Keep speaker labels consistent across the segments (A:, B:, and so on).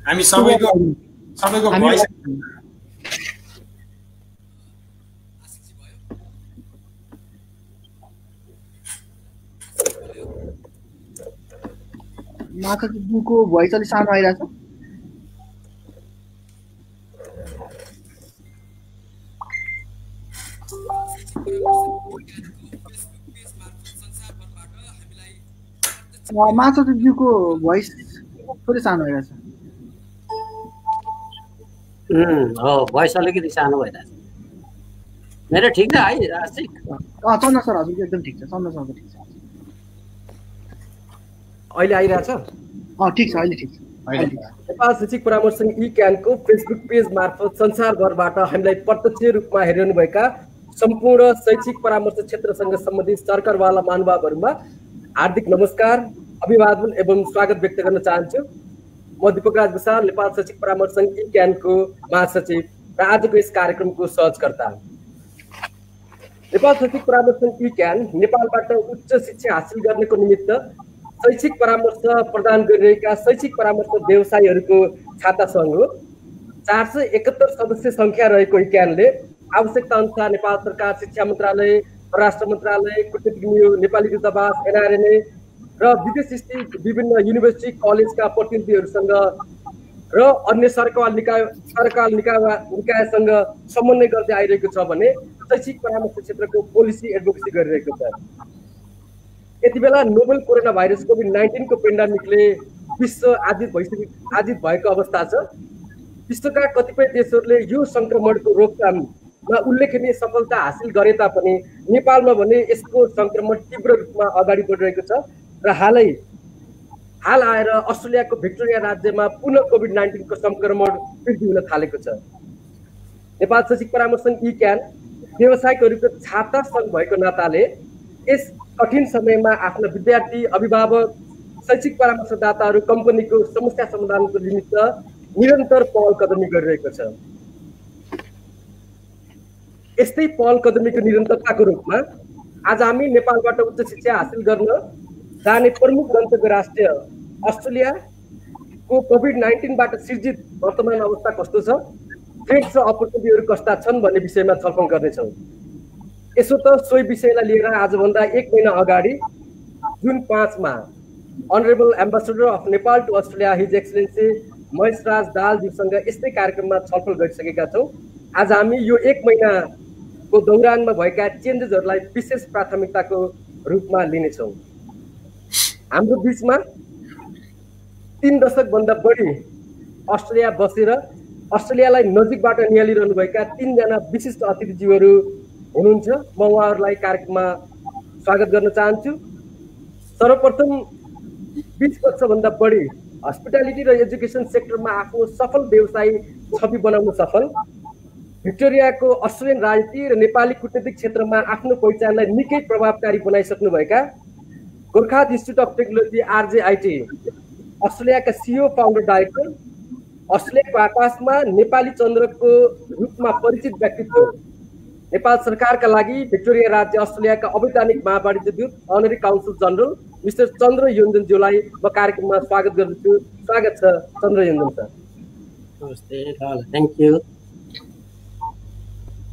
A: हामी सबैको voice
B: माताजीको voice अलि सानो आइरहेछ। माताजीको भोइस थोरै सानो आइरहेछ।
C: हो भोइस अलिकति सानो भइरहेछ। मेरो ठिक छ है आशिक?
B: चन्द्र सर हजुर एकदम ठिक छ। चन्द्र सर ठिक छ।
D: अहिले आइरहेछ?
B: ठिक छ, अहिले ठिक छ।
D: नेपाल शैक्षिक परामर्श संघ ई-क्यानको फेसबुक पेज मार्फत संसारभरबाट हामीलाई प्रत्यक्ष रूपमा हेरिरहनुभएका सम्पूर्ण शैक्षिक परामर्श क्षेत्रसँग सम्बन्धित सरकारवाला महानुभावहरूमा हार्दिक नमस्कार, अभिवादन एवं स्वागत व्यक्त गर्न चाहन्छु। म दीपक राज भुषाल, नेपाल शैक्षिक परामर्श संघ ई-क्यानको महासचिव र आजको यस कार्यक्रमको सहजकर्ता। नेपाल शैक्षिक परामर्श संघ ई-क्यान नेपालबाट उच्च शिक्षा हासिल गर्नको निमित्त शैक्षिक परामर्श प्रदान गरिरहेका शैक्षिक परामर्श व्यवसायीहरूको छाता सङ्घ हो। 471 सदस्य सङ्ख्या रहेको ई-क्यानले आवश्यकता अनुसार नेपाल सरकार, शिक्षा मन्त्रालय, परराष्ट्र मन्त्रालय, कूटनीतिक नियोग, नेपाली दूतावास, एनआरएनए र विदेश स्थित विभिन्न युनिभर्सिटी कलेजका प्रतिनिधिहरूसँग र अन्य सरकार निकायसँग समन्वय गर्दै आइरहेको छ भने शैक्षिक परामर्श क्षेत्रको पोलिसी एडभोकेसी गरिरहेको छ। यति बेला नोभेल कोरोना भाइरस कोभिड-19 को पेन्डामिकले विश्व आजित भएको अवस्था छ। विश्वका कतिपय देशहरूले यो संक्रमणको रोकथाममा उल्लेखनीय सफलता हासिल गरे तापनि नेपालमा भने यसको संक्रमण तीव्र रूपमा अगाडि बढिरहेको छ र हाल आएर अस्ट्रेलियाको भिक्टोरिया राज्यमा पुनः कोभिड-19 को संक्रमण वृद्धि हुन थालेको छ। नेपाल शैक्षिक परामर्श संघ ई-क्यान व्यवसायिकहरूको छाता सङ्घ भएको नाताले यस कठिन समयमा आफ्ना विद्यार्थी, अभिभावक, शैक्षिक परामर्शदाताहरू, कम्पनीको समस्या समाधानको निमित्त निरन्तर पहल कदमी गरिरहेको छ। यस्तै पहल कदमीको निरन्तरताको रूपमा आज हामी नेपालबाट उच्च शिक्षा हासिल गर्न जाने प्रमुख गन्तव्य राष्ट्र अस्ट्रेलियाको कोभिड-19बाट सिर्जित वर्तमान अवस्था कस्तो छ, थ्रेट्स र अपर्च्युनिटीहरू कस्ता छन् भन्ने विषयमा छलफल गर्नेछौँ। यसो त सोही विषयलाई लिएर आजभन्दा 1 महिना अगाडि जुन 5 मा honourable ambassador of Nepal to Australia his excellency Mahesh Raj दाहालज्यूसँग यस्तै कार्यक्रममा छलफल गरिसकेका छौँ। आज हामी यो 1 महिनाको दौरानमा भएका चेन्जेसहरूलाई विशेष प्राथमिकताको रूपमा लिनेछौँ। हाम्रो बिचमा 3 दशकभन्दा बढी अस्ट्रेलिया बसेर अस्ट्रेलियालाई नजिकबाट निहालिरहनुभएका 3 जना विशिष्ट अतिथिज्यूहरू हुनुहुन्छ। म उहाँहरूलाई कार्यक्रममा स्वागत गर्न चाहन्छु। सर्वप्रथम 20 वर्षभन्दा बढी हस्पिटालिटी र एजुकेसन सेक्टरमा आफ्नो सफल व्यवसायी छवि बनाउन सफल, भिक्टोरियाको अस्ट्रेलियन राजनीति र नेपाली कूटनीतिक क्षेत्रमा आफ्नो पहिचानलाई निकै प्रभावकारी बनाइसक्नुभएका गोर्खा इन्स्टिच्युट अफ टेक्नोलोजी आरजेआईटी अस्ट्रेलियाका सिइओ फाउन्डर डाइरेक्टर, अस्ट्रेलियाको आकाशमा नेपाली चन्द्रको रूपमा परिचित व्यक्तित्व, नेपाल सरकारका लागि भिक्टोरिया राज्य अस्ट्रेलियाका अवैधानिक महावाणिज्य दूत अनरी काउन्सिल जनरल मिस्टर चन्द्र योन्जनज्यूलाई म कार्यक्रममा स्वागत गर्दछु। स्वागत छ चन्द्र योन्जन सर।
C: नमस्ते, थ्याङ्क यू।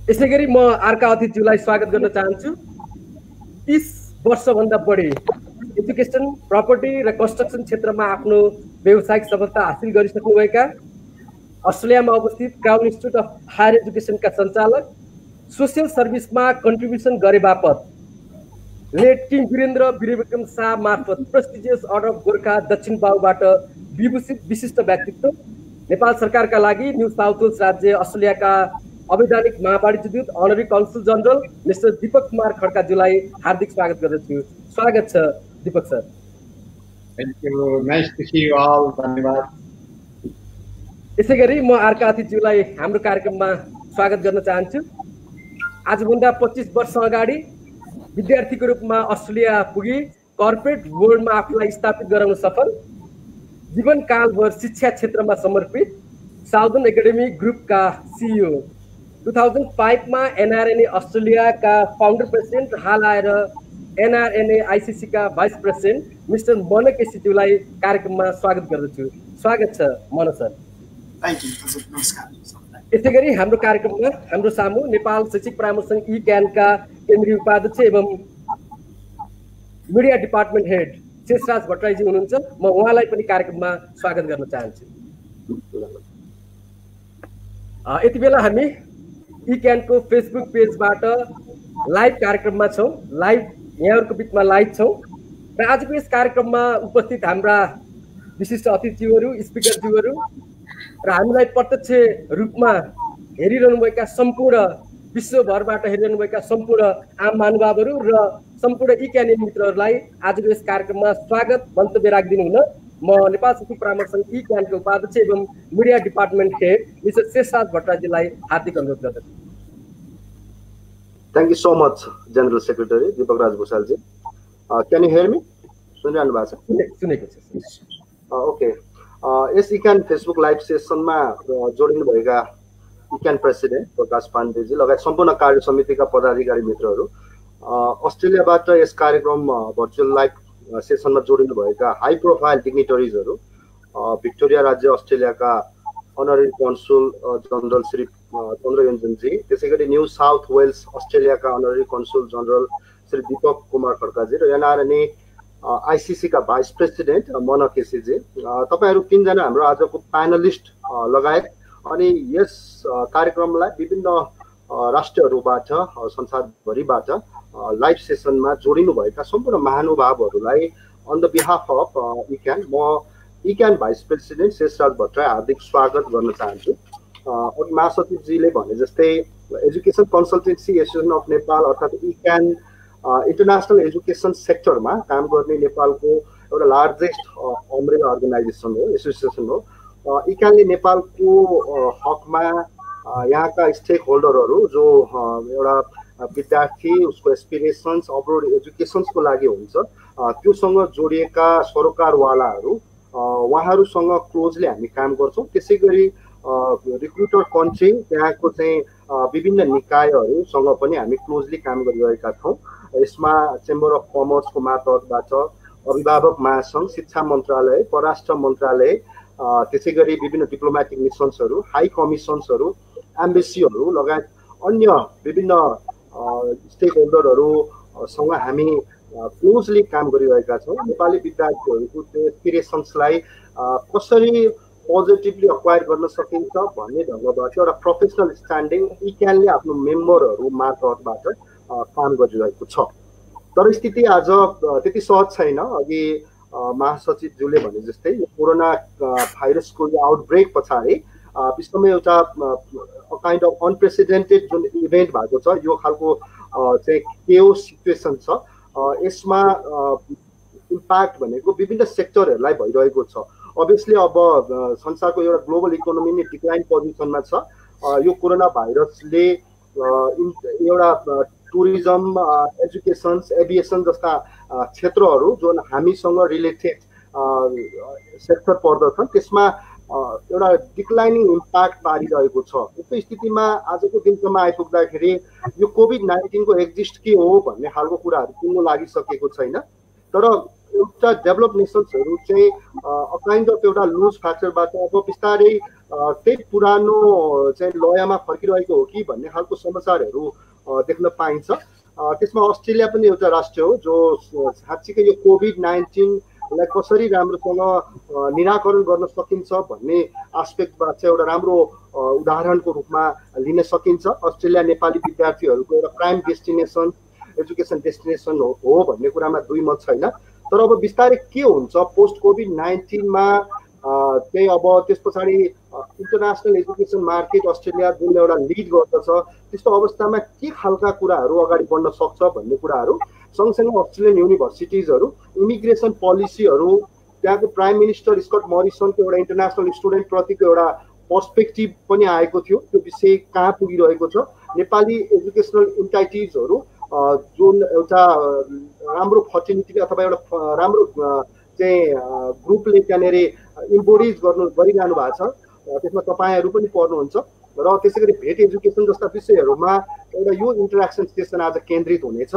D: यसै गरी म अर्का अतिथिज्यूलाई स्वागत गर्न चाहन्छु। 30 वर्षभन्दा बढी एजुकेसन, प्रपर्टी र कन्स्ट्रक्सन क्षेत्रमा आफ्नो व्यावसायिक सफलता हासिल गरिसक्नुभएका अस्ट्रेलियामा अवस्थित क्राउन इन्स्टिच्युट अफ हायर एजुकेसनका सञ्चालक, सोसियल सर्भिसमा कन्ट्रिब्युसन गरे बापत लेट किङ वीरेन्द्र वीरविक्रम शाह मार्फत प्रेस्टिजियस अर्डर अफ गोर्खा दक्षिण बाहुबाट विभूषित विशिष्ट व्यक्तित्व, नेपाल सरकारका लागि न्यू साउथ वेल्स राज्य अस्ट्रेलियाका अवैधानिक महावाणिज्य दूत honorary council general mister Deepak Kumar खड्काज्यूलाई हार्दिक स्वागत गर्दछु। स्वागत छ Deepak sir.
A: Thank you, nice to see you all. धन्यवाद।
D: यसै गरी म अर्का अतिथिज्यूलाई हाम्रो कार्यक्रममा स्वागत गर्न चाहन्छु। आजभन्दा 25 वर्ष अगाडि विद्यार्थीको रूपमा अस्ट्रेलिया पुगी कर्पोरेट वर्ल्डमा आफूलाई स्थापित गराउन सफल, जीवनकालभर शिक्षा क्षेत्रमा समर्पित साउदर्न एकाडेमी ग्रुपका सिइओ 2005 मा एनआरएनए अस्ट्रेलियाका फाउन्डर प्रेसिडेन्ट र हाल आएर एनआरएनए आइसिसी का भाइस प्रेसिडेन्ट मिस्टर मन केसीज्यूलाई कार्यक्रममा स्वागत गर्दछु। स्वागत छ मन सर।
E: थ्यांक यू हजुर, नमस्कार।
D: यसै गरी हाम्रो कार्यक्रममा हाम्रो सामु नेपाल शैक्षिक परामर्श संघ ई-क्यानका केन्द्रीय उपाध्यक्ष एवं मिडिया डिपार्टमेन्ट हेड शेषराज भट्टराईजी हुनुहुन्छ। म उहाँलाई पनि कार्यक्रममा स्वागत गर्न चाहन्छु। यति बेला हामी ई-क्यानको फेसबुक पेजबाट लाइभ कार्यक्रममा छौँ, लाइभ यहाँहरूको बिचमा लाइभ छौँ र आजको यस कार्यक्रममा उपस्थित हाम्रा विशिष्ट अतिथिहरू, स्पिकरज्यूहरू र हामीलाई प्रत्यक्ष रूपमा हेरिरहनुभएका सम्पूर्ण विश्वभरबाट हेरिरहनुभएका सम्पूर्ण आम महानुभावहरू र सम्पूर्ण ई-क्यान मित्रहरूलाई आजको यस कार्यक्रममा स्वागत मन्तव्य राखिदिनु हुन म नेपाल शैक्षिक परामर्श संघ ई-क्यानको उपाध्यक्ष एवं media department head mister Sheshraj भट्टराईजीलाई हार्दिक अनुरोध गर्दछु।
F: Thank you so much, General Secretary Deepak Raj Bhusal ji. Can you hear me? सुनिरहनु भएको छ?
D: सुनेको छ।
F: Okay. यस ई-क्यान फेसबुक लाइभ सेसनमा जोडिनु भएका ई-क्यान प्रेसिडेन्ट प्रकाश पाण्डेजी लगायत सम्पूर्ण कार्य समितिका पदाधिकारी मित्रहरू, अस्ट्रेलियाबाट यस कार्यक्रम भर्चुअल लाइभ सेसनमा जोडिनु भएका हाई प्रोफाइल डिग्निटरिजहरू, भिक्टोरिया राज्य अस्ट्रेलियाका अनररी कन्सुल जनरल श्री चन्द्र योन्जनजी, त्यसै गरी न्यू साउथ वेल्स अस्ट्रेलियाका अनररी कन्सुल जनरल श्री दीपक कुमार खड्काजी र एनआरएनए आइसिसी का भाइस प्रेसिडेन्ट मन केसीजी, तपाईहरू तीनजना हाम्रो आजको प्यानलिस्ट लगायत अनि यस कार्यक्रमलाई विभिन्न राष्ट्रहरूबाट संसारभरिबाट लाइभ सेसनमा जोडिनु भएका सम्पूर्ण महानुभावहरूलाई अन द बिहाफ अफ ई-क्यान म ई-क्यान भाइस प्रेसिडेन्ट शेषराज भट्टराई हार्दिक स्वागत गर्न चाहन्छु। अघि महासचिवजीले भने जस्तै education consultancy association of Nepal अर्थात् ई-क्यान इन्टरनेसनल एजुकेसन सेक्टरमा काम गर्ने नेपालको एउटा लार्जेस्ट अम्ब्रेला अर्गनाइजेसन हो, एसोसिएसन हो। ई-क्यानले नेपालको हकमा यहाँका स्टेक होल्डरहरू जो एउटा विद्यार्थी उसको एस्पिरेसन्स अब्रोड एजुकेसन्सको लागि हुन्छ त्योसँग जोडिएका सरोकारवालाहरू उहाँहरूसँग क्लोजली हामी काम गर्छौँ। त्यसै गरी रिक्रुटर कन्ट्री त्यहाँको चाहिँ विभिन्न निकायहरूसँग पनि हामी क्लोजली काम गरिरहेका छौँ। यसमा चेम्बर अफ कमर्सको मातहतबाट अभिभावक महासङ्घ, शिक्षा मन्त्रालय, परराष्ट्र मन्त्रालय, त्यसै गरी विभिन्न डिप्लोमेटिक मिसन्सहरू, हाई कमिसन्सहरू, एम्बेसीहरू लगायत अन्य विभिन्न स्टेक होल्डरहरूसँग हामी क्लोजली काम गरिरहेका छौँ। नेपाली विद्यार्थीहरूको त्यो एस्पिरेसन्सलाई कसरी पोजिटिभली अक्वायर गर्न सकिन्छ भन्ने ढङ्गबाट एउटा प्रोफेसनल स्ट्यान्डिङ ई-क्यानले आफ्नो मेम्बरहरू मार्फतबाट काम गरिरहेको छ। तर स्थिति आज त्यति सहज छैन। अघि महासचिवज्यूले भने जस्तै यो कोरोना भाइरसको यो आउटब्रेक पछाडि विश्वमा एउटा काइन्ड अफ अनप्रेसिडेन्टेड जुन इभेन्ट भएको छ, यो खालको चाहिँ केओस सिचुएसन छ। यसमा इम्प्याक्ट भनेको विभिन्न सेक्टरहरूलाई भइरहेको छ। अभियसली अब संसारको एउटा ग्लोबल इकोनोमी नै डिक्लाइन पोजिसनमा छ। यो कोरोना भाइरसले एउटा टुरिज्म, एजुकेसन, एभिएसन जस्ता क्षेत्रहरू जुन हामीसँग रिलेटेड सेक्टर पर्दछन् त्यसमा एउटा डिक्लाइनिङ इम्प्याक्ट पारिरहेको छ। यस्तो स्थितिमा आजको दिनसम्म आइपुग्दाखेरि यो कोभिड-19 को एक्जिस्ट के हो भन्ने खालको कुराहरू पुग्न लागिसकेको छैन। तर एउटा डेभलप नेसन्सहरू चाहिँ काइन्ड अफ एउटा लुज फ्याक्टरबाट अब बिस्तारै त्यही पुरानो चाहिँ लयमा फर्किरहेको हो कि भन्ने खालको समाचारहरू देख्न पाइन्छ। त्यसमा अस्ट्रेलिया पनि एउटा राष्ट्र हो जो साँच्चीकै यो कोभिड-19लाई कसरी राम्रोसँग निराकरण गर्न सकिन्छ भन्ने एस्पेक्टबाट चाहिँ एउटा राम्रो उदाहरणको रूपमा लिन सकिन्छ। अस्ट्रेलिया नेपाली विद्यार्थीहरूको एउटा प्राइम डेस्टिनेसन, एजुकेसन डेस्टिनेसन हो भन्ने कुरामा दुई मत छैन। तर अब बिस्तारै के हुन्छ पोस्ट कोभिड-19 मा त्यही अब त्यस पछाडि इन्टरनेसनल एजुकेसन मार्केट अस्ट्रेलिया जुन एउटा लिड गर्दछ त्यस्तो अवस्थामा के खालका कुराहरू अगाडि बढ्न सक्छ भन्ने कुराहरू सँगसँगै अस्ट्रेलियन युनिभर्सिटिजहरू, इमिग्रेसन पोलिसीहरू, त्यहाँको प्राइम मिनिस्टर स्कट मरिसनको एउटा इन्टरनेसनल स्टुडेन्ट प्रतिको एउटा पर्सपेक्टिभ पनि आएको थियो। त्यो विषय कहाँ पुगिरहेको छ, नेपाली एजुकेसनल इन्टाइटिजहरू जुन एउटा राम्रो फर्टिलिटी अथवा एउटा राम्रो चाहिँ ग्रुपले त्यहाँनिर इम्पोरिज गरिरहनु भएको छ, त्यसमा तपाईँहरू पनि पर्नुहुन्छ। र त्यसै गरी भेट एजुकेसन जस्ता विषयहरूमा एउटा यो इन्टरेक्सन सेसन आज केन्द्रित हुनेछ।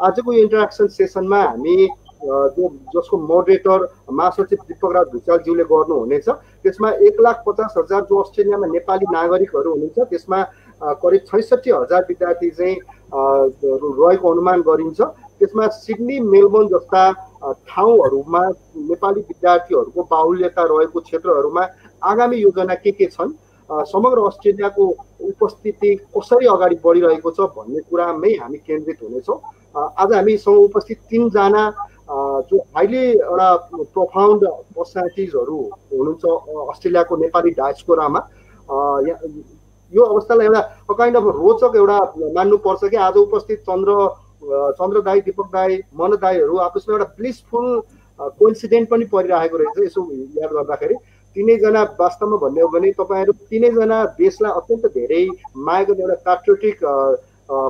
F: आजको यो इन्टरेक्सन सेसनमा हामी जसको मोडरेटर महासचिव दीपकराज भुइँचालज्यूले गर्नुहुनेछ, त्यसमा 1,50,000 जो अस्ट्रेलियामा नेपाली नागरिकहरू हुनुहुन्छ त्यसमा करिब 66,000 विद्यार्थी चाहिँ रहेको अनुमान गरिन्छ। त्यसमा सिडनी मेलबोर्न जस्ता ठाउँहरूमा नेपाली विद्यार्थीहरूको बाहुल्यता रहेको क्षेत्रहरूमा आगामी योजना के छन्, समग्र अस्ट्रेलियाको उपस्थिति कसरी अगाडि बढिरहेको छ भन्ने कुरामै हामी केन्द्रित हुनेछौँ। आज हामीसँग उपस्थित 3 जना जो हाइली एउटा प्रोफाउन्ड पर्सनालिटिजहरू हुनुहुन्छ अस्ट्रेलियाको नेपाली डायस्पोरामा। यो अवस्थालाई एउटा काइन्ड अफ रोचक एउटा मान्नुपर्छ कि आज उपस्थित चन्द्र दाई, दीपक दाई, मन दाईहरू आपसमा एउटा ब्लिसफुल कोइन्सिडेन्ट पनि परिरहेको रहेछ। यसो याद गर्दाखेरि तीनैजना वास्तवमा भन्ने हो भने तपाईँहरू तीनैजना देशलाई अत्यन्त धेरै माया गर्ने एउटा प्याट्रियोटिक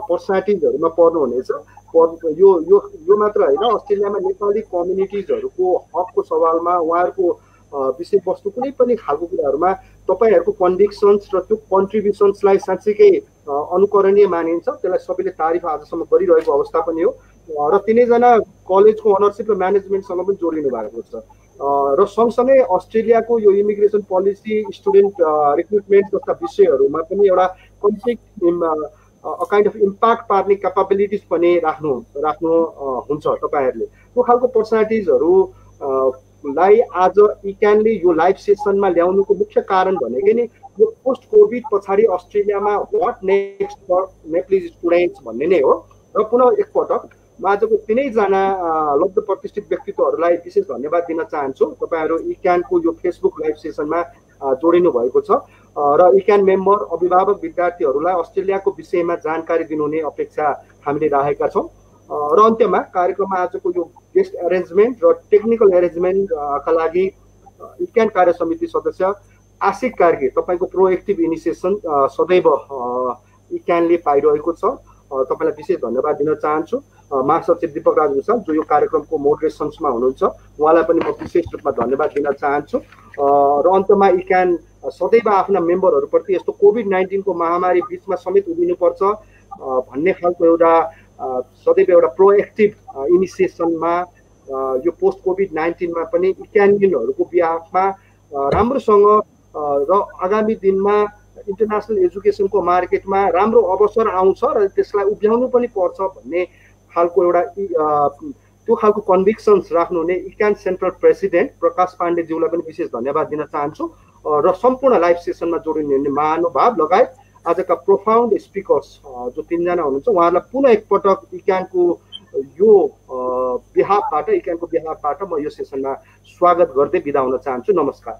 F: पर्सनालिटिजहरूमा पर्नुहुनेछ। यो मात्र होइन, अस्ट्रेलियामा नेपाली कम्युनिटिजहरूको हकको सवालमा उहाँहरूको विषयवस्तु कुनै पनि खालको कुराहरूमा तपाईँहरूको कन्भिक्सन्स र त्यो कन्ट्रिब्युसन्सलाई साँच्चीकै अनुकरणीय मानिन्छ। त्यसलाई सबैले तारिफ आजसम्म गरिरहेको अवस्था पनि हो र तीनैजना कलेजको अनरसिप र म्यानेजमेन्टसँग पनि जोडिनु भएको छ र सँगसँगै अस्ट्रेलियाको यो इमिग्रेसन पोलिसी, स्टुडेन्ट रिक्रुटमेन्ट जस्ता विषयहरूमा पनि एउटा काइन्ड अफ इम्प्याक्ट पार्ने क्यापाबिलिटिज पनि राख्नु हुन्छ। तपाईँहरूले त्यो खालको पर्सनालिटिजहरूलाई आज इक्यानले यो लाइभ सेसनमा ल्याउनुको मुख्य कारण भनेकै नि यो पोस्ट कोभिड पछाडि अस्ट्रेलियामा what next for Nepalese students भन्ने नै हो। र पुनः एकपटक म आजको तीनैजना लब्ध प्रतिष्ठित व्यक्तित्वहरूलाई विशेष धन्यवाद दिन चाहन्छु। तपाईँहरू इक्यानको यो फेसबुक लाइभ सेसनमा जोडिनु भएको छ र इक्यान मेम्बर, अभिभावक, विद्यार्थीहरूलाई अस्ट्रेलियाको विषयमा जानकारी दिनुहुने अपेक्षा हामीले राखेका छौँ। र अन्त्यमा कार्यक्रममा आजको यो गेस्ट एरेन्जमेन्ट र टेक्निकल एरेन्जमेन्टका लागि इक्यान कार्य समिति सदस्य आशिक कार्की तपाईँको प्रोएक्टिभ इनिसिएसन सदैव इक्यानले पाइरहेको छ। तपाईँलाई विशेष धन्यवाद दिन चाहन्छु। महासचिव दीपकराज भुइँचाल जो यो कार्यक्रमको मोडरेसन्समा हुनुहुन्छ, उहाँलाई पनि म विशेष रूपमा धन्यवाद दिन चाहन्छु। र अन्तमा इक्यान सदैव आफ्ना मेम्बरहरूप्रति यस्तो कोभिड-19 को महामारी बिचमा समेत उभिनुपर्छ भन्ने खालको एउटा सदैव एउटा प्रोएक्टिभ इनिसिएसनमा यो पोस्ट कोभिड-19मा पनि इक्यानियनहरूको बिहाफमा राम्रोसँग र आगामी दिनमा इन्टरनेसनल एजुकेसनको मार्केटमा राम्रो अवसर आउँछ र त्यसलाई उभ्याउनु पनि पर्छ भन्ने खालको एउटा त्यो खालको कन्भिक्सन्स राख्नुहुने इक्यान सेन्ट्रल प्रेसिडेन्ट प्रकाश पाण्डेज्यूलाई पनि विशेष धन्यवाद दिन चाहन्छु। र सम्पूर्ण लाइभ सेसनमा जोडिनुहुने महानुभाव लगायत आजका प्रोफाउन्ड स्पिकर्स जो 3 जना हुनुहुन्छ उहाँहरूलाई पुनः एकपटक इक्यानको बिहाफबाट म यो सेसनमा स्वागत गर्दै बिदा हुन चाहन्छु। नमस्कार।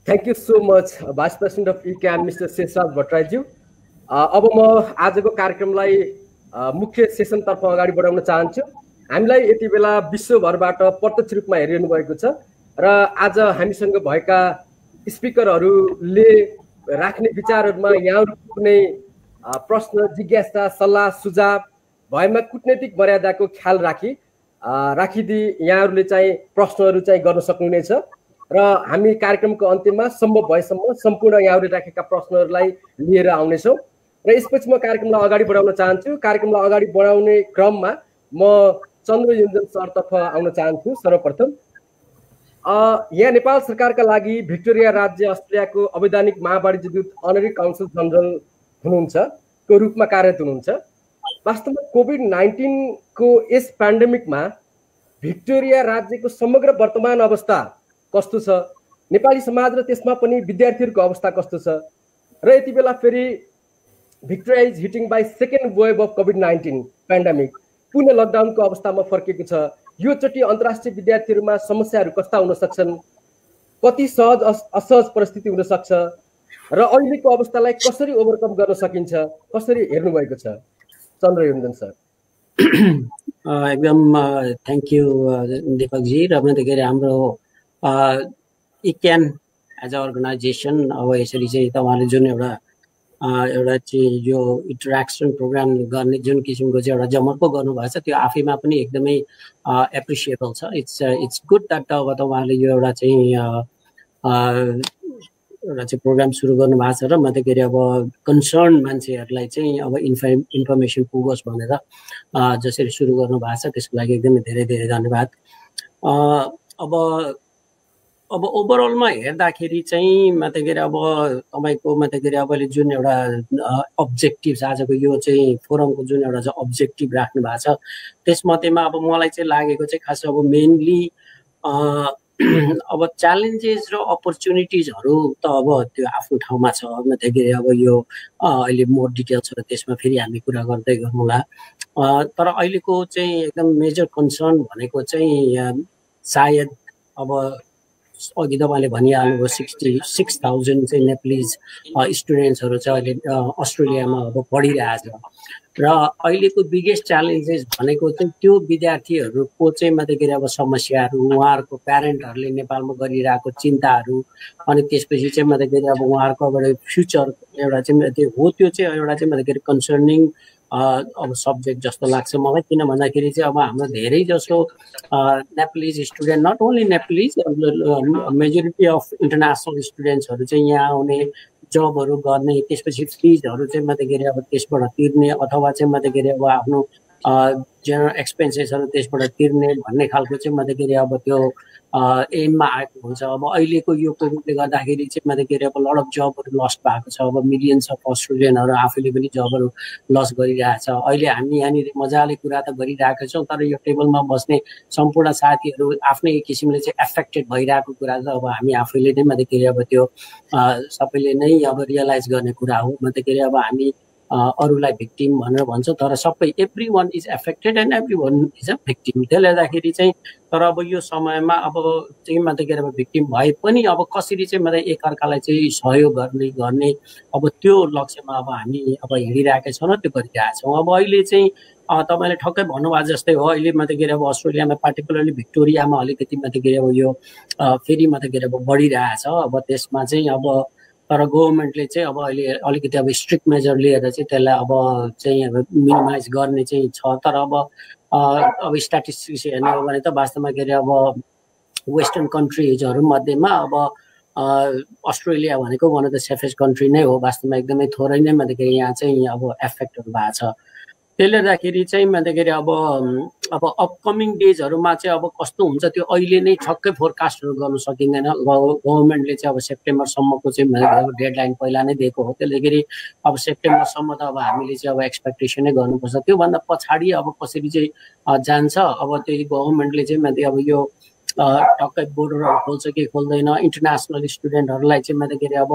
D: Thank you so much vice president of ICAN mister Sheshraj भट्टराईज्यू। अब म आजको कार्यक्रमलाई मुख्य सेसनतर्फ अगाडि बढाउन चाहन्छु। हामीलाई यति बेला विश्वभरबाट प्रत्यक्ष रूपमा हेरिरहनु भएको छ र आज हामीसँग भएका स्पिकरहरूले राख्ने विचारहरूमा यहाँहरूको कुनै प्रश्न, जिज्ञासा, सल्लाह, सुझाव भएमा कूटनैतिक मर्यादाको ख्याल राखिदिई यहाँहरूले चाहिँ प्रश्नहरू चाहिँ गर्न सक्नुहुनेछ र हामी कार्यक्रमको अन्त्यमा सम्भव भएसम्म सम्पूर्ण यहाँहरूले राखेका प्रश्नहरूलाई लिएर आउनेछौँ र यसपछि म कार्यक्रमलाई अगाडि बढाउन चाहन्छु। कार्यक्रमलाई अगाडि बढाउने क्रममा म चन्द्र योन्जन सरतर्फ आउन चाहन्छु। सर्वप्रथम यहाँ नेपाल सरकारका लागि भिक्टोरिया राज्य अस्ट्रेलियाको अवैधानिक महावाणिज्य दूत अनरी काउन्सिल जनरल हुनुहुन्छ को रूपमा कार्यरत हुनुहुन्छ। वास्तवमा कोभिड-19 को यस पेन्डेमिकमा भिक्टोरिया राज्यको समग्र वर्तमान अवस्था कस्तो छ, नेपाली समाज र त्यसमा पनि विद्यार्थीहरूको अवस्था कस्तो छ र यति बेला फेरि Victoria is hitting by second wave of कोभिड-19 पेन्डेमिक, पुनः लकडाउनको अवस्थामा फर्केको छ। यो चोटि अन्तर्राष्ट्रिय विद्यार्थीहरूमा समस्याहरू कस्ता हुन सक्छन्, कति सहज असहज परिस्थिति हुन सक्छ र अहिलेको अवस्थालाई कसरी ओभरकम गर्न सकिन्छ, कसरी हेर्नु भएको छ? चन्द्र योन्जन सर।
C: एकदम थ्याङ्क यू दीपकजी। र भन्दाखेरि हाम्रो इक्यान एज अ अर्गनाइजेसन अब यसरी चाहिँ तपाईँहरूले जुन एउटा चाहिँ यो इन्टरेक्सन प्रोग्राम गर्ने जुन किसिमको चाहिँ एउटा जमर्को गर्नुभएको छ त्यो आफैमा पनि एकदमै एप्रिसिएबल छ। इट्स गुड द्याट अब तपाईँहरूले यो एउटा चाहिँ एउटा चाहिँ प्रोग्राम सुरु गर्नु भएको छ र मध्यखेरि अब कन्सर्न मान्छेहरूलाई चाहिँ अब इन्फर्मेसन पुगोस् भनेर जसरी सुरु गर्नु भएको छ त्यसको लागि एकदमै धेरै धेरै धन्यवाद। अब ओभरअलमा हेर्दाखेरि चाहिँ मध्यखेरि अब तपाईँको मध्यखेरि अब जुन एउटा अब्जेक्टिभ आजको यो चाहिँ फोरमको जुन एउटा चाहिँ अब्जेक्टिभ राख्नु भएको छ त्यसमध्येमा अब मलाई चाहिँ लागेको चाहिँ खास अब मेनली अब च्यालेन्जेस र अपर्च्युनिटिजहरू त अब त्यो आफ्नो ठाउँमा छ। मध्यखेरि अब यो अहिले मोर डिटेल्सहरू त्यसमा फेरि हामी कुरा गर्दै गरौँला। तर अहिलेको चाहिँ एकदम मेजर कन्सर्न भनेको चाहिँ सायद अब अघि तपाईँले भनिहाल्नुभयो 66,000 चाहिँ नेपालीज स्टुडेन्ट्सहरू चाहिँ अहिले अस्ट्रेलियामा अब पढिरहेछ र अहिलेको बिगेस्ट च्यालेन्जेस भनेको चाहिँ त्यो विद्यार्थीहरूको चाहिँ मध्यखेरि अब समस्याहरू, उहाँहरूको प्यारेन्टहरूले नेपालमा गरिरहेको चिन्ताहरू, अनि त्यसपछि चाहिँ मध्यखेरि अब उहाँहरूको अब फ्युचर एउटा चाहिँ त्यो हो, त्यो चाहिँ एउटा चाहिँ मध्यखेरि कन्सर्निङ अब सब्जेक्ट जस्तो लाग्छ मलाई। किन भन्दाखेरि चाहिँ अब हाम्रो धेरै जसो Nepalese student, not only Nepalese, majority of international स्टुडेन्ट्सहरू चाहिँ यहाँ आउने, जबहरू गर्ने, त्यसपछि फिजहरू चाहिँ मध्यखेरि अब त्यसबाट तिर्ने अथवा चाहिँ मध्यखेरि अब आफ्नो जेनरल एक्सपेन्सेसहरू त्यसबाट तिर्ने भन्ने खालको चाहिँ मध्यखेरि अब त्यो एममा आएको हुन्छ। अब अहिलेको यो कोभिडले गर्दाखेरि चाहिँ मध्यखेरि अब लड अफ जबहरू लस भएको छ। अब मिलियन्स अफ अस्ट्रेलियनहरू आफूले पनि जबहरू लस गरिरहेछ। अहिले हामी यहाँनिर मजाले कुरा त गरिरहेका छौँ, तर यो टेबलमा बस्ने सम्पूर्ण साथीहरू आफ्नै किसिमले चाहिँ एफेक्टेड भइरहेको कुरा त अब हामी आफैले नै मध्यखेरि अब त्यो सबैले नै अब रियलाइज गर्ने कुरा हो। मध्यखेरि अब हामी अरूलाई भिक्टिम भनेर भन्छ, तर सबै every one is affected and every one is a victim. त्यसले गर्दाखेरि चाहिँ तर अब यो समयमा अब चाहिँ मध्यखेरि अब भिक्टिम भए पनि अब कसरी चाहिँ मतलब एकअर्कालाई चाहिँ सहयोग गर्ने अब त्यो लक्ष्यमा अब हामी अब हिँडिरहेका छौँ र त्यो गरिरहेका छौँ। अब अहिले चाहिँ तपाईँले ठक्कै भन्नुभएको जस्तै हो, अहिले मध्यखेरि अब अस्ट्रेलियामा पार्टिकुलरली भिक्टोरियामा अलिकति मध्यखेरि अब यो फेरि मध्यखेरि अब बढिरहेछ। अब त्यसमा चाहिँ अब तर गभर्मेन्टले चाहिँ अब अहिले अलिकति अब स्ट्रिक्ट मेजर लिएर चाहिँ त्यसलाई अब चाहिँ अब मिनिमाइज गर्ने चाहिँ छ। तर अब स्ट्याटिस्टिक्स हेर्ने हो भने त वास्तवमा के अरे अब वेस्टर्न कन्ट्रिजहरू मध्येमा अब अस्ट्रेलिया भनेको one of the safest country नै हो। वास्तवमा एकदमै थोरै नै मध्यखेरि यहाँ चाहिँ अब एफेक्टहरू भएको छ। त्यसले गर्दाखेरि चाहिँ मध्यखेरि अब अपकमिङ डेजहरूमा चाहिँ अब कस्तो हुन्छ त्यो अहिले नै ठक्कै फोरकास्टहरू गर्नु सकिँदैन। गभर्मेन्टले चाहिँ अब सेप्टेम्बरसम्मको चाहिँ डेडलाइन पहिला नै दिएको हो। त्यसले अब सेप्टेम्बरसम्म त अब हामीले चाहिँ अब एक्सपेक्टेसनै गर्नुपर्छ। त्योभन्दा पछाडि अब कसरी चाहिँ जान्छ अब त्यही गभर्मेन्टले चाहिँ माथि अब यो टक्कै बोर्डरहरू खोल्छ कि खोल्दैन, इन्टरनेसनल स्टुडेन्टहरूलाई चाहिँ मध्यखेरि अब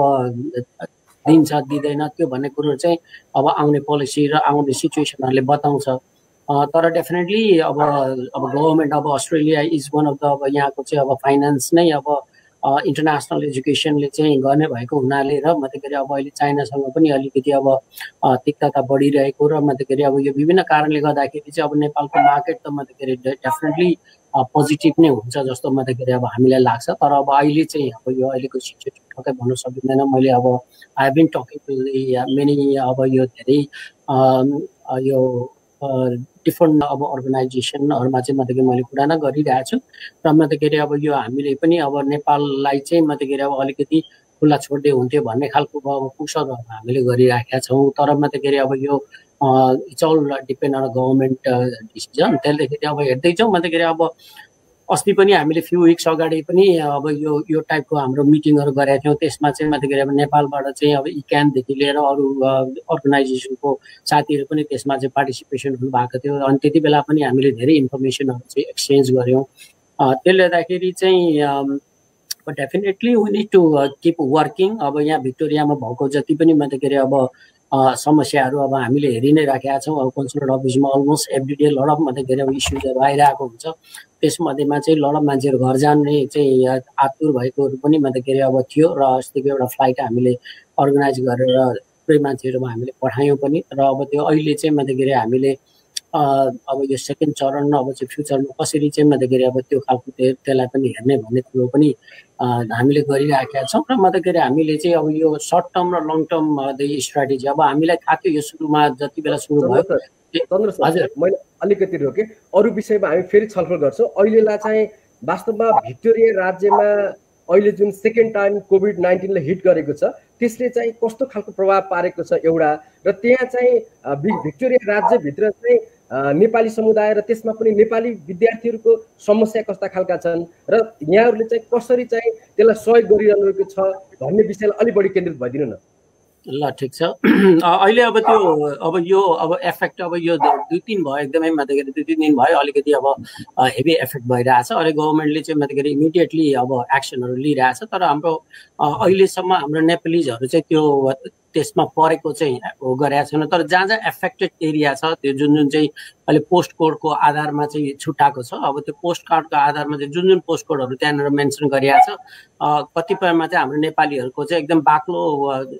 C: दिन्छ दिँदैन त्यो भन्ने कुरो चाहिँ अब आउने पोलिसी र आउने सिचुएसनहरूले बताउँछ। तर डेफिनेटली अब गभर्मेन्ट अब Australia is one of the अब यहाँको चाहिँ अब फाइनेन्स नै अब इन्टरनेसनल एजुकेसनले चाहिँ गर्ने भएको हुनाले र मध्यखेरि अब अहिले चाइनासँग पनि अलिकति अब तिक्तता बढिरहेको र मध्यखेरि अब यो विभिन्न कारणले गर्दाखेरि चाहिँ अब नेपालको मार्केट त मध्यखेरि डेफिनेटली पोजिटिभ नै हुन्छ जस्तो मध्यखेरि अब हामीलाई लाग्छ। तर अब अहिले चाहिँ अब यो अहिलेको सिचुएसन ठक्कै भन्नु सकिँदैन। मैले अब I have been talking to many अब यो धेरै यो डिफ्रेन्ट अब अर्गनाइजेसनहरूमा चाहिँ मध्यखेरि मैले कुरा नै गरिरहेको छु र मध्यखेरि अब यो हामीले पनि अब नेपाललाई चाहिँ मध्यखेरि अब अलिकति खुल्ला छोड्दै हुन्थ्यो भन्ने खालको अब पुसहरू हामीले गरिराखेका छौँ। तर मध्यखेरि अब यो it's all depend on government decision. त्यसले अब हेर्दैछौँ मध्यखेरि अब अस्ति पनि हामीले फ्यु विक्स अगाडि पनि अब यो टाइपको हाम्रो मिटिङहरू गरेका थियौँ। त्यसमा चाहिँ मध्यखेरि अब नेपालबाट चाहिँ अब इक्यानदेखि लिएर अरू अर्गनाइजेसनको साथीहरू पनि त्यसमा चाहिँ पार्टिसिपेसन हुनुभएको थियो। अनि त्यति बेला पनि हामीले धेरै इन्फर्मेसनहरू चाहिँ एक्सचेन्ज गऱ्यौँ। त्यसले गर्दाखेरि चाहिँ definitely we need to keep working. अब यहाँ भिक्टोरियामा भएको जति पनि मध्यखेरि अब समस्याहरू अब हामीले हेरि नै राखेका छौँ। अब कन्सुलेट अफिसमा almost every day lot of मध्यखेरि अब इस्युजहरू आइरहेको हुन्छ। त्यसमध्येमा चाहिँ लड अफ मान्छेहरू घर जाने चाहिँ आतुर भएकोहरू पनि मध्यखेरि अब थियो र अस्तिको एउटा फ्लाइट हामीले अर्गनाइज गरेर थुप्रै मान्छेहरूमा हामीले पठायौँ पनि। र अब त्यो अहिले चाहिँ मध्यखेरि हामीले अब यो सेकेन्ड चरण अब चाहिँ फ्युचरमा कसरी चाहिँ मध्यखेरि अब त्यो खालको त्यसलाई पनि हेर्ने भन्ने कुरो पनि हामीले गरिराखेका छौँ। र मध्यखेरि हामीले चाहिँ अब यो सर्ट टर्म र लङ टर्म स्ट्राटेजी अब हामीलाई थाहा थियो यो सुरुमा जति बेला सुरु भयो।
D: हजुर मैले अलिकति रोकेँ, अरू विषयमा हामी फेरि छलफल गर्छौँ। अहिलेलाई चाहिँ वास्तवमा भिक्टोरिया राज्यमा अहिले जुन सेकेन्ड टाइम कोभिड-19ले हिट गरेको छ त्यसले चाहिँ कस्तो खालको प्रभाव पारेको छ एउटा, र त्यहाँ चाहिँ भिक्टोरिया राज्यभित्र चाहिँ नेपाली समुदाय र त्यसमा पनि नेपाली विद्यार्थीहरूको समस्या कस्ता खालका छन् र यहाँहरूले चाहिँ कसरी चाहिँ त्यसलाई सहयोग गरिरहनु छ भन्ने विषयलाई अलि बढी केन्द्रित भइदिनु न।
C: ल ठिक छ। अहिले अब यो एफेक्ट अब यो 2-3 भयो एकदमै मतलब 2-3 दिन भयो अलिकति अब हेभी एफेक्ट भइरहेछ। अहिले गभर्मेन्टले चाहिँ मतलब इमिडिएटली अब एक्सनहरू लिइरहेछ, तर हाम्रो अहिलेसम्म हाम्रो नेपालीजहरू चाहिँ त्यो त्यसमा परेको चाहिँ गरेका छैन। तर जहाँ जहाँ एफेक्टेड एरिया छ त्यो जुन चाहिँ अहिले पोस्ट कोडको आधारमा चाहिँ छुट्याएको छ, अब त्यो पोस्ट कार्डको आधारमा चाहिँ जुन पोस्ट कोडहरू त्यहाँनिर मेन्सन गरिएको छ, कतिपयमा चाहिँ हाम्रो नेपालीहरूको चाहिँ एकदम बाक्लो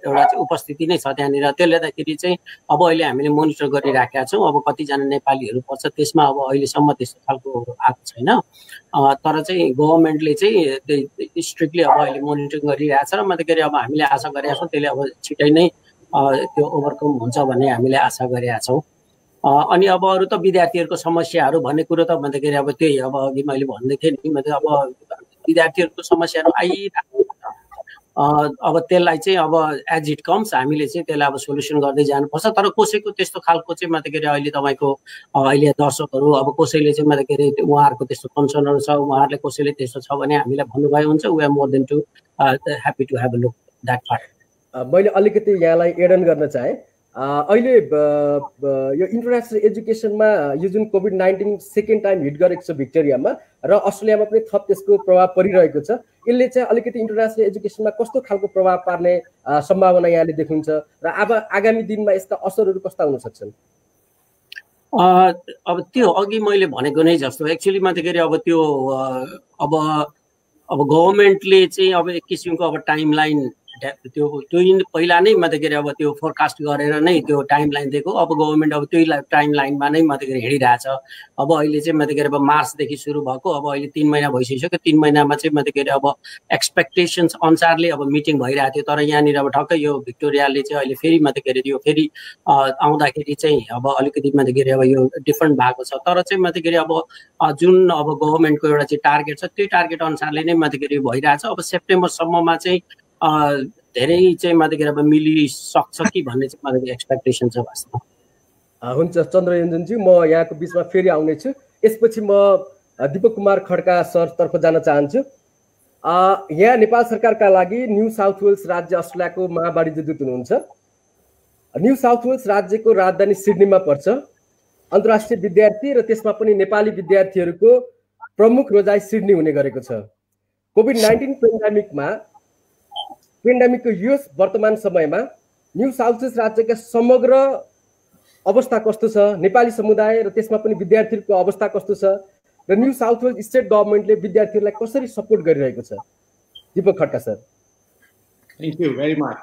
C: एउटा चाहिँ उपस्थिति नै छ त्यहाँनिर। त्यसले गर्दाखेरि चाहिँ अब अहिले हामीले मोनिटर गरिराखेका छौँ। अब कतिजना नेपालीहरू पर्छ त्यसमा अब अहिलेसम्म त्यस्तो खालको आएको छैन, तर चाहिँ गभर्मेन्टले चाहिँ स्ट्रिक्टली अब अहिले मोनिटर गरिरहेछ र मतलब अब हामीले आशा गरेका छौँ त्यसले अब छिटै नै त्यो ओभरकम हुन्छ भन्ने हामीले आशा गरेका छौँ। अनि अब अरू त विद्यार्थीहरूको समस्याहरू भन्ने कुरो त भन्दाखेरि अब त्यही अब अघि मैले भन्दै थिएँ नि, मतलब अब विद्यार्थीहरूको समस्याहरू आइरहेको छ। अब त्यसलाई चाहिँ अब एज इट कम्स हामीले चाहिँ त्यसलाई अब सोल्युसन गर्दै जानुपर्छ। तर कसैको त्यस्तो खालको चाहिँ मतलब अहिले तपाईँको अहिले दर्शकहरू अब कसैले चाहिँ मतलब उहाँहरूको त्यस्तो कन्सर्नहरू छ, उहाँहरूले कसैले त्यस्तो छ भने हामीलाई भन्नुभयो हुन्छ, we are more than too happy to have a look that part.
D: मैले अलिकति यहाँलाई एड अन गर्न चाहेँ। अहिले यो इन्टरनेसनल एजुकेसनमा यो जुन कोभिड-19 सेकेन्ड टाइम हिट गरेको छ भिक्टोरियामा र अस्ट्रेलियामा पनि थप त्यसको प्रभाव परिरहेको छ, यसले चाहिँ अलिकति इन्टरनेसनल एजुकेसनमा कस्तो खालको प्रभाव पार्ने सम्भावना यहाँले देख्नुहुन्छ र अब आगामी दिनमा यसका असरहरू कस्ता हुन सक्छन्?
C: अब त्यो अघि मैले भनेको नै जस्तो एक्चुअली मतलब अब त्यो अब गभर्मेन्टले चाहिँ अब एक किसिमको अब टाइमलाइन त्यो पहिला नै मतलब अब त्यो फोरकास्ट गरेर नै त्यो टाइमलाइन दिएको। अब गभर्मेन्ट अब त्यही टाइमलाइनमा नै मतलब हिँडिरहेछ। अब अहिले चाहिँ मतलब अब मार्चदेखि सुरु भएको, अब अहिले 3 महिना भइसक्यो। 3 महिनामा चाहिँ मतलब अब एक्सपेक्टेसन्स अनुसारले अब मिटिङ भइरहेको थियो, तर यहाँनिर अब ठक्कै यो भिक्टोरियाले चाहिँ अहिले फेरि मतलब यो फेरि आउँदाखेरि चाहिँ अब अलिकति मतलब अब यो डिफ्रेन्ट भएको छ। तर चाहिँ मतलब अब जुन अब गभर्मेन्टको एउटा चाहिँ टार्गेट छ त्यो टार्गेट अनुसारले नै मतलब भइरहेछ। अब सेप्टेम्बरसम्ममा चाहिँ धेरै चाहिँ मतलब मिलिसक्छ कि भन्ने चाहिँ मतलब एक्सपेक्टेसन छ वास्तवमा।
D: हुन्छ चन्द्रयोजनजी, म यहाँको बिचमा फेरि आउनेछु। यसपछि म दीपक कुमार खड्का सरतर्फ जान चाहन्छु। यहाँ नेपाल सरकारका लागि न्यू साउथ वेल्स राज्य अस्ट्रेलियाको महावाणिज्य दूत हुनुहुन्छ। न्यू साउथ वेल्स राज्यको राजधानी सिडनीमा पर्छ। अन्तर्राष्ट्रिय विद्यार्थी र त्यसमा पनि नेपाली विद्यार्थीहरूको प्रमुख रोजाइ सिडनी हुने गरेको छ। कोभिड-19 पेन्डेमिकको यो वर्तमान समयमा न्यू साउथ वेल्स राज्यका समग्र अवस्था कस्तो छ, नेपाली समुदाय र त्यसमा पनि विद्यार्थीहरूको अवस्था कस्तो छ र न्यू साउथ वेल्स स्टेट गभर्मेन्टले विद्यार्थीहरूलाई कसरी सपोर्ट गरिरहेको छ? Deepak Khadka sir.
A: Thank you very much.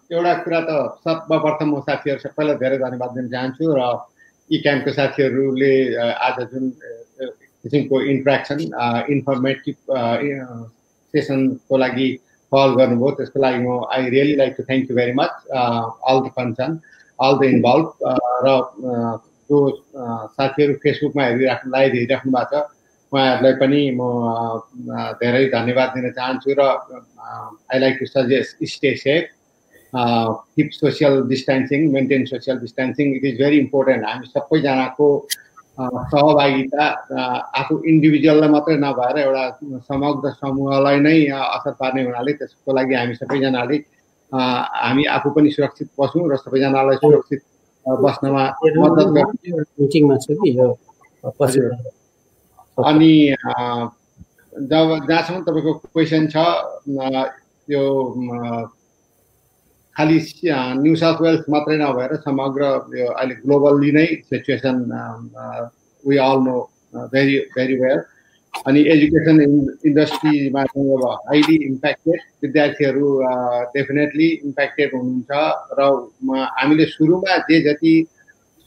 A: एउटा कुरा त सर्वप्रथम म साथीहरू सबैलाई धेरै धन्यवाद दिन चाहन्छु र ई क्याम्पको साथीहरूले आज जुन किसिमको इन्ट्रेक्सन इन्फर्मेटिभ सेसनको लागि कल गर्नुभयो त्यसको लागि म I really like to thank you very much all the concern all the involve र जो साथीहरू फेसबुकमा लाइभ हेरिराख्नु भएको छ उहाँहरूलाई पनि म धेरै धन्यवाद दिन चाहन्छु र I like to suggest stay safe, keep social distancing, maintain social distancing. It is very important. हामी सबैजनाको सहभागिता आफू इन्डिभिजुअललाई मात्रै नभएर एउटा समग्र समूहलाई नै असर पार्ने हुनाले त्यसको लागि हामी सबैजनाले हामी आफू पनि सुरक्षित बसौँ र सबैजनालाई सुरक्षित बस्नमा मद्दत गर्छौँ। अनि जहाँसम्म तपाईँको क्वेसन छ, यो खालि न्यू साउथ वेल्स मात्रै नभएर समग्र यो अहिले ग्लोबल्ली नै situation we all know very very well. अनि एजुकेसन इन्डस्ट्रीमा चाहिँ अब हाइली इम्प्याक्टेड विद्यार्थीहरू डेफिनेटली इम्प्याक्टेड हुनुहुन्छ र हामीले सुरुमा जे जति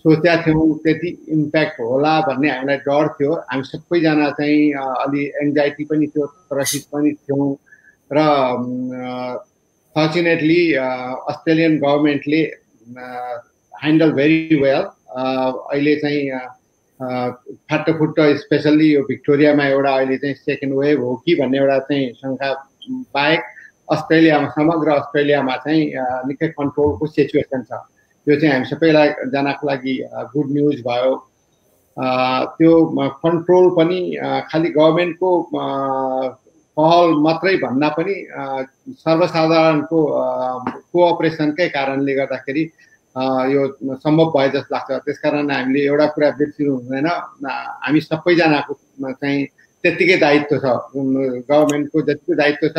A: सोचेका थियौँ त्यति इम्प्याक्ट होला भन्ने हामीलाई डर थियो। हामी सबैजना चाहिँ अलि एङ्जाइटी पनि थियो, त्रसित पनि थियौँ र फर्चुनेटली अस्ट्रेलियन गभर्मेन्टले ह्यान्डल भेरी वेल। अहिले चाहिँ फाटोफुट्टो स्पेसल्ली यो भिक्टोरियामा एउटा अहिले चाहिँ सेकेन्ड वेभ हो कि भन्ने एउटा चाहिँ शङ्का बाहेक अस्ट्रेलियामा समग्र अस्ट्रेलियामा चाहिँ निकै कन्ट्रोलको सिचुएसन छ। त्यो चाहिँ हामी सबैलाई जनाको लागि गुड न्युज भयो। त्यो कन्ट्रोल पनि खालि गभर्मेन्टको पहल मात्रै भन्दा पनि सर्वसाधारणको कोअपरेसनकै कारणले गर्दाखेरि यो सम्भव भयो जस्तो लाग्छ। त्यसकारण हामीले एउटा कुरा बिर्सिनु हुँदैन, हामी सबैजनाको चाहिँ त्यत्तिकै दायित्व छ। गभर्मेन्टको जतिको दायित्व छ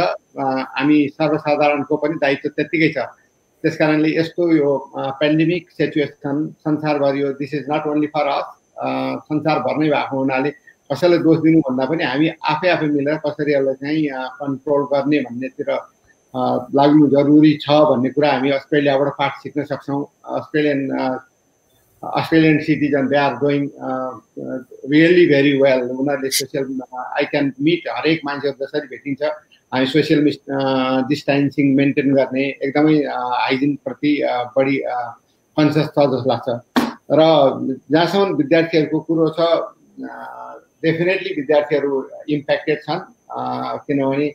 A: हामी सर्वसाधारणको पनि दायित्व त्यत्तिकै छ। त्यसकारणले यस्तो यो पेन्डेमिक सिचुएसन संसारभरि हो, this is not only for us, संसारभर नै भएको हुनाले कसैलाई दोष दिनुभन्दा पनि हामी आफै मिलेर कसरी यसलाई चाहिँ कन्ट्रोल गर्ने भन्नेतिर लाग्नु जरुरी छ भन्ने कुरा हामी अस्ट्रेलियाबाट पाठ सिक्न सक्छौँ। Australian citizen, they are doing really very well. उनीहरूले सोसियल आई क्यान मिट हरेक मान्छेहरू जसरी भेटिन्छ हामी सोसियल डिस्टेन्सिङ मेन्टेन गर्ने एकदमै हाइजिन प्रति बढी कन्सियस छ जस्तो लाग्छ। र जहाँसम्म विद्यार्थीहरूको कुरो छ डेफिनेटली विद्यार्थीहरू इम्प्याक्टेड छन्, किनभने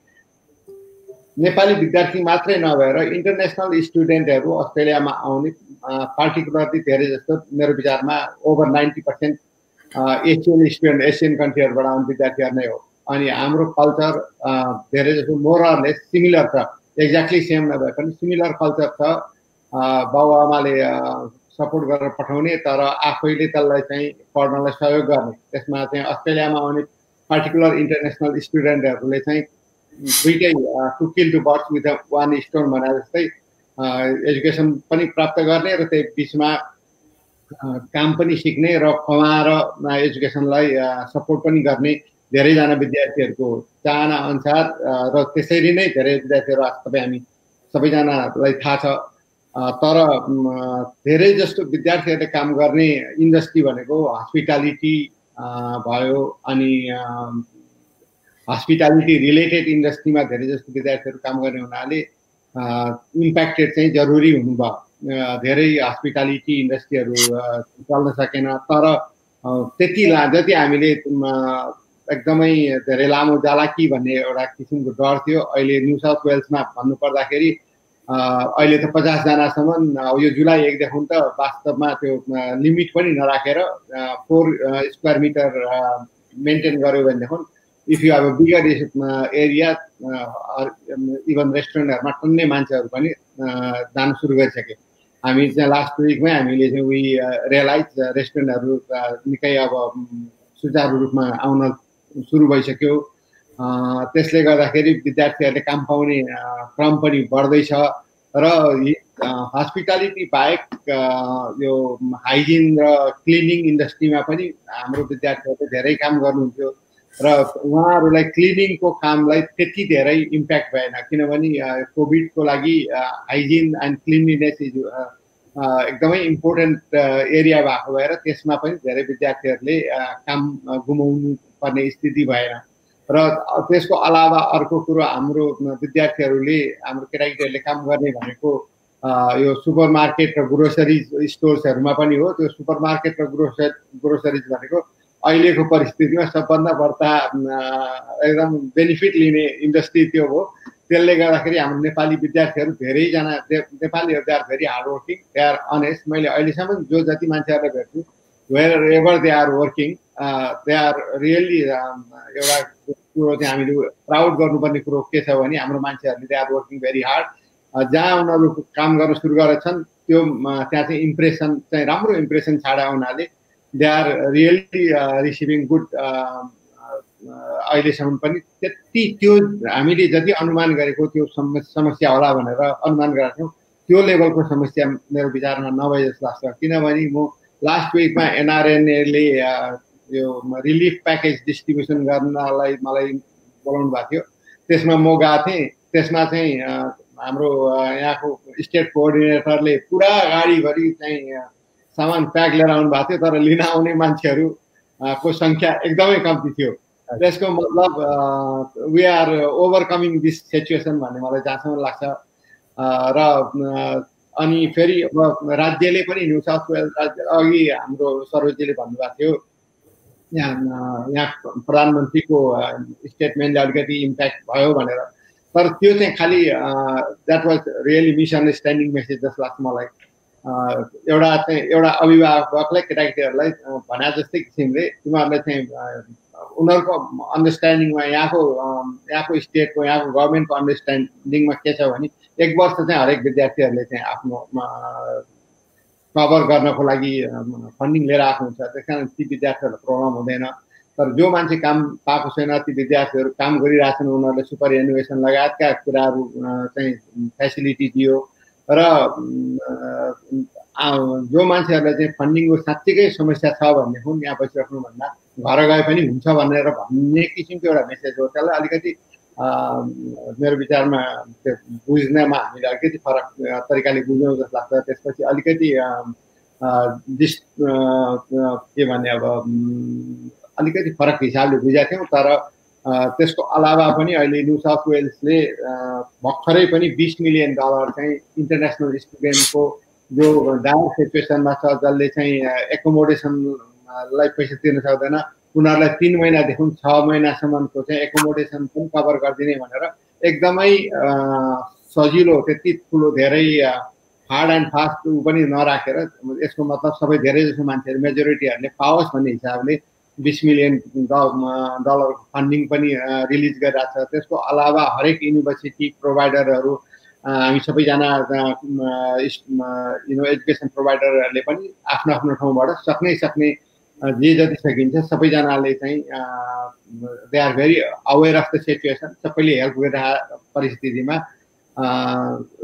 A: नेपाली विद्यार्थी मात्रै नभएर इन्टरनेसनल स्टुडेन्टहरू अस्ट्रेलियामा आउने पार्टिकुलरली धेरै जस्तो मेरो विचारमा ओभर 90% एसियन स्टुडेन्ट एसियन कन्ट्रीहरूबाट आउने विद्यार्थीहरू नै हो। अनि हाम्रो कल्चर धेरै जस्तो मोरलेस सिमिलर छ, एक्ज्याक्टली सेम नभए पनि सिमिलर कल्चर छ। बाबुआमाले सपोर्ट गरेर पठाउने तर आफैले त्यसलाई चाहिँ पढ्नलाई सहयोग गर्ने। त्यसमा चाहिँ अस्ट्रेलियामा आउने पार्टिकुलर इन्टरनेसनल स्टुडेन्टहरूले चाहिँ दुईटै to kill two birds with one stone भने जस्तै एजुकेसन पनि प्राप्त गर्ने र त्यही बिचमा काम पनि सिक्ने र कमाएर एजुकेसनलाई सपोर्ट पनि गर्ने धेरैजना विद्यार्थीहरूको चाहना अनुसार र त्यसरी नै धेरै विद्यार्थीहरू तपाईँ हामी सबैजनालाई थाहा छ। तर धेरै जस्तो विद्यार्थीहरूले काम गर्ने इन्डस्ट्री भनेको हस्पिटालिटी भयो, अनि हस्पिटालिटी रिलेटेड इन्डस्ट्रीमा धेरै जस्तो विद्यार्थीहरू काम गर्ने हुनाले इम्प्याक्टेड चाहिँ जरुरी हुनुभयो। धेरै हस्पिटालिटी इन्डस्ट्रीहरू चल्न सकेन। तर त्यति जति हामीले एकदमै धेरै लामो जाला कि भन्ने एउटा किसिमको डर थियो, अहिले न्यू साउथ वेल्समा भन्नुपर्दाखेरि अहिले त 50 जनासम्म यो जुलाई 1 देखि त वास्तवमा त्यो लिमिट पनि नराखेर 4 स्क्वायर मिटर मेन्टेन गर्यो भनेदेखि if you have a bigger area even रेस्टुरेन्टहरूमा टन्नै मान्छेहरू पनि जान सुरु गरिसके। हामी चाहिँ लास्ट विकमै हामीले चाहिँ वी रियलाइज रेस्टुरेन्टहरू निकै अब सुचारू रूपमा आउन सुरु भइसक्यो। त्यसले गर्दाखेरि विद्यार्थीहरूले काम पाउने क्रम पनि बढ्दैछ र हस्पिटालिटी बाहेक यो हाइजिन र क्लिनिङ इन्डस्ट्रीमा पनि हाम्रो विद्यार्थीहरूले धेरै काम गर्नुहुन्थ्यो र उहाँहरूलाई क्लिनिङको कामलाई त्यति धेरै इम्प्याक्ट भएन, किनभने कोभिडको लागि हाइजिन एन्ड क्लिनलिनेस इज एकदमै इम्पोर्टेन्ट एरिया भएको भएर त्यसमा पनि धेरै विद्यार्थीहरूले काम गुमाउनु पर्ने स्थिति भएन। र त्यसको अलावा अर्को कुरो हाम्रो विद्यार्थीहरूले हाम्रो केटाकेटीहरूले काम गर्ने भनेको यो सुपरमार्केट र ग्रोसरिज स्टोर्सहरूमा पनि हो। त्यो सुपरमार्केट र ग्रोसरिज भनेको अहिलेको परिस्थितिमा सबभन्दा बढ्ता एकदम बेनिफिट लिने इन्डस्ट्री त्यो हो। त्यसले गर्दाखेरि हाम्रो नेपाली विद्यार्थीहरू धेरैजना नेपालीहरू they are very hard working, they are honest. मैले अहिलेसम्म जो जति मान्छेहरूलाई भेट्छु wherever they are working they are really एउटा कुरो चाहिँ हामीले प्राउड गर्नुपर्ने कुरो के छ भने हाम्रो मान्छेहरूले they are working very hard. जहाँ उनीहरू काम गर्न सुरु गरेछन् त्यो त्यहाँ चाहिँ इम्प्रेसन चाहिँ राम्रो इम्प्रेसन छाडा हुनाले they are really receiving good. अहिलेसम्म पनि त्यति त्यो हामीले जति अनुमान गरेको त्यो समस्या होला भनेर अनुमान गरेका थियौँ त्यो लेभलको समस्या मेरो विचारमा नभए जस्तो लाग्छ। किनभने म लास्ट विकमा एनआरएनएले यो रिलिफ प्याकेज डिस्ट्रिब्युसन गर्नलाई मलाई बोलाउनु भएको थियो, त्यसमा म गएको थिएँ। त्यसमा चाहिँ हाम्रो यहाँको स्टेट कोअर्डिनेटरले पुरा गाडीभरि चाहिँ सामान प्याक लिएर आउनु भएको थियो, तर लिन आउने मान्छेहरू को सङ्ख्या एकदमै कम्ती थियो। त्यसको मतलब वी आर ओभरकमिङ दिस सिचुएसन भन्ने मलाई जहाँसम्म लाग्छ। र अनि फेरि अब राज्यले पनि न्यू साउथ वेल्स राज्य अघि हाम्रो सरोजीले भन्नुभएको थियो यहाँ प्रधानमन्त्रीको स्टेटमेन्टले अलिकति इम्प्याक्ट भयो भनेर। तर त्यो चाहिँ खालि that was really misunderstanding message जस्तो लाग्छ मलाई। एउटा अभिभावकलाई केटाकेटीहरूलाई भने जस्तै किसिमले तिमीहरूले चाहिँ उनीहरूको अन्डरस्ट्यान्डिङमा यहाँको स्टेटको यहाँको गभर्मेन्टको अन्डरस्ट्यान्डिङमा के छ भने 1 वर्ष चाहिँ हरेक विद्यार्थीहरूले चाहिँ आफ्नो कभर गर्नको लागि फन्डिङ लिएर आएको हुन्छ। त्यस कारण ती विद्यार्थीहरूलाई प्रब्लम हुँदैन। तर जो मान्छे काम पाएको छैन, ती विद्यार्थीहरू काम गरिरहेछन्, उनीहरूले सुपर एनुएसन लगायतका कुराहरू चाहिँ फेसिलिटी दियो र जो मान्छेहरूलाई चाहिँ फन्डिङको साँच्चीकै समस्या छ भन्ने हुन् यहाँ बसिराख्नुभन्दा घर गए पनि हुन्छ भनेर भन्ने किसिमको एउटा मेसेज हो। त्यसलाई अलिकति मेरो विचारमा त्यो बुझ्नमा हामीले अलिकति फरक तरिकाले बुझ्यौँ जस्तो लाग्छ। त्यसपछि अलिकति के भने अब अलिकति फरक हिसाबले बुझेका थियौँ। तर त्यसको अलावा पनि अहिले न्यू साउथ वेल्सले भर्खरै पनि $20 मिलियन चाहिँ इन्टरनेसनल स्टुडेन्टको जो डायर सिचुएसनमा छ, जसले चाहिँ एकोमोडेसनलाई पैसा तिर्न सक्दैन, उनीहरूलाई 3 महिनादेखि 6 महिनासम्मको चाहिँ एकोमोडेसन पनि कभर गरिदिने भनेर एकदमै सजिलो, त्यति ठुलो धेरै हार्ड एन्ड फास्ट पनि नराखेर, यसको मतलब सबै धेरै जसो मान्छेहरू मेजोरिटीहरूले पाओस् भन्ने हिसाबले $20 मिलियन फन्डिङ पनि रिलिज गरिरहेको छ। त्यसको अलावा हरेक युनिभर्सिटी प्रोभाइडरहरू हामी सबैजना एजुकेसन प्रोभाइडरहरूले पनि आफ्नो आफ्नो ठाउँबाट सक्ने जे जति सकिन्छ सबैजनाले चाहिँ they are very aware of the situation, सबैले हेल्प गरिरहेको परिस्थितिमा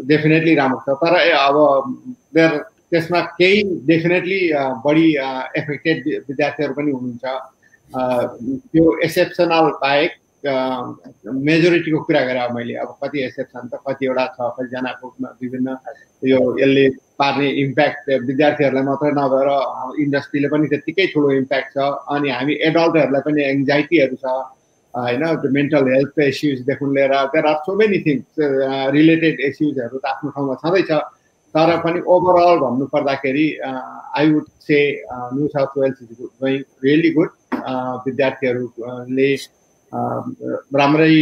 A: डेफिनेटली राम्रो छ। तर अब त्यसमा केही डेफिनेटली बढी एफेक्टेड विद्यार्थीहरू पनि हुनुहुन्छ। त्यो एक्सेप्सनल बाहेक मेजोरिटीको कुरा गरेँ मैले। अब कति एक्सेप्सन त कतिवटा छ, कतिजनाको विभिन्न यो यसले पार्ने इम्प्याक्ट विद्यार्थीहरूलाई मात्रै नभएर इन्डस्ट्रीले पनि त्यत्तिकै ठुलो इम्प्याक्ट छ। अनि हामी एडल्टहरूलाई पनि एङ्जाइटीहरू छ होइन, मेन्टल हेल्थको इस्युजदेखि लिएर there are so many things related इस्युजहरू त आफ्नो ठाउँमा छँदैछ। तर पनि ओभरअल भन्नुपर्दाखेरि I would say New South Wales is going really good. विद्यार्थीहरूले राम्रै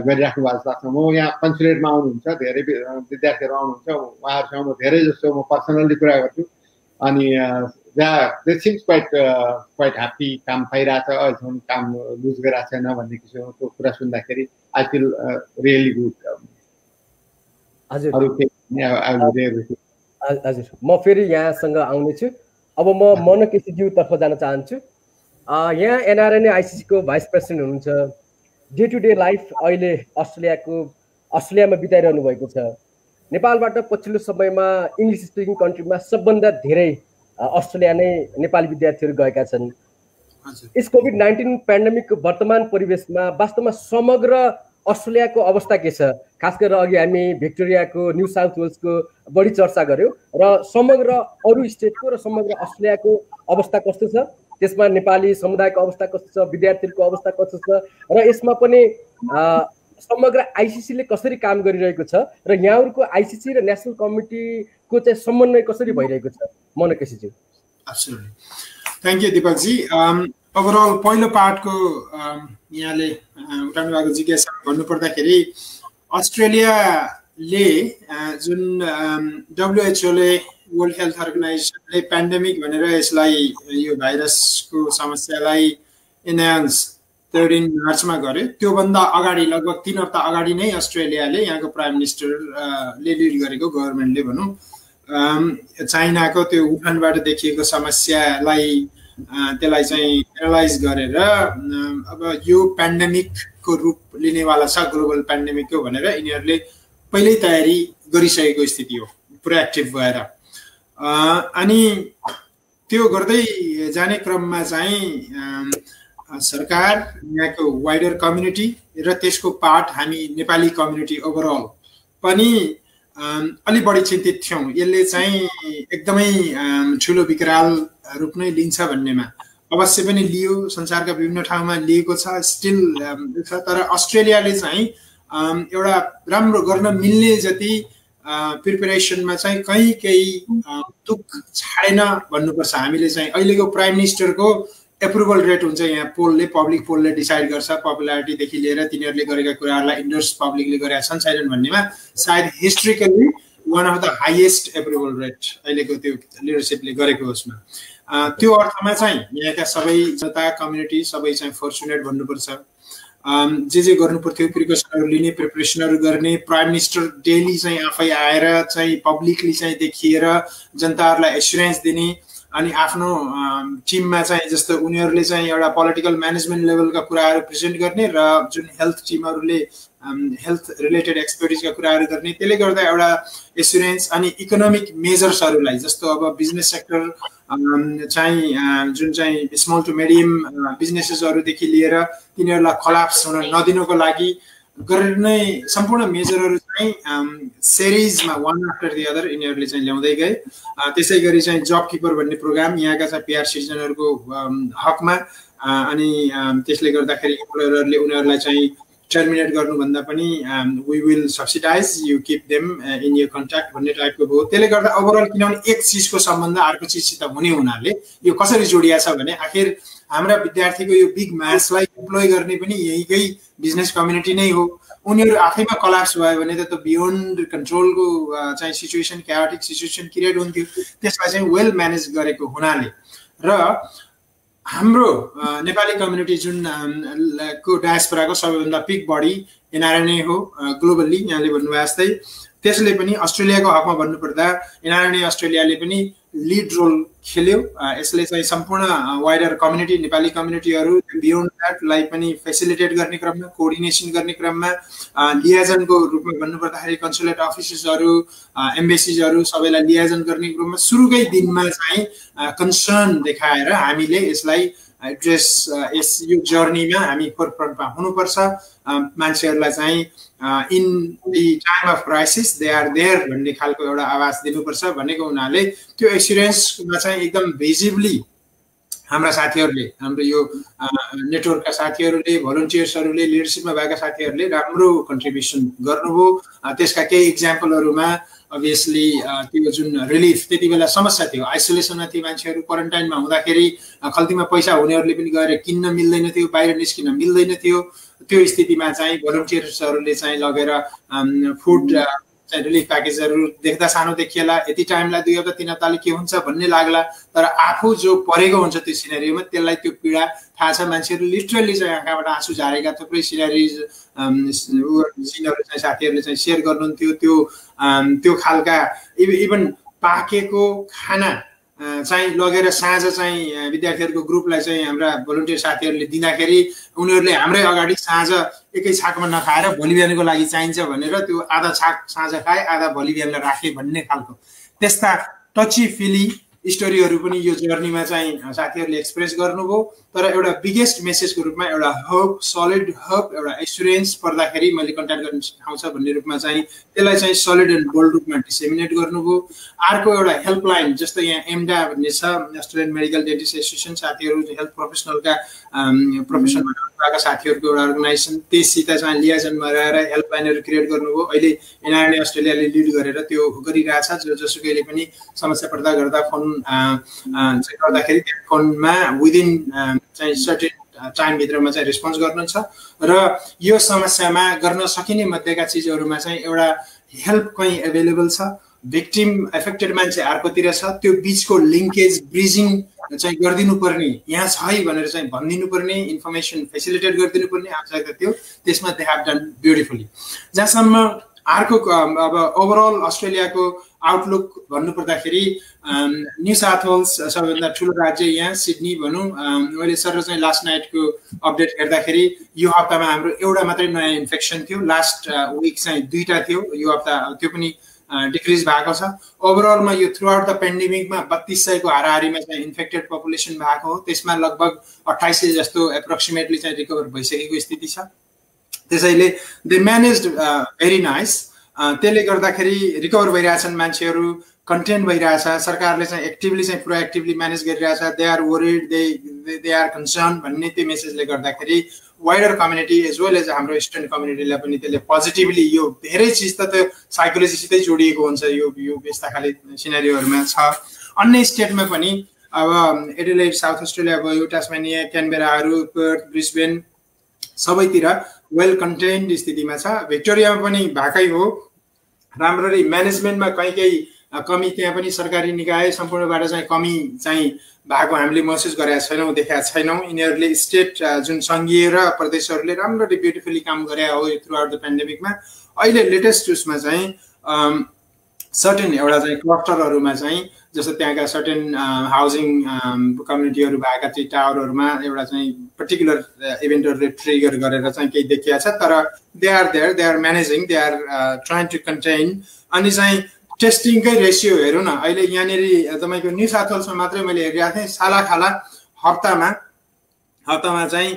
A: गरिराख्नु भएको जस्तो लाग्छ। म यहाँ कन्सुलेटमा आउनुहुन्छ, धेरै विद्यार्थीहरू आउनुहुन्छ, उहाँहरूसँग म धेरै जस्तो म पर्सनल्ली कुरा गर्छु। अनि दे सिम्स क्वाइट ह्याप्पी, काम पाइरहेछ, अहिलेसम्म काम लुज गरिरहेको छैन भन्ने किसिमको कुरा सुन्दाखेरि आई फिल रियली गुड।
D: हजुर म फेरि यहाँसँग आउनेछु। अब म मनकेसीज्यूतर्फ जान चाहन्छु। यहाँ एनआरएनए आइसिसीको भाइस प्रेसिडेन्ट हुनुहुन्छ। डे टु डे लाइफ अहिले अस्ट्रेलियामा बिताइरहनु भएको छ। नेपालबाट पछिल्लो समयमा इङ्ग्लिस स्पिकिङ कन्ट्रीमा सबभन्दा धेरै अस्ट्रेलिया नै नेपाली विद्यार्थीहरू गएका छन्। यस कोभिड-19 पेन्डेमिकको वर्तमान परिवेशमा वास्तवमा समग्र अस्ट्रेलियाको अवस्था के छ? खास गरेर अघि हामी भिक्टोरियाको न्यू साउथ वेल्सको बढी चर्चा गऱ्यौँ र समग्र अरू स्टेटको र समग्र अस्ट्रेलियाको अवस्था कस्तो छ, त्यसमा नेपाली समुदायको अवस्था कस्तो छ, विद्यार्थीहरूको अवस्था कस्तो छ र यसमा पनि समग्र आइसिसीले कसरी काम गरिरहेको छ र यहाँहरूको आइसिसी र नेसनल कमिटीको चाहिँ समन्वय कसरी भइरहेको छ? मनकेसीज्यू।
E: एब्सोल्युटली, थ्याङ्क यू दिपकजी। ओभरअल पहिलो पार्टको यहाँले उठाउनु भएको जिज्ञासा भन्नुपर्दाखेरि अस्ट्रेलियाले जुन WHO ले वर्ल्ड हेल्थ अर्गनाइजेसनले पेन्डेमिक भनेर यसलाई यो भाइरसको समस्यालाई एनाउन्स 13 मार्चमा गर्यो। त्योभन्दा अगाडि लगभग 3 हप्ता अगाडि नै अस्ट्रेलियाले यहाँको प्राइम मिनिस्टरले लिड गरेको गभर्मेन्टले भनौँ चाइनाको त्यो वुहानबाट देखिएको समस्यालाई त्यसलाई चाहिँ एनालाइज गरेर अब यो पेन्डेमिकको रूप लिनेवाला छ, ग्लोबल पेन्डेमिकको भनेर यिनीहरूले पहिल्यै तयारी गरिसकेको स्थिति हो, प्रोएक्टिभ भएर। अनि त्यो गर्दै जाने क्रममा चाहिँ सरकार, यहाँको वाइडर कम्युनिटी र त्यसको पार्ट हामी नेपाली कम्युनिटी ओभरअल पनि अलि बढी चिन्तित थियौँ। यसले चाहिँ एकदमै ठुलो विकराल रूप नै लिन्छ भन्नेमा। अवश्य पनि लियो, संसारका विभिन्न ठाउँमा लिएको छ, स्टिल छ। तर अस्ट्रेलियाले चाहिँ एउटा राम्रो गर्न मिल्ने जति प्रिपेरेसनमा चाहिँ केही तुक छाडेन भन्नुपर्छ। हामीले चाहिँ अहिलेको प्राइम मिनिस्टरको एप्रुभल रेट हुन्छ यहाँ पोलले पब्लिक पोलले डिसाइड गर्छ पपुलारिटीदेखि लिएर तिनीहरूले गरेका कुराहरूलाई इन्डोर्स पब्लिकले गरेका छन् छैनन् भन्नेमा सायद historically one of the highest approval rate अहिलेको त्यो लिडरसिपले गरेको उसमा त्यो अर्थमा चाहिँ यहाँका सबै जनता कम्युनिटी सबै चाहिँ फर्चुनेट भन्नुपर्छ जे गर्नु पर्थ्यो प्रिकसनहरू लिने प्रिपरेसनहरू गर्ने प्राइम मिनिस्टर डेली चाहिँ आफै आएर चाहिँ पब्लिकली चाहिँ देखिएर जनताहरूलाई एस्युरेन्स दिने अनि आफ्नो टिममा चाहिँ जस्तो उनीहरूले चाहिँ एउटा पोलिटिकल म्यानेजमेन्ट लेभलका कुराहरू प्रेजेन्ट गर्ने र जुन हेल्थ टिमहरूले हेल्थ रिलेटेड एक्सपर्टिजका कुराहरू गर्ने त्यसले गर्दा एउटा एस्युरेन्स अनि इकोनोमिक मेजर्सहरूलाई जस्तो अब बिजनेस सेक्टर चाहिँ जुन चाहिँ स्मल टु मिडियम बिजनेसेसहरूदेखि लिएर तिनीहरूलाई कलाप्स हुन नदिनको लागि गर्ने सम्पूर्ण मेजरहरू चाहिँ सिरिजमा वान आफ्टर दि अदर यिनीहरूले चाहिँ ल्याउँदै गए त्यसै गरी चाहिँ जब किपर भन्ने प्रोग्राम यहाँका चाहिँ पिआर सिटिजनहरूको हकमा अनि त्यसले गर्दाखेरि इम्प्लोयरहरूले उनीहरूलाई चाहिँ टर्मिनेट गर्नुभन्दा पनि we will subsidize you keep them in your contact भन्ने टाइपको भयो त्यसले गर्दा ओभरअल किनभने एक चिजको सम्बन्ध अर्को चिजसित हुने हुनाले यो कसरी जोडिया छ भने आखिर हाम्रा विद्यार्थीको यो बिग मासलाई इम्प्लोय गर्ने पनि यहीकै बिजनेस कम्युनिटी नै हो उनीहरू आफैमा कलाप्स भयो भने त बियोन्ड कन्ट्रोलको चाहिँ सिचुएसन क्याओटिक सिचुएसन क्रिएट हुन्थ्यो त्यसलाई चाहिँ वेल म्यानेज गरेको हुनाले र हाम्रो नेपाली कम्युनिटी जुन को डायस्पोराको सबैभन्दा पिक बढी एनआरआई नै हो ग्लोबल्ली यहाँले भन्नुभयो जस्तै त्यसले पनि अस्ट्रेलियाको हकमा भन्नुपर्दा एनआरआई अस्ट्रेलियाले पनि लिड रोल खेल्यो यसले चाहिँ सम्पूर्ण वाइडर कम्युनिटी नेपाली कम्युनिटीहरू बियोन्ड द्याटलाई पनि फेसिलिटेट गर्ने क्रममा कोअर्डिनेसन गर्ने क्रममा लियाजनको रूपमा भन्नुपर्दाखेरि कन्सुलेट अफिसेसहरू एम्बेसीजहरू सबैलाई लियाजन गर्ने क्रममा सुरुकै दिनमा चाहिँ कन्सर्न देखाएर हामीले यसलाई एड्रेस यस यो जर्नीमा हामी फोरफ्रन्टमा हुनुपर्छ मान्छेहरूलाई चाहिँ in the time of crisis they are there भन्ने खालको एउटा आवाज दिनुपर्छ भनेको हुनाले त्यो एक्सपिरियन्समा चाहिँ एकदम भिजिबली हाम्रा साथीहरूले हाम्रो यो नेटवर्कका साथीहरूले भलन्टियर्सहरूले लिडरसिपमा भएका साथीहरूले राम्रो कन्ट्रिब्युसन गर्नुभयो त्यसका केही इक्जाम्पलहरूमा अभियसली त्यो जुन रिलिफ त्यति बेला समस्या थियो आइसोलेसनमा थियो मान्छेहरू क्वारेन्टाइनमा हुँदाखेरि खल्तीमा पैसा हुनेहरूले पनि गएर किन्न मिल्दैन थियो बाहिर निस्किन मिल्दैन थियो त्यो स्थितिमा चाहिँ भलन्टियर्सहरूले चाहिँ लगेर फुड चाहिँ रिलिफ प्याकेजहरू देख्दा सानो देखिएला यति टाइमलाई 2 हप्ता 3 हप्ताले के हुन्छ भन्ने लाग्ला तर आफू जो परेको हुन्छ त्यो सिनेरीमा त्यसलाई त्यो पीडा थाहा छ मान्छेहरू लिटरली चाहिँ आँखाबाट आँसु झारेका थुप्रै सिनेरिज सिनहरू चाहिँ साथीहरूले चाहिँ सेयर गर्नुहुन्थ्यो त्यो खालका इभन पाकेको खाना चाहिँ लगेर साँझ चाहिँ विद्यार्थीहरूको ग्रुपलाई चाहिँ हाम्रा भलन्टियर साथीहरूले दिँदाखेरि उनीहरूले हाम्रै अगाडि साँझ एकै छाकमा नखाएर भोलि बिहानको लागि चाहिन्छ भनेर त्यो आधा छाक साँझ खाए आधा भोलि बिहानलाई राखे भन्ने खालको त्यस्ता टची फिली स्टोरीहरू पनि यो जर्नीमा चाहिँ साथीहरूले एक्सप्रेस गर्नुभयो तर एउटा बिगेस्ट मेसेजको रूपमा एउटा होप सलिड होप एउटा एस्युरेन्स पर्दाखेरि मैले कन्ट्याक्ट गर्न ठाउँ छ भन्ने रूपमा चाहिँ त्यसलाई चाहिँ सलिड एन्ड बोल्ड रूपमा डिसेमिनेट गर्नुभयो अर्को एउटा हेल्पलाइन जस्तो यहाँ एमडा भन्ने छ अस्ट्रेलियन मेडिकल डेन्टिस्ट एसोसिएसन साथीहरू हेल्थ प्रोफेसनलका प्रोफेसनबाट भएका साथीहरूको एउटा अर्गनाइजेसन त्यससित चाहिँ लियाजनमा रहेर हेल्पलाइनहरू क्रिएट गर्नुभयो अहिले एनआरआई अस्ट्रेलियाले लिड गरेर त्यो गरिरहेछ जसुकैले पनि समस्या पर्दा गर्दा फोन चाहिँ गर्दाखेरि त्यो फोनमा विदिन चाहिँ सर्टेन टाइमभित्रमा चाहिँ रेस्पोन्स गर्नुहुन्छ र यो समस्यामा गर्न सकिने मध्येका चिजहरूमा चाहिँ एउटा हेल्प कहीँ एभाइलेबल छ भिक्टिम एफेक्टेड मान्छे अर्कोतिर छ त्यो बिचको लिङ्केज ब्रिजिङ चाहिँ गरिदिनु पर्ने यहाँ छ है भनेर चाहिँ भनिदिनु पर्ने इन्फर्मेसन फेसिलिटेट गरिदिनु पर्ने आवश्यकता थियो त्यसमा दे हेभ डन ब्युटिफुली जहाँसम्म अर्को अब ओभरअल अस्ट्रेलियाको आउटलुक भन्नुपर्दाखेरि न्यू साउथ वेल्स सबैभन्दा ठुलो राज्य यहाँ सिडनी भनौँ मैले सर चाहिँ लास्ट नाइटको अपडेट हेर्दाखेरि यो हप्तामा हाम्रो एउटा मात्रै नयाँ इन्फेक्सन थियो लास्ट विक चाहिँ 2टा थियो यो हप्ता त्यो पनि डिक्रिज भएको छ ओभरअलमा यो थ्रु आउट द पेन्डेमिकमा 3200 को हाराहारीमा चाहिँ इन्फेक्टेड पपुलेसन भएको हो त्यसमा लगभग 2800 जस्तो एप्रोक्सिमेटली चाहिँ रिकभर भइसकेको स्थिति छ त्यसैले दे म्यानेज्ड भेरी नाइस त्यसले गर्दाखेरि रिकभर भइरहेछन् मान्छेहरू कन्टेन्ट भइरहेछ सरकारले चाहिँ एक्टिभली चाहिँ प्रोएक्टिभली म्यानेज गरिरहेछ they are worried they are concern भन्ने त्यो मेसेजले गर्दाखेरि wider community as well as हाम्रो स्टुडेन्ट कम्युनिटीलाई पनि त्यसले पोजिटिभली यो धेरै चिज त त्यो साइकोलोजीसितै जोडिएको हुन्छ यो यस्ता खाले सिनेरियोहरूमा छ अन्य स्टेटमा पनि अब एडिलेड साउथ अस्ट्रेलिया भयो, टास्मानिया, क्यानबेराहरू, पर्थ, ब्रिस्बेन सबैतिर वेल कन्टेन्ड स्थितिमा छ। भिक्टोरियामा पनि भएकै हो, राम्ररी म्यानेजमेन्टमा कहीँ कमी त्यहाँ पनि सरकारी निकाय सम्पूर्णबाट चाहिँ कमी चाहिँ भएको हामीले महसुस गरेका छैनौँ, देखेका छैनौँ। यिनीहरूले स्टेट जुन सङ्घीय र प्रदेशहरूले राम्ररी ब्युटिफुल्ली काम गरे हो थ्रु आउट द पेन्डेमिकमा। अहिले लेटेस्ट उसमा चाहिँ सर्टेन एउटा चाहिँ क्लस्टरहरूमा चाहिँ जस्तो त्यहाँका सर्टेन हाउसिङ कम्युनिटीहरू भएका चाहिँ टावरहरूमा एउटा चाहिँ पर्टिकुलर इभेन्टहरूले ट्रिगर गरेर चाहिँ केही देखिया छ, तर they are managing, they are trying to contain. अनि चाहिँ टेस्टिङकै रेसियो हेरौँ न, अहिले यहाँनिर तपाईँको न्यू साउथ वेल्समा मात्रै मैले हेरिरहेको थिएँ, सालाखाला हप्तामा चाहिँ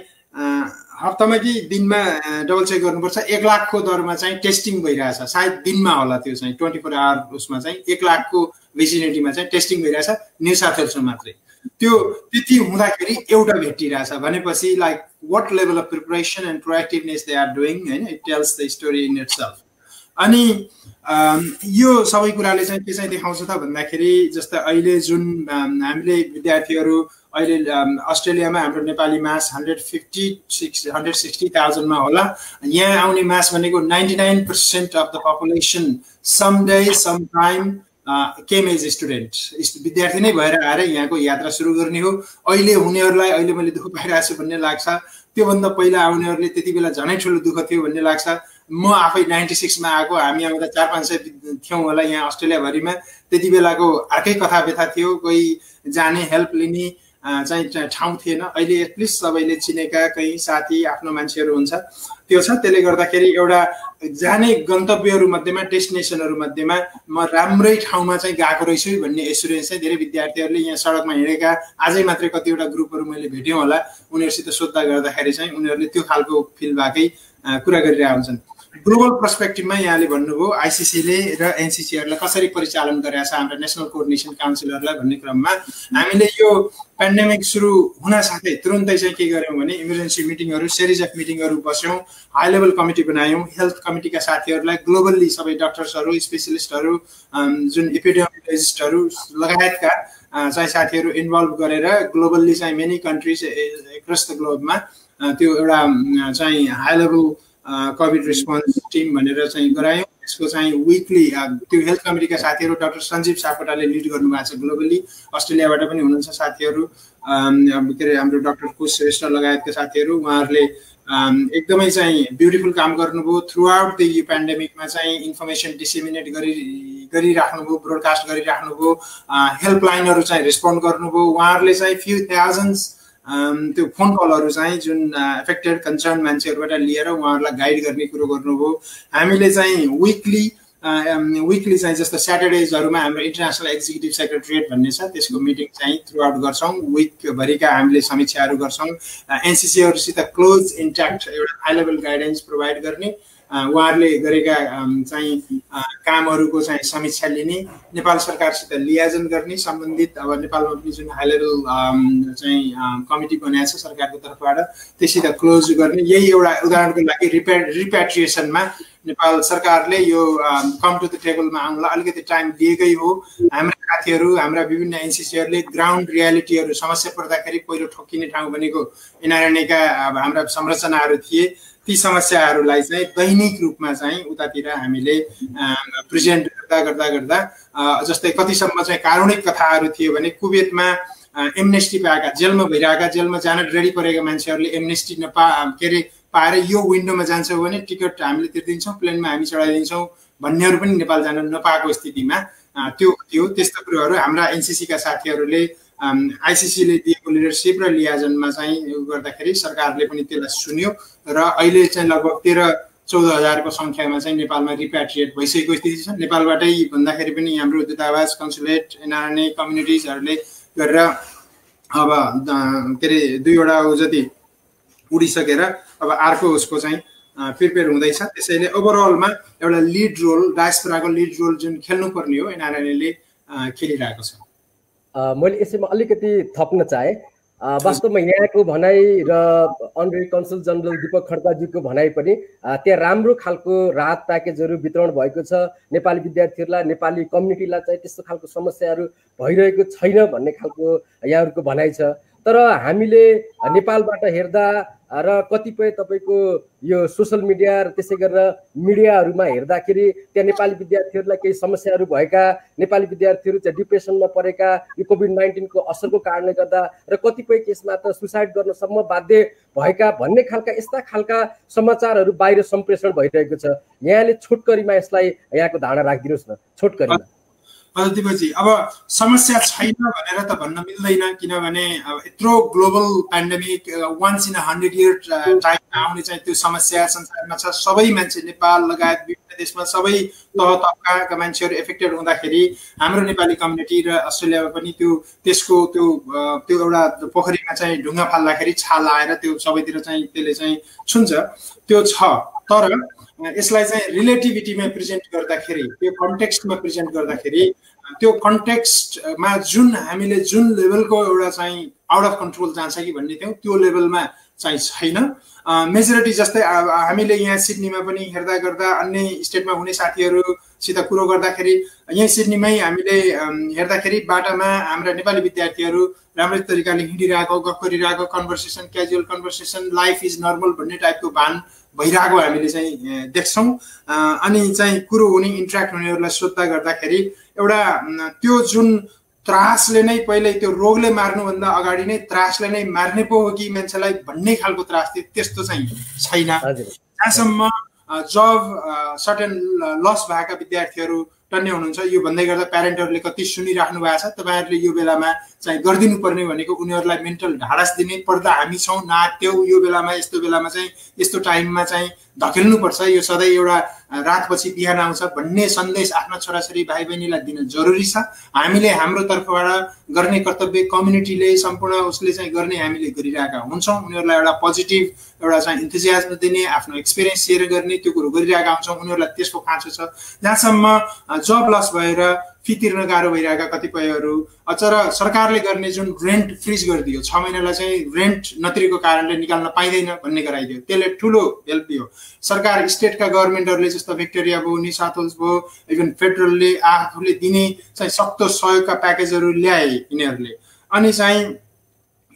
E: हप्तामा कि दिनमा डबल चेक गर्नुपर्छ, 1 लाखको दरमा चाहिँ टेस्टिङ भइरहेछ। सायद दिनमा होला त्यो चाहिँ 24 आवर उसमा चाहिँ 1 लाखको भिसिनिटीमा चाहिँ टेस्टिङ भइरहेछ न्यू साउथ वेल्समा मात्रै। त्यो त्यति हुँदाखेरि एउटा भेटिरहेछ भनेपछि like what level of preparation and proactiveness they are doing, होइन, it tells the story in itself. अनि यो सबै कुराले चाहिँ के चाहिँ देखाउँछ त भन्दाखेरि जस्तै अहिले जुन हामीले विद्यार्थीहरू अहिले अस्ट्रेलियामा हाम्रो नेपाली मास 160,000मा होला, यहाँ आउने मास भनेको 99% of the population some day some time came as student, विद्यार्थी नै भएर आएर यहाँको यात्रा सुरु गर्ने हो। अहिले हुनेहरूलाई अहिले मैले दुःख पाइरहेको छु भन्ने लाग्छ, त्योभन्दा पहिला आउनेहरूले त्यति बेला झनै ठुलो दुःख थियो भन्ने लाग्छ। म आफै 96मा आएको, हामी आउँदा 400-500 थियौँ होला यहाँ अस्ट्रेलियाभरिमा, त्यति बेलाको अर्कै कथा व्यथा थियो, कोही जाने हेल्प लिने चाहिँ ठाउँ थिएन। अहिले एटलिस्ट सबैले चिनेका कहीँ साथी आफ्नो मान्छेहरू हुन्छ, त्यो छ। त्यसले गर्दाखेरि एउटा जाने गन्तव्यहरू मध्येमा, डेस्टिनेसनहरू मध्येमा म राम्रै ठाउँमा चाहिँ गएको रहेछु भन्ने एसुरेन्स चाहिँ धेरै विद्यार्थीहरूले यहाँ सडकमा हिँडेका आजै मात्रै कतिवटा ग्रुपहरू मैले भेट्यौँ होला, उनीहरूसित सोद्धा गर्दाखेरि चाहिँ उनीहरूले त्यो खालको फिल भएकै कुरा गरिरहेका हुन्छन्। ग्लोबल पर्सपेक्टिभमा यहाँले भन्नुभयो आइसिसीले र एनसिसीहरूलाई कसरी परिचालन गरेका छ हाम्रो नेसनल कोअर्डिनेसन काउन्सिलहरूलाई भन्ने क्रममा हामीले यो पेन्डेमिक सुरु हुन साथै तुरुन्तै चाहिँ के गर्यौँ भने इमर्जेन्सी मिटिङहरू, सिरिज अफ मिटिङहरू बस्यौँ, हाई लेभल कमिटी बनायौँ। हेल्थ कमिटीका साथीहरूलाई ग्लोबल्ली सबै डक्टर्सहरू, स्पेसलिस्टहरू, जुन एपिडेमियोलोजिस्टहरू लगायतका चाहिँ साथीहरू इन्भल्भ गरेर ग्लोबल्ली चाहिँ मेनी कन्ट्रिज एक्रस द ग्लोबमा त्यो एउटा चाहिँ high level covid response team भनेर चाहिँ गरायौँ। यसको चाहिँ विकली त्यो हेल्थ कमिटीका साथीहरू डाक्टर सञ्जीव सापकोटाले लिड गर्नुभएको छ ग्लोबली, अस्ट्रेलियाबाट पनि हुनुहुन्छ साथीहरू, के अरे हाम्रो डाक्टर कुश श्रेष्ठ लगायतका साथीहरू, उहाँहरूले एकदमै चाहिँ ब्युटिफुल काम गर्नुभयो। थ्रु आउट द यो पेन्डेमिकमा चाहिँ इन्फर्मेसन डिसेमिनेट गरिराख्नुभयो, ब्रोडकास्ट गरिराख्नुभयो, हेल्पलाइनहरू चाहिँ रेस्पोन्ड गर्नुभयो। उहाँहरूले चाहिँ फ्यु थाउजन्ड्स त्यो फोन कलहरू चाहिँ जुन एफेक्टेड कन्सर्न मान्छेहरूबाट लिएर उहाँहरूलाई गाइड गर्ने कुरो गर्नुभयो। हामीले चाहिँ विकली चाहिँ जस्तो स्याटरडेजहरूमा हाम्रो इन्टरनेसनल एक्जिक्युटिभ सेक्रेटरिएट भन्ने छ, त्यसको मिटिङ चाहिँ थ्रु आउट गर्छौँ। विकभरिका हामीले समीक्षाहरू गर्छौँ। एनसिसीहरूसित क्लोज इन्ट्याक्ट एउटा हाई लेभल गाइडेन्स प्रोभाइड गर्ने, उहाँहरूले गरेका चाहिँ कामहरूको चाहिँ समीक्षा लिने, नेपाल सरकारसित लियाजन गर्ने, सम्बन्धित अब नेपालमा पनि जुन हाई लेभल चाहिँ कमिटी बनाएको छ सरकारको तर्फबाट त्यससित क्लोज गर्ने। यही एउटा उदाहरणको लागि रिप्याट्रिएसनमा नेपाल सरकारले यो कम टु द टेबलमा आउनलाई अलिकति टाइम दिएकै हो। हाम्रा साथीहरू, हाम्रा विभिन्न एनसिसीहरूले ग्राउन्ड रियालिटीहरू समस्या पर्दाखेरि पहिलो ठोकिने ठाउँ भनेको एनआरएनएका हाम्रा संरचनाहरू थिए। ती समस्याहरूलाई चाहिँ दैनिक रूपमा चाहिँ उतातिर हामीले प्रेजेन्ट गर्दा जस्तै कतिसम्म चाहिँ कारुणिक कथाहरू थियो भने कुवेतमा एमनेस्टी पाएका, जेलमा भइरहेका, जेलमा जान रेडी परेका मान्छेहरूले एमनेस्टी पाएर यो विन्डोमा जान्छौँ भने टिकट हामीले तिर्दिन्छौँ, प्लेनमा हामी चढाइदिन्छौँ भन्नेहरू पनि नेपाल जान नपाएको स्थितिमा त्यो थियो। त्यस्तो कुरोहरू हाम्रा एनसिसीका साथीहरूले आइसिसीले दिएको लिडरसिप र लियाजनमा चाहिँ गर्दाखेरि सरकारले पनि त्यसलाई सुन्यो र अहिले चाहिँ लगभग 13-14,000को सङ्ख्यामा चाहिँ नेपालमा रिप्याट्रिएट भइसकेको स्थिति छ। नेपालबाटै भन्दाखेरि पनि हाम्रो दूतावास, कन्सुलेट, एनआरएनए कम्युनिटिजहरूले गरेर अब के अरे 2वटा जति उडिसकेर अब अर्को उसको चाहिँ प्रिपेयर हुँदैछ। त्यसैले ओभरअलमा एउटा लिड रोल, डायस्पोराको लिड रोल जुन खेल्नुपर्ने हो एनआरएनएले खेलिरहेको छ।
D: मैले यसैमा अलिकति थप्न चाहे, वास्तवमा यहाँको भनाइ र अनरेरी कन्सल जनरल दीपक खड्काज्यूको भनाइ पनि त्यहाँ राम्रो खालको राहत प्याकेजहरू वितरण भएको छ, नेपाली विद्यार्थीहरूलाई नेपाली कम्युनिटीलाई चाहिँ त्यस्तो खालको समस्याहरू भइरहेको छैन भन्ने खालको यहाँहरूको भनाइ छ। तर हामीले नेपालबाट हेर्दा र कतिपय तपाईँको यो सोसल मिडिया र त्यसै गरेर मिडियाहरूमा हेर्दाखेरि त्यहाँ नेपाली विद्यार्थीहरूलाई केही समस्याहरू भएका, नेपाली विद्यार्थीहरू चाहिँ डिप्रेसनमा परेका यो कोभिड-19को असरको कारणले गर्दा र कतिपय केसमा त सुसाइड गर्नसम्म बाध्य भएका भन्ने खालका यस्ता खालका समाचारहरू बाहिर सम्प्रेषण भइरहेको छ। यहाँले छोटकरीमा यसलाई यहाँको धारणा राखिदिनुहोस् न, छोटकरीमा।
E: दिपकजी, अब समस्या छैन भनेर त भन्न मिल्दैन, किनभने अब यत्रो global pandemic once in 100 year टाइममा आउने चाहिँ त्यो समस्या संसारमा छ। सबै मान्छे नेपाल लगायत विभिन्न देशमा सबै तह तबकाका मान्छेहरू एफेक्टेड हुँदाखेरि हाम्रो नेपाली कम्युनिटी र अस्ट्रेलियामा पनि त्यसको त्यो एउटा पोखरीमा चाहिँ ढुङ्गा फाल्दाखेरि छाल आएर त्यो सबैतिर चाहिँ त्यसले चाहिँ छुन्छ, त्यो छ। तर यसलाई चाहिँ रिलेटिभिटीमा प्रेजेन्ट गर्दाखेरि, त्यो कन्टेक्स्टमा प्रेजेन्ट गर्दाखेरि, त्यो कन्टेक्स्टमा हामीले जुन लेभलको एउटा चाहिँ आउट अफ कन्ट्रोल जान्छ कि भन्ने थियौँ त्यो लेभलमा चाहिँ छैन। मेजोरिटी जस्तै हामीले यहाँ सिडनीमा पनि हेर्दा गर्दा अन्य स्टेटमा हुने साथीहरूसित कुरो गर्दाखेरि यहीँ सिडनीमै हामीले हेर्दाखेरि बाटामा हाम्रा नेपाली विद्यार्थीहरू राम्रै तरिकाले हिँडिरहेको, गफ गरिरहेको, conversation, casual conversation, life is normal भन्ने टाइपको भान भइरहेको हामीले चाहिँ देख्छौँ। अनि चाहिँ कुरो हुने, इन्ट्र्याक्ट हुनेहरूलाई सोध्दा गर्दाखेरि एउटा त्यो जुन त्रासले नै पहिल्यै त्यो रोगले मार्नुभन्दा अगाडि नै त्रासले नै मार्ने पो हो कि मान्छेलाई भन्ने खालको त्रास थियो त्यस्तो चाहिँ छैन। जहाँसम्म जब सर्टेन लस भएका विद्यार्थीहरू टन्ने हुनुहुन्छ, यो भन्दै गर्दा प्यारेन्टहरूले कति सुनिराख्नु भएको छ, तपाईँहरूले यो बेलामा चाहिँ गरिदिनु पर्ने भनेको उनीहरूलाई मेन्टल ढाडस दिने पर्दा हामी छौँ नाट्यौ, यो बेलामा यस्तो बेलामा चाहिँ यस्तो टाइममा चाहिँ धकेल्नुपर्छ, यो सधैँ एउटा रातपछि बिहान आउँछ भन्ने सन्देश आफ्ना छोराछोरी भाइ बहिनीलाई दिन जरुरी छ। हामीले हाम्रो तर्फबाट गर्ने कर्तव्य कम्युनिटीले सम्पूर्ण उसले चाहिँ गर्ने हामीले गरिरहेका हुन्छौँ। उनीहरूलाई एउटा पोजिटिभ एउटा चाहिँ इन्थुजियाज्म दिने, आफ्नो एक्सपिरियन्स सेयर गर्ने, त्यो कुरो गरिरहेका हुन्छौँ। उनीहरूलाई त्यसको खाँचो छ। जहाँसम्म जब लस भएर फी तिर्न गाह्रो भइरहेका कतिपयहरू अझ र सरकारले गर्ने जुन रेन्ट फ्रिज गरिदियो, 6 महिनालाई चाहिँ रेन्ट नतिरेको कारणले निकाल्न पाइँदैन भन्ने गराइदियो, त्यसले ठुलो हेल्प दियो। सरकार स्टेटका गभर्मेन्टहरूले जस्तो भिक्टोरिया भयो, न्यू साउथ वेल्स भयो, इभन फेडरलले आफूले दिने चाहिँ सक्दो सहयोगका प्याकेजहरू ल्याए यिनीहरूले। अनि चाहिँ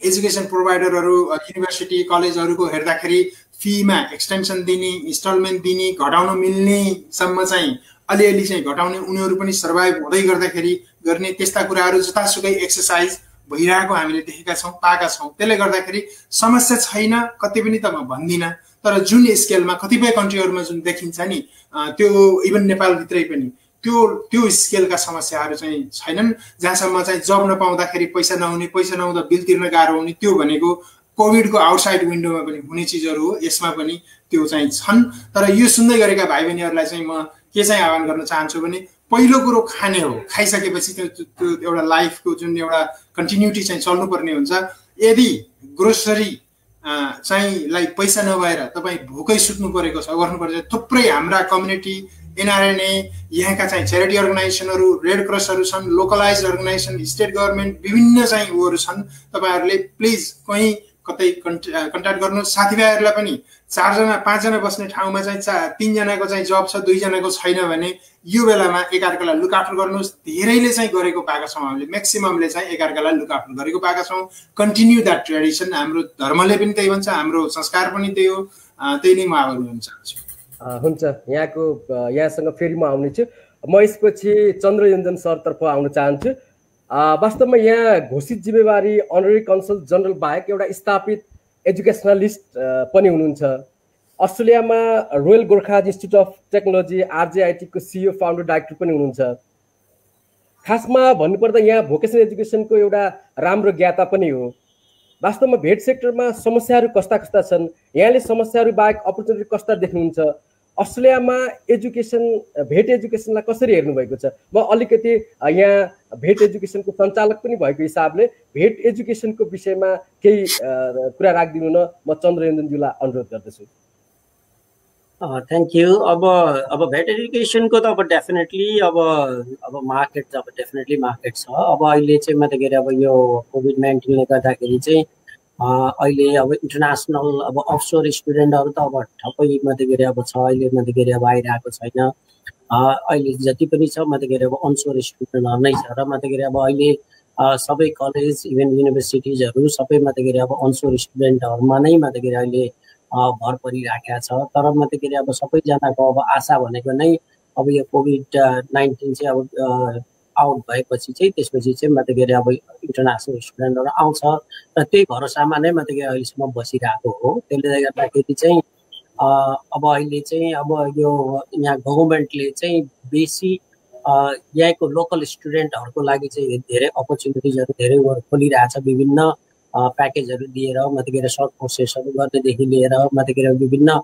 E: एजुकेसन प्रोभाइडरहरू युनिभर्सिटी कलेजहरूको हेर्दाखेरि फीमा एक्सटेन्सन दिने, इन्स्टलमेन्ट दिने, घटाउन मिल्नेसम्म चाहिँ अलिअलि चाहिँ घटाउने, उनीहरू पनि सर्भाइभ हुँदै गर्दाखेरि गर्ने त्यस्ता कुराहरू जतासुकै एक्सर्साइज भइरहेको हामीले देखेका छौँ, पाएका छौँ। त्यसले गर्दाखेरि समस्या छैन कति पनि त म भन्दिनँ, तर जुन स्केलमा कतिपय कन्ट्रीहरूमा जुन देखिन्छ नि त्यो इभन नेपालभित्रै पनि त्यो स्केलका समस्याहरू चाहिँ छैनन्। जहाँसम्म चाहिँ जब नपाउँदाखेरि पैसा नहुने, पैसा नहुँदा बिल तिर्न गाह्रो हुने, त्यो भनेको कोभिडको आउटसाइड विन्डोमा पनि हुने चिजहरू हो, यसमा पनि त्यो चाहिँ छन्। तर यो सुन्दै गरेका भाइ बहिनीहरूलाई चाहिँ म के चाहिँ आह्वान गर्न चाहन्छु भने पहिलो कुरो खाने हो, खाइसकेपछि त्यो एउटा लाइफको जुन एउटा कन्टिन्युटी चाहिँ चल्नुपर्ने हुन्छ। यदि ग्रोसरी चाहिँ लाई पैसा नभएर तपाईँ भोकै सुत्नु परेको छ, गर्नुपर्छ, थुप्रै हाम्रा कम्युनिटी एनआरएनए यहाँका चाहिँ च्यारिटी अर्गनाइजेसनहरू, रेड क्रसहरू छन्, लोकलाइज अर्गनाइजेसन, स्टेट गभर्मेन्ट विभिन्न चाहिँ उहरू छन्। तपाईँहरूले प्लिज कहीँ कतै कन्ट्याक्ट गर्नु। साथीभाइहरूलाई पनि 4 जना 5 जना बस्ने ठाउँमा चाहिँ 3 जनाको चाहिँ जब छ, 2 जनाको छैन भने यो बेलामा एकअर्कालाई लुक आफ्टर गर्नुहोस्। धेरैले चाहिँ गरेको पाएका छौँ हामीले, म्याक्सिममले चाहिँ एकअर्कालाई लुक आफ्टर गरेको पाएका छौँ। कन्टिन्यू द्याट ट्रेडिसन, हाम्रो धर्मले पनि त्यही भन्छ, हाम्रो संस्कार पनि त्यही हो। त्यही नै म आग्रह गर्न चाहन्छु।
D: हुन्छ, यहाँसँग फेरि म आउने छु। म यसपछि चन्द्रयोञ्जन सरतर्फ आउन चाहन्छु। वास्तवमा यहाँ घोषित जिम्मेवारी अनरेरी कन्सल जनरल बाहेक एउटा स्थापित एजुकेसनलिस्ट पनि हुनुहुन्छ। अस्ट्रेलियामा royal Gorkha institute of technology आरजेआइटीको सिइओ फाउन्डर डाइरेक्टर पनि हुनुहुन्छ। खासमा भन्नुपर्दा यहाँ भोकेसनल एजुकेसनको एउटा राम्रो ज्ञाता पनि हो। वास्तवमा भेट सेक्टरमा समस्याहरू कस्ता कस्ता छन्, यहाँले समस्याहरू बाहेक अपर्च्युनिटी कस्ता देख्नुहुन्छ? अस्ट्रेलियामा भेट एजुकेसनलाई कसरी हेर्नुभएको छ? म अलिकति यहाँ भेट एजुकेसनको सञ्चालक पनि भएको हिसाबले भेट एजुकेसनको विषयमा केही कुरा राखिदिनु न, म चन्द्रयोञ्जनज्यूलाई अनुरोध गर्दछु।
C: Thank you. अब भेट एजुकेसनको त अब डेफिनेटली अब मार्केट छ, अब डेफिनेटली मार्केट छ। अब अहिले चाहिँ म त के अरे अब यो कोभिड-19ले गर्दाखेरि चाहिँ अहिले अब इन्टरनेसनल अब अफसोर स्टुडेन्टहरू त अब ठप्पै मात्रै के अरे अब छ, अहिले मात्रै के अरे अब आइरहेको छैन। अहिले जति पनि छ मात्रै के अरे अब अनसोर स्टुडेन्टहरू नै छ र मात्रै के अरे अब अहिले सबै कलेज इभन युनिभर्सिटिजहरू सबै मात्रै के अरे अब अनसोर स्टुडेन्टहरूमा नै मात्रै के अरे अहिले भर परिराखेका छ। तर मात्रै के अरे अब सबैजनाको अब आशा भनेको नै अब यो कोभिड-19 चाहिँ अब आउट भएपछि चाहिँ त्यसपछि चाहिँ मात्रै के अरे अब इन्टरनेसनल स्टुडेन्टहरू आउँछ र त्यही भरोसामा नै मात्रै के अरे अहिलेसम्म बसिरहेको हो। त्यसले गर्दाखेरि चाहिँ अब अहिले चाहिँ अब यो यहाँ गभर्मेन्टले चाहिँ बेसी यहाँको लोकल स्टुडेन्टहरूको लागि चाहिँ धेरै अपर्च्युनिटिजहरू धेरै खोलिरहेछ, विभिन्न प्याकेजहरू दिएर मात्रै के अरे सर्ट कोर्सेसहरू गर्नेदेखि लिएर मात्रै के अरे विभिन्न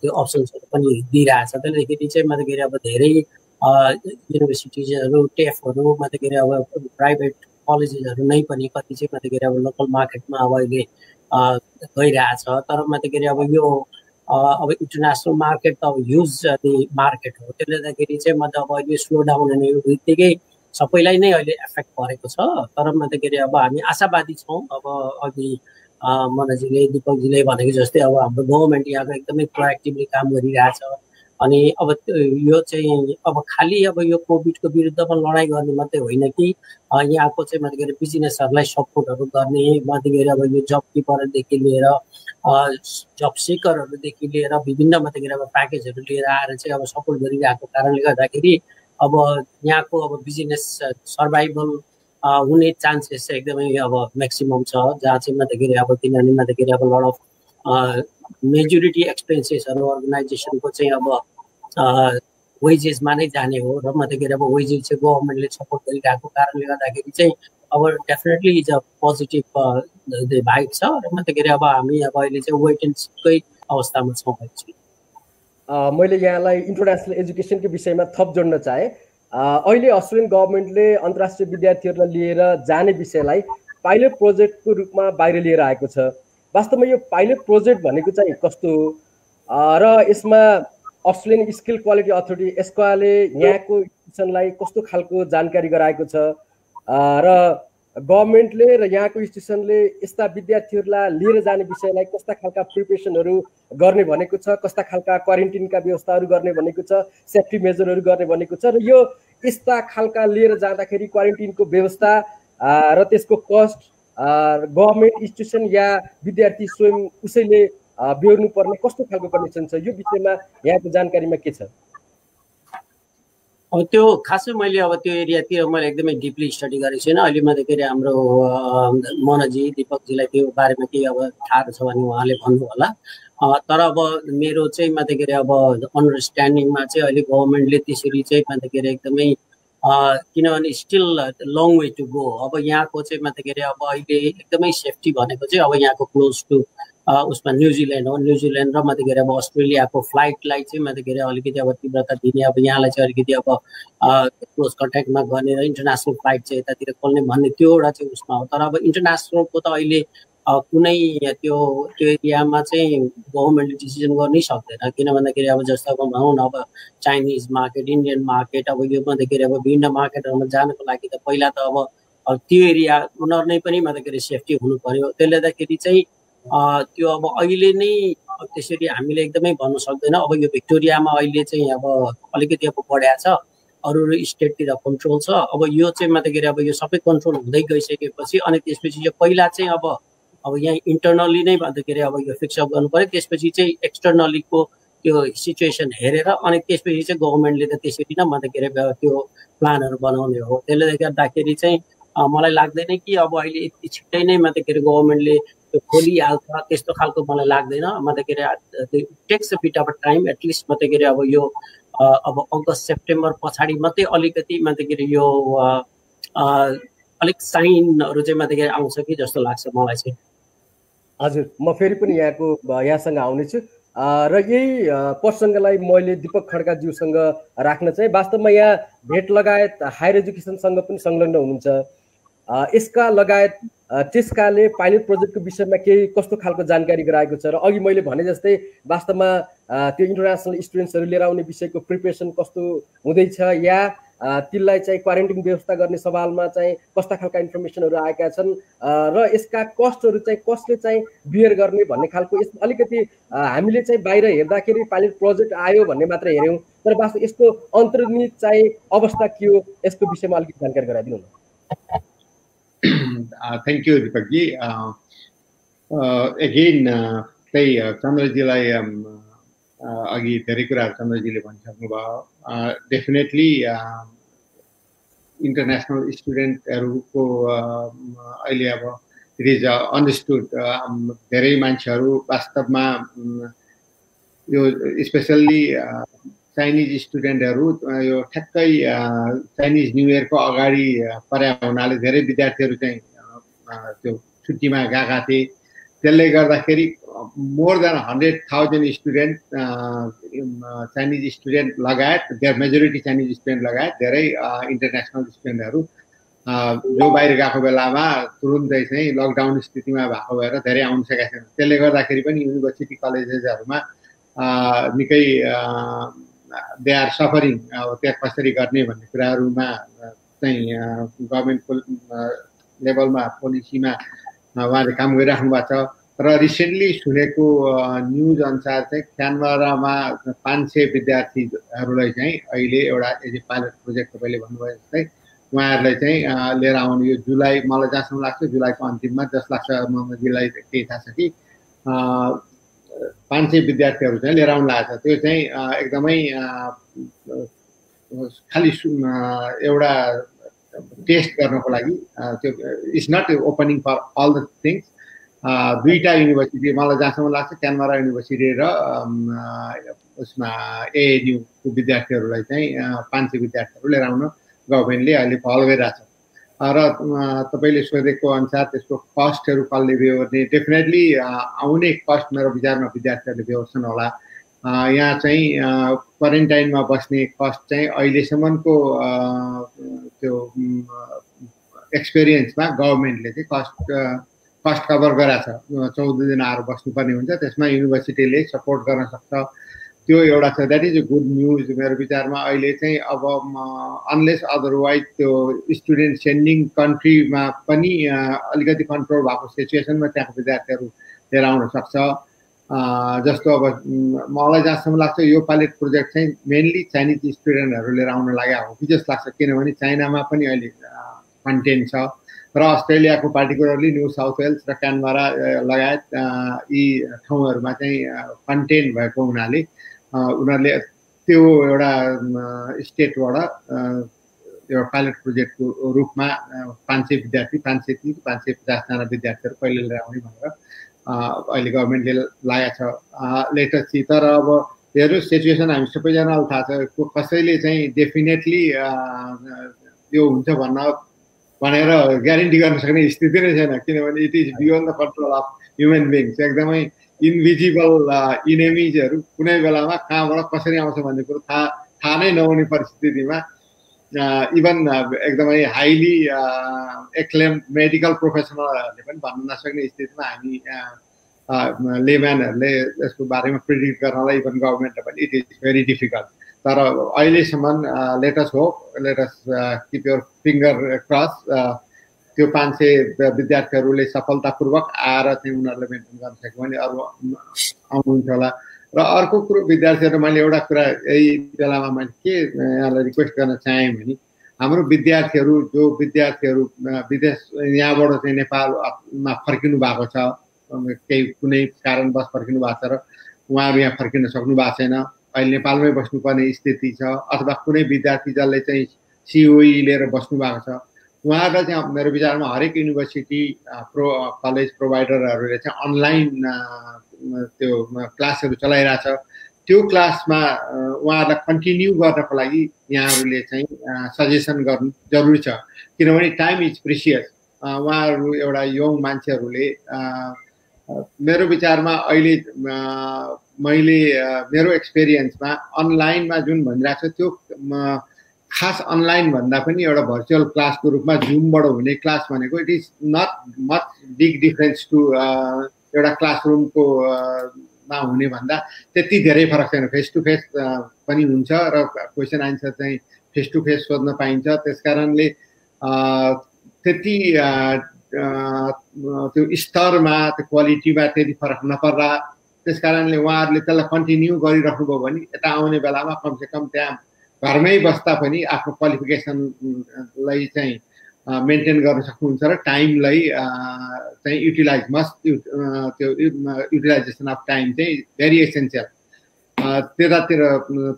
C: त्यो अप्सन्सहरू पनि दिइरहेछ। त्यसले गर्दाखेरि चाहिँ मात्रै के अरे अब धेरै युनिभर्सिटिजहरू टेफहरू मात्रै के अरे अब प्राइभेट कलेजेसहरू नै पनि कति चाहिँ मात्रै के अरे अब लोकल मार्केटमा अब अहिले गइरहेछ। तर मात्रै के अरे अब यो अब इन्टरनेसनल मार्केट त अब ह्युज मार्केट हो। त्यसले गर्दाखेरि चाहिँ मतलब अब अहिले स्लो डाउन हुने बित्तिकै सबैलाई नै अहिले एफेक्ट परेको छ। तर मात्रै के अरे अब हामी आशावादी छौँ। अब अघि मनोजीले दिपकजीले भनेको जस्तै अब हाम्रो गभर्मेन्ट यहाँको एकदमै प्रोएक्टिभली काम गरिरहेछ। अनि अब यो चाहिँ अब खालि अब यो कोभिडको विरुद्धमा लडाइँ गर्ने मात्रै होइन कि यहाँको चाहिँ मात्रै के अरे बिजनेसहरूलाई सपोर्टहरू गर्ने मात्रै के अरे अब यो जब किपरदेखि लिएर जब सिकरहरूदेखि लिएर विभिन्न मात्रै के अरे अब प्याकेजहरू लिएर आएर चाहिँ अब सपोर्ट गरिरहेको कारणले गर्दाखेरि अब यहाँको अब बिजनेस सर्भाइभल हुने चान्सेस चाहिँ एकदमै अब म्याक्सिमम छ। जहाँ चाहिँ मात्रै के अरे अब किनभने मात्रै के अरे अब लड अफ मेजोरिटी एक्सपेन्सेसहरू अर्गनाइजेसनको चाहिँ अब वेजेसमा नै जाने हो र मात्रै के अरे अब वेजेस चाहिँ गभर्मेन्टले सपोर्ट गरिरहेको कारणले गर्दाखेरि चाहिँ अब definitely is a positive vibe छ र मात्रै के अरे अब हामी अब अहिले चाहिँ वेट एन्ड सीकै अवस्थामा छौँ।
D: मैले यहाँलाई इन्टरनेसनल एजुकेसनको विषयमा थप जोड्न चाहेँ। अहिले अस्ट्रेलियन गभर्मेन्टले अन्तर्राष्ट्रिय विद्यार्थीहरूलाई लिएर जाने विषयलाई पाइलट प्रोजेक्टको रूपमा बाहिर लिएर आएको छ। वास्तवमा यो पाइलट प्रोजेक्ट भनेको चाहिँ कस्तो र यसमा अस्ट्रेलियन स्किल क्वालिटी अथोरिटी एस्क्वाले यहाँको इन्स्टिट्युसनलाई कस्तो खालको जानकारी गराएको छ र गभर्मेन्टले र यहाँको इन्स्टिट्युसनले यस्ता विद्यार्थीहरूलाई लिएर जाने विषयलाई कस्ता खालका प्रिपरेसनहरू गर्ने भनेको छ, कस्ता खालका क्वारेन्टिनका व्यवस्थाहरू गर्ने भनेको छ, सेफ्टी मेजरहरू गर्ने भनेको छ र यो यस्ता खालका लिएर जाँदाखेरि क्वारेन्टिनको व्यवस्था र त्यसको कस्ट गभर्मेन्ट इन्स्टिट्युसन या विद्यार्थी स्वयं उसैले बेहोर्नु पर्ने कस्तो खालको कन्डिसन छ, यो विषयमा यहाँको जानकारीमा के छ?
C: अब त्यो खासै मैले अब त्यो एरियातिर मैले एकदमै डिपली स्टडी गरेको छैन। अहिले मात्रै के अरे हाम्रो मनोजी दिपकजीलाई त्यो बारेमा केही अब थाहा छ भने उहाँले भन्नु होला। तर अब मेरो चाहिँ मात्रै के अरे अब अन्डरस्ट्यान्डिङमा चाहिँ अहिले गभर्मेन्टले त्यसरी चाहिँ मात्रै के अरे एकदमै किनभने still long way to go. अब यहाँको चाहिँ मात्रै के अरे अब अहिले एकदमै सेफ्टी भनेको चाहिँ अब यहाँको क्लोज टु उसमा न्युजिल्यान्ड हो। न्युजिल्यान्ड र मात्रै के अरे अब अस्ट्रेलियाको फ्लाइटलाई चाहिँ मात्रै के अरे अलिकति अब तीव्रता दिने, अब यहाँलाई चाहिँ अलिकति अब क्लोज कन्ट्याक्टमा गर्ने र इन्टरनेसनल फ्लाइट चाहिँ यतातिर खोल्ने भन्ने त्यो एउटा चाहिँ उसमा हो। तर अब इन्टरनेसनलको त अहिले कुनै त्यो एरियामा चाहिँ गभर्मेन्टले डिसिजन गर्नै सक्दैन। किन भन्दाखेरि अब जस्तो अब भनौँ न अब चाइनिज मार्केट, इन्डियन मार्केट, अब यो मात्रै के अरे अब विभिन्न मार्केटहरूमा जानको लागि त पहिला त अब त्यो एरिया उनीहरू नै पनि मात्रै के अरे सेफ्टी हुनु पर्यो। त्यसले गर्दाखेरि चाहिँ त्यो अब अहिले नै त्यसरी हामीले एकदमै भन्नु सक्दैन। अब यो भिक्टोरियामा अहिले चाहिँ अब अलिकति अब बढाएको छ, अरू स्टेटतिर कन्ट्रोल छ। अब यो चाहिँ मात्रै के अरे अब यो सबै कन्ट्रोल हुँदै गइसकेपछि अनि त्यसपछि यो पहिला चाहिँ अब यहाँ इन्टरनली नै मात्रै के अरे अब यो फिक्सअप गर्नु पर्यो, त्यसपछि चाहिँ एक्सटर्नलीको त्यो सिचुएसन हेरेर अनि त्यसपछि चाहिँ गभर्मेन्टले त त्यसरी नै मात्रै के अरे त्यो प्लानहरू बनाउने हो। त्यसले गर्दाखेरि चाहिँ मलाई लाग्दैन कि अब अहिले यति छिट्टै नै मात्रै के अरे गभर्मेन्टले त्यो खोलिहाल्छ त्यस्तो खालको मलाई लाग्दैन। मात्रै के अरे takes a bit of time at least मात्रै के अरे अब यो अब अगस्त सेप्टेम्बर पछाडि मात्रै अलिकति मात्रै के अरे यो अलिक साइनहरू चाहिँ मात्रै के अरे आउँछ कि जस्तो लाग्छ मलाई चाहिँ।
D: हजुर, म फेरि पनि यहाँसँग आउनेछु र यही प्रसङ्गलाई मैले दिपक खड्काज्यूसँग राख्न चाहिँ वास्तवमा यहाँ भेट लगायत हायर एजुकेसनसँग पनि संलग्न हुनुहुन्छ। यसका लगायत टेस्काले पाइलट प्रोजेक्टको विषयमा केही कस्तो खालको जानकारी गराएको छ र अघि मैले भने जस्तै वास्तवमा त्यो इन्टरनेसनल स्टुडेन्ट्सहरू लिएर आउने विषयको प्रिपरेसन कस्तो हुँदैछ या तिनलाई चाहिँ क्वारेन्टाइन व्यवस्था गर्ने सवालमा चाहिँ कस्ता खालका इन्फर्मेसनहरू आएका छन् र यसका कस्टहरू चाहिँ कसले चाहिँ बियर गर्ने भन्ने खालको यसमा अलिकति हामीले चाहिँ बाहिर हेर्दाखेरि पाइलट प्रोजेक्ट आयो भन्ने मात्र हेऱ्यौँ, तर वास्तव यसको अन्तर्निहित चाहिँ अवस्था के हो यसको विषयमा अलिकति जानकारी गराइदिनु न।
A: Thank you Deepak ji. एगेन त्यही चन्द्रजीलाई अघि धेरै कुराहरू चन्द्रजीले भनिसक्नुभयो। डेफिनेटली इन्टरनेसनल स्टुडेन्टहरूको अहिले अब इट इज अन्डरस्टुड धेरै मान्छेहरू वास्तवमा यो स्पेसल्ली चाइनिज स्टुडेन्टहरू यो ठ्याक्कै चाइनिज न्यू इयरको अगाडि पर्या हुनाले धेरै विद्यार्थीहरू चाहिँ त्यो छुट्टीमा गएका थिए। त्यसले गर्दाखेरि more than 100,000 student Chinese student लगायत मेजोरिटी चाइनिज स्टुडेन्ट लगायत धेरै इन्टरनेसनल स्टुडेन्टहरू जो बाहिर गएको बेलामा तुरुन्तै चाहिँ लकडाउन स्थितिमा भएको भएर धेरै आउन सकेका छैन। त्यसले गर्दाखेरि पनि युनिभर्सिटी कलेजेसहरूमा निकै दे आर सफरिङ। अब त्यहाँ कसरी गर्ने भन्ने कुराहरूमा चाहिँ गभर्मेन्टको लेभलमा पोलिसीमा उहाँले काम गरिराख्नु भएको छ। र रिसेन्टली सुनेको न्युज अनुसार चाहिँ क्यानबरामा 500 विद्यार्थीहरूलाई चाहिँ अहिले एउटा एज ए पाइलट प्रोजेक्ट तपाईँले भन्नुभयो जस्तै उहाँहरूलाई चाहिँ लिएर आउनु यो जुलाई, मलाई जहाँसम्म लाग्छ जुलाईको अन्तिममा, जस लाग्छ मजीलाई केही थाहा छ कि 500 विद्यार्थीहरू चाहिँ लिएर आउनु लागेको छ। त्यो चाहिँ एकदमै खालि एउटा टेस्ट गर्नको लागि त्यो it's not opening for all the things. दुईटा युनिभर्सिटी मलाई जहाँसम्म लाग्छ क्यानबरा युनिभर्सिटी र उसमा एएनयूको विद्यार्थीहरूलाई चाहिँ 500 विद्यार्थीहरू लिएर आउन गभर्मेन्टले अहिले पहल गरिरहेछ। र तपाईँले सोधेको अनुसार त्यसको कस्टहरू कसले बेहोर्ने, डेफिनेटली आउने कस्ट मेरो विचारमा विद्यार्थीहरूले बेहोर्छन् होला। यहाँ चाहिँ क्वारेन्टाइनमा बस्ने कस्ट चाहिँ अहिलेसम्मको त्यो एक्सपिरियन्समा गभर्मेन्टले चाहिँ कस्ट कभर गराएको छ। 14 दिन आएर बस्नुपर्ने हुन्छ, त्यसमा युनिभर्सिटीले सपोर्ट गर्न सक्छ। त्यो एउटा छ, that is a good news मेरो विचारमा। अहिले चाहिँ अब अनलेस अदरवाइज त्यो स्टुडेन्ट सेन्डिङ कन्ट्रीमा पनि अलिकति कन्ट्रोल भएको सिचुएसनमा त्यहाँको विद्यार्थीहरू लिएर आउन सक्छ। जस्तो अब मलाई जहाँसम्म लाग्छ यो पाइलट प्रोजेक्ट चाहिँ मेनली चाइनिज स्टुडेन्टहरू लिएर आउन लागेको हो कि जस्तो लाग्छ, किनभने चाइनामा पनि अहिले कन्टेन्ट छ र अस्ट्रेलियाको पार्टिकुलरली न्यू साउथ वेल्स र क्यानबरा लगायत यी ठाउँहरूमा चाहिँ कन्टेन्ट भएको हुनाले उनीहरूले त्यो एउटा स्टेटबाट एउटा पाइलट प्रोजेक्टको रूपमा 500 विद्यार्थी 550जना विद्यार्थीहरू कहिले लिएर आउने भनेर अहिले गभर्मेन्टले लागेको छ लेटेस्टली। तर अब हेर्नु सिचुएसन हामी सबैजनालाई थाहा छ, कसैले चाहिँ डेफिनेटली यो हुन्छ भनेर ग्यारेन्टी गर्न सक्ने स्थिति नै छैन, किनभने it is beyond the control of human beings. एकदमै इन्भिजिबल इनेमिजहरू कुनै बेलामा कहाँबाट कसरी आउँछ भन्ने कुरो थाहा नै नहुने परिस्थितिमा इभन एकदमै हाइली एक्लेम मेडिकल प्रोफेसनलहरूले पनि भन्न नसक्ने स्थितिमा हामी लेम्यानहरूले यसको बारेमा प्रिडिक्ट गर्नलाई इभन गभर्मेन्टले पनि इट इज भेरी डिफिकल्ट। तर अहिलेसम्म let's hope, let's keep your finger cross, त्यो 500 विद्यार्थीहरूले सफलतापूर्वक आएर चाहिँ उनीहरूले मेन्टेन गर्न सक्यो भने अरू आउनुहुन्छ होला। र अर्को कुरो विद्यार्थीहरू, मैले एउटा कुरा यही बेलामा मैले के यहाँलाई रिक्वेस्ट गर्न चाहेँ भने हाम्रो विद्यार्थीहरू विदेश यहाँबाट चाहिँ नेपालमा फर्किनु भएको छ, केही कुनै कारणवश फर्किनु भएको छ र उहाँहरू यहाँ फर्किन सक्नु भएको छैन, अहिले नेपालमै बस्नुपर्ने स्थिति छ, अथवा कुनै विद्यार्थी जसले चाहिँ सिओई लिएर बस्नु भएको छ, उहाँहरूलाई चाहिँ मेरो विचारमा हरेक युनिभर्सिटी कलेज प्रोभाइडरहरूले चाहिँ अनलाइन त्यो क्लासहरू चलाइरहेछ। त्यो क्लासमा उहाँहरूलाई कन्टिन्यू गर्नको लागि यहाँहरूले चाहिँ सजेसन गर्नु जरुरी छ, किनभने टाइम इज प्रिसियस। उहाँहरू एउटा यङ मान्छेहरूले मेरो विचारमा अहिले मैले मेरो एक्सपिरियन्समा अनलाइनमा जुन भनिरहेको छ त्यो खास अनलाइन भन्दा पनि एउटा भर्चुअल क्लासको रूपमा जुमबाट हुने क्लास भनेको it is not much big difference to एउटा क्लासरुमको मा हुने भन्दा त्यति धेरै फरक छैन। फेस टु फेस पनि हुन्छ र क्वेसन आन्सर चाहिँ फेस टु फेस सोध्न पाइन्छ। त्यसकारणले त्यति त्यो स्तरमा त्यो क्वालिटीमा त्यति फरक नपर्ला। त्यसकारणले उहाँहरूले त्यसलाई कन्टिन्यू गरिराख्नुभयो भने यता आउने बेलामा कमसेकम त्यहाँ घरमै बस्दा पनि आफ्नो क्वालिफिकेसनलाई चाहिँ मेन्टेन गर्न सक्नुहुन्छ र टाइमलाई चाहिँ त्यो युटिलाइजेसन अफ टाइम चाहिँ भेरी एसेन्सियल। त्यतातिर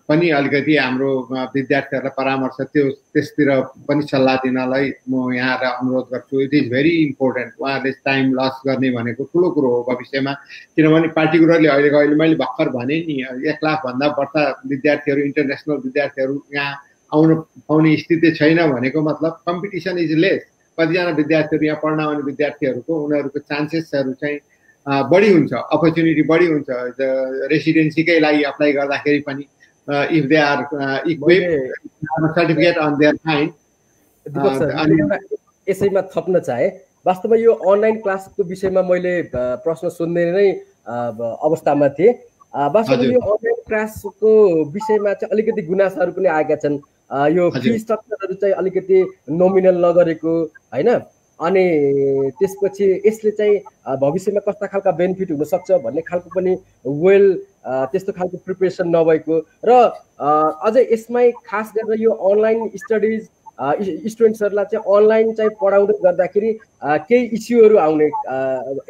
A: पनि अलिकति हाम्रो विद्यार्थीहरूलाई परामर्श त्यसतिर पनि सल्लाह दिनलाई म यहाँलाई अनुरोध गर्छु। It is very important. उहाँहरूले टाइम लस गर्ने भनेको ठुलो कुरो हो भविष्यमा। किनभने पार्टिकुलरली अहिले मैले भर्खर भने नि 1 लाखभन्दा बढ्ता विद्यार्थीहरू इन्टरनेसनल विद्यार्थीहरू यहाँ आउन पाउने स्थिति छैन भनेको मतलब कम्पिटिसन इज लेस। कतिजना विद्यार्थीहरू यहाँ पढ्न आउने विद्यार्थीहरूको उनीहरूको चान्सेसहरू चाहिँ बढी हुन्छ, अपर्च्युनिटी बढी हुन्छ रेसिडेन्सीकै लागि अप्लाई गर्दाखेरि पनि। If they are equipped certificate on their mind.
D: यसैमा थप्न चाहे वास्तवमा यो अनलाइन क्लासको विषयमा मैले प्रश्न सोध्ने नै अवस्थामा थिएँ। वास्तवमा यो अनलाइन क्लासको विषयमा चाहिँ अलिकति गुनासाहरू पनि आएका छन्। यो फी स्ट्रक्चरहरू चाहिँ अलिकति नोमिनल नगरेको होइन, अनि त्यसपछि यसले चाहिँ भविष्यमा कस्ता खालका बेनिफिट हुनसक्छ भन्ने खालको पनि त्यस्तो खालको प्रिपरेसन नभएको र अझै यसमै खास गरेर यो अनलाइन स्टडिज स्टुडेन्ट्सहरूलाई चाहिँ अनलाइन चाहिँ पढाउँदै गर्दाखेरि केही इस्युहरू आउने,